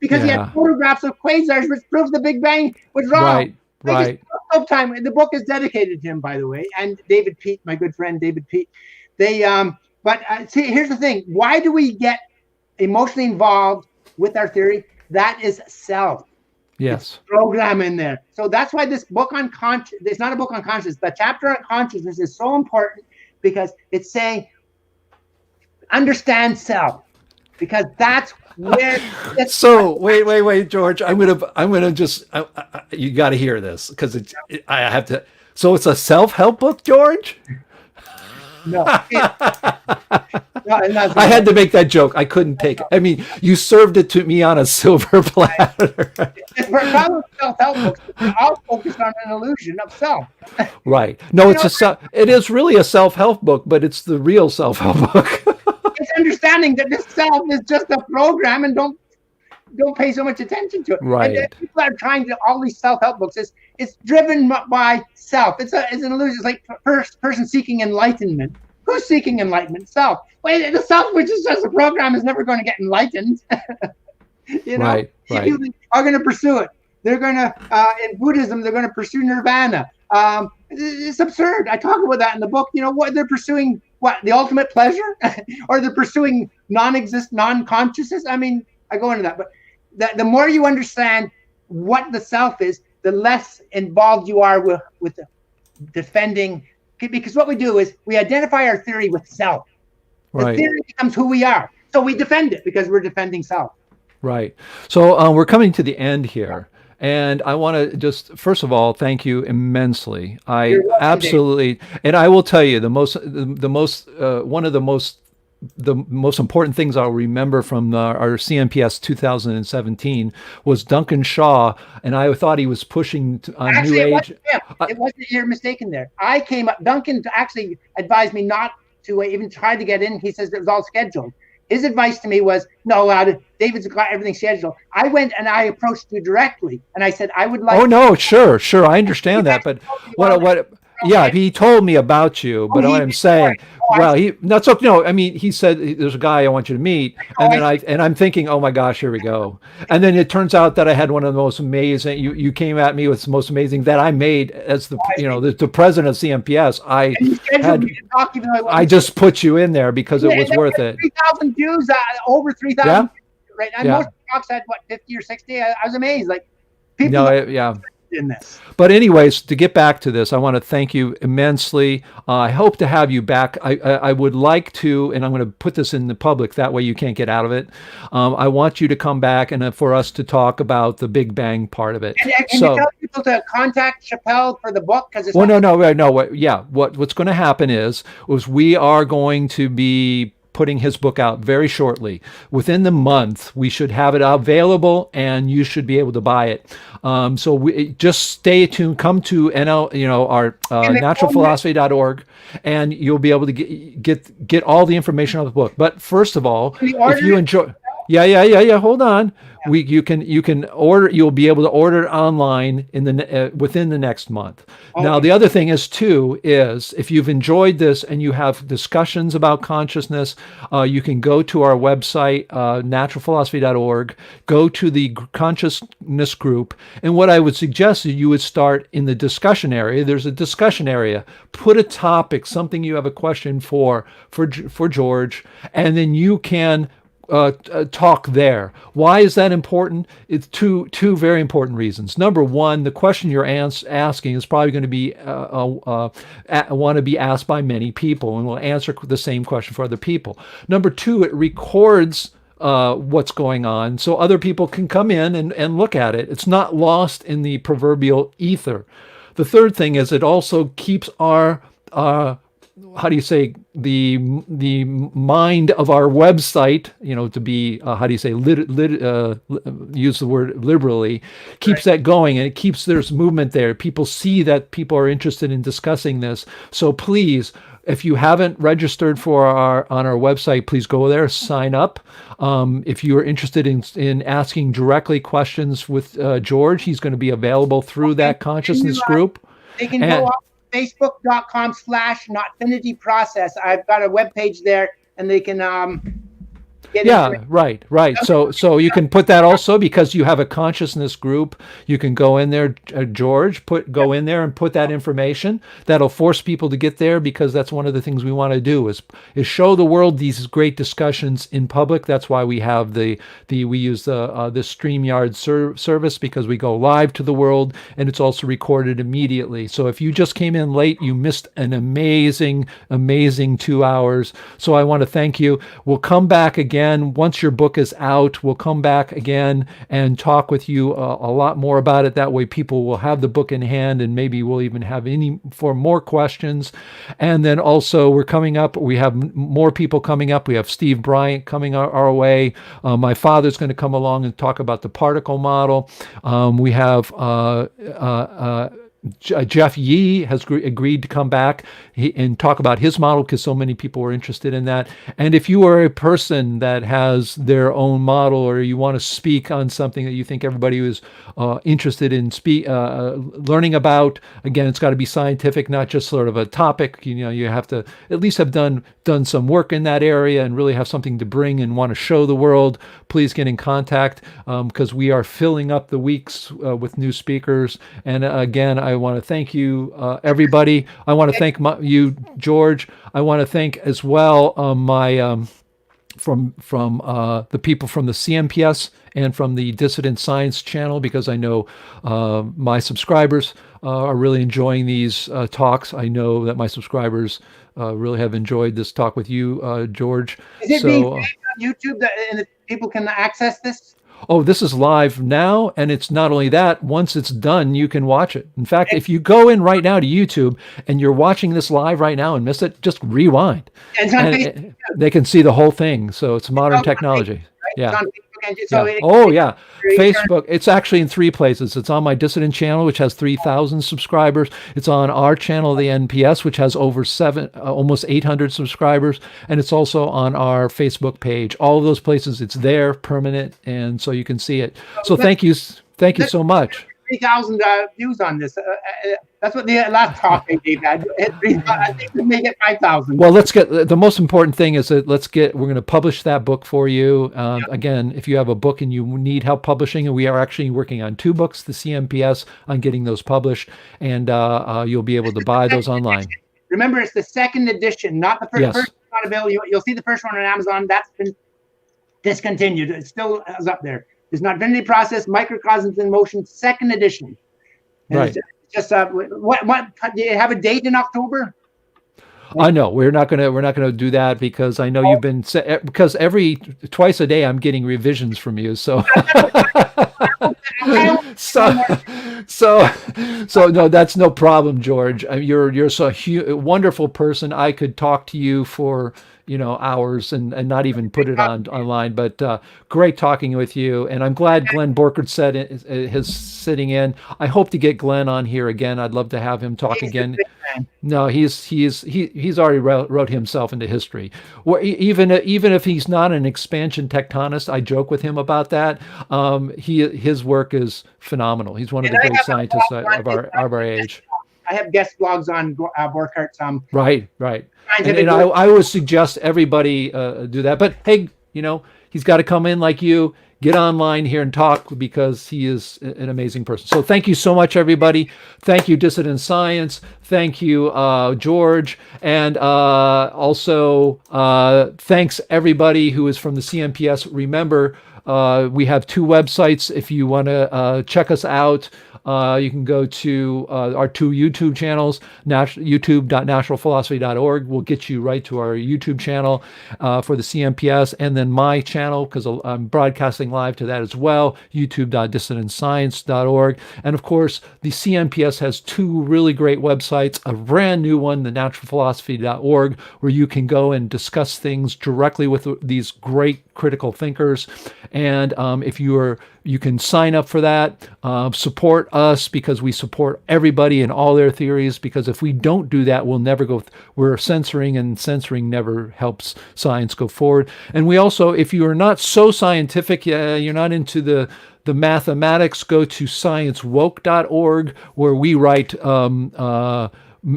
Because he had photographs of quasars, which proved the Big Bang was wrong. Right. Time. The book is dedicated to him, by the way, and David Peat, my good friend David Peat. But see, here's the thing: why do we get emotionally involved with our theory? That is self. Yes. It's program in there. So that's why this book on conscious, it's not a book on consciousness. The chapter on consciousness is so important because it's saying understand self, because that's where so wait, George, I'm gonna just you got to hear this because I have to. So it's a self-help book, George? No. I had to make that joke. I couldn't take it. I mean, you served it to me on a silver platter. It's probably self-help books. They're all focused on an illusion of self. Right. No, it is really a self-help book, but it's the real self-help book. It's understanding that this self is just a program and don't pay so much attention to it. Right. And people are trying to, all these self-help books, it's driven by self. It's an illusion. It's like first person seeking enlightenment. Who's seeking enlightenment? Self. Wait, the self, which is just a program, is never going to get enlightened. Right. People are going to pursue it. They're going to, in Buddhism, they're going to pursue nirvana. It's absurd. I talk about that in the book. What they're pursuing, the ultimate pleasure, or they're pursuing non-consciousness. I mean, I go into that, but the more you understand what the self is, the less involved you are with defending. Because what we do is we identify our theory with self. The theory becomes who we are. So we defend it because we're defending self. Right. So we're coming to the end here. And I want to just, first of all, thank you immensely. I absolutely, and I will tell you one of the most important things I'll remember from our CNPS 2017 was Duncan Shaw, and I thought he was pushing on New Age. It wasn't, you're mistaken there. I came up, Duncan actually advised me not to even try to get in. He says it was all scheduled. His advice to me was, no, David's got everything scheduled. I went and I approached you directly, and I said, I would like. Oh no, sure, I understand that, but what? Yeah, he told me about you, but what I'm saying, I mean, he said there's a guy I want you to meet, and I'm thinking, oh my gosh, here we go, and then it turns out that I had one of the most amazing. You came at me with the most amazing that I made as the the president of CMPS. I just put you in there because it was worth it. 3,000 views, over 3,000. Yeah. Right. And most talks at what 50 or 60. I was amazed. Like people No, are yeah. in this. But anyways, to get back to this, I want to thank you immensely. I hope to have you back. I would like to, and I'm going to put this in the public. That way you can't get out of it. I want you to come back and for us to talk about the Big Bang part of it. And can you tell people to contact Chappelle for the book? Because it's no. Yeah, what's going to happen is we are going to be putting his book out very shortly. Within the month, we should have it available, and you should be able to buy it. So just stay tuned. Come to our naturalphilosophy.org, and you'll be able to get all the information on the book. But first of all, if you enjoy. Yeah. Hold on. You can order. You'll be able to order it online within the next month. Okay. Now the other thing is if you've enjoyed this and you have discussions about consciousness, you can go to our website naturalphilosophy.org. Go to the consciousness group, and what I would suggest is you would start in the discussion area. There's a discussion area. Put a topic, something you have a question for George, and then you can talk there. Why is that important? It's two very important reasons. Number one, the question you're asking is probably going to be want to be asked by many people, and will answer the same question for other people. Number two, it records what's going on, so other people can come in and look at it. It's not lost in the proverbial ether. The third thing is it also keeps our how do you say, the mind of our website, to be how do you say, use the word liberally, keeps that going, and it keeps there's movement there. People see that people are interested in discussing this. So please, if you haven't registered on our website, please go there, sign up. If you are interested in asking directly questions with George, he's going to be available through that consciousness group. They can go up facebook.com/Nofinity process. I've got a webpage there, and they can get right. So you can put that also, because you have a consciousness group. You can go in there, George, go in there and put that information. That'll force people to get there, because that's one of the things we want to do is show the world these great discussions in public. That's why we have we use the StreamYard service, because we go live to the world, and it's also recorded immediately. So if you just came in late, you missed an amazing 2 hours. So I want to thank you. We'll come back again. Once your book is out, we'll come back again and talk with you a lot more about it. That way people will have the book in hand, and maybe we'll even have more questions. And then also we have more people coming up. We have Steve Bryant coming our way. My father's going to come along and talk about the particle model. We have Jeff Yee has agreed to come back and talk about his model, because so many people are interested in that. And if you are a person that has their own model, or you want to speak on something that you think everybody is interested in learning about, again, it's got to be scientific, not just sort of a topic. You have to at least have done some work in that area and really have something to bring and want to show the world. Please get in contact, because we are filling up the weeks with new speakers. And again, I want to thank you, everybody. I want to thank you, George. I want to thank as well my from the people from the CMPS and from the Dissident Science channel, because I know my subscribers are really enjoying these talks. I know that my subscribers really have enjoyed this talk with you, George. Is it being on YouTube and people can access this? Oh, this is live now, and it's not only that, once it's done, you can watch it. In fact, if you go in right now to YouTube and you're watching this live right now and miss it, just rewind. And they can see the whole thing. So it's modern technology. Yeah. Facebook. It's actually in 3 places. It's on my Dissident channel, which has 3,000 subscribers. It's on our channel, the NPS, which has over almost 800 subscribers, and it's also on our Facebook page. All of those places, it's there, permanent, and so you can see it. So thank you so much. 3,000 views on this. That's what the last talk they gave had. I think we may get 5,000. Well, the most important thing is that we're going to publish that book for you. Again, if you have a book and you need help publishing, and we are actually working on 2 books, the CMPS, on getting those published, and you'll be able to buy those online. Remember, it's the 2nd edition, not the first. Yes. First not available. You'll see the first one on Amazon. That's been discontinued. It still is up there. There's Nofinity Process, Microcosms in Motion, second edition. And Right. it's just what do you have a date in October? I know we're not gonna do that because I know you've been because twice a day I'm getting revisions from you. So so so no, that's no problem, George. You're so wonderful person. I could talk to you for hours and not even put it online. But great talking with you, and I'm glad Glenn Borkert said his sitting in. I hope to get Glenn on here again. I'd love to have him talk again. No, he's already wrote himself into history. Even if he's not an expansion tectonist, I joke with him about that. His work is phenomenal. He's one of the great scientists of our age. I have guest blogs on Borkart's. Right. And I would suggest everybody do that. But hey, he's got to come in like you. Get online here and talk because he is an amazing person. So thank you so much, everybody. Thank you, Dissident Science. Thank you, George. And also thanks everybody who is from the CMPS. Remember, we have 2 websites. If you want to check us out, you can go to our 2 YouTube channels, youtube.naturalphilosophy.org will get you right to our YouTube channel for the CMPS, and then my channel, because I'm broadcasting live to that as well, youtube.dissidentscience.org. And of course, the CMPS has 2 really great websites, a brand new one, the naturalphilosophy.org, where you can go and discuss things directly with these great critical thinkers. And if you can sign up for that, support us because we support everybody and all their theories, because if we don't do that, we'll never go. We're censoring, and censoring never helps science go forward. And we also, if you are not so scientific, you're not into the mathematics, go to sciencewoke.org, where we write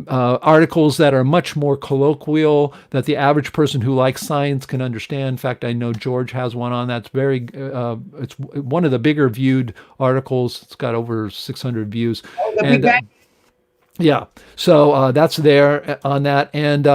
articles that are much more colloquial, that the average person who likes science can understand. In fact, I know George has one on that's very, it's one of the bigger viewed articles. It's got over 600 views. And yeah, so that's there on that. And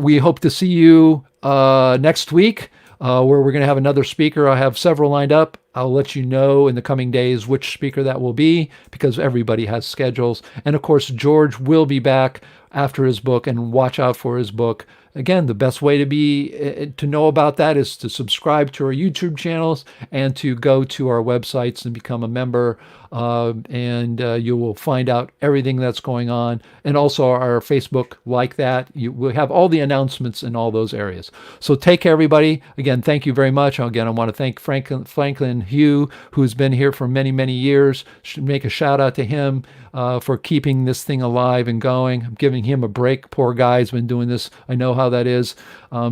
we hope to see you next week, where we're going to have another speaker. I have several lined up. I'll let you know in the coming days which speaker that will be, because everybody has schedules. And of course, George will be back after his book, and watch out for his book. Again, the best way to know about that is to subscribe to our YouTube channels and to go to our websites and become a member. And you will find out everything that's going on. And also our Facebook, like that. We'll have all the announcements in all those areas. So take care, everybody. Again, thank you very much. Again, I want to thank Franklin Hugh, who's been here for many, many years. Should make a shout out to him for keeping this thing alive and going. I'm giving him a break. Poor guy's been doing this. I know how that is.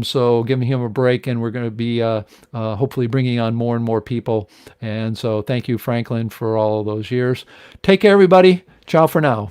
So giving him a break, and we're going to be hopefully bringing on more and more people. And so thank you, Franklin, for all of those years. Take care, everybody. Ciao for now.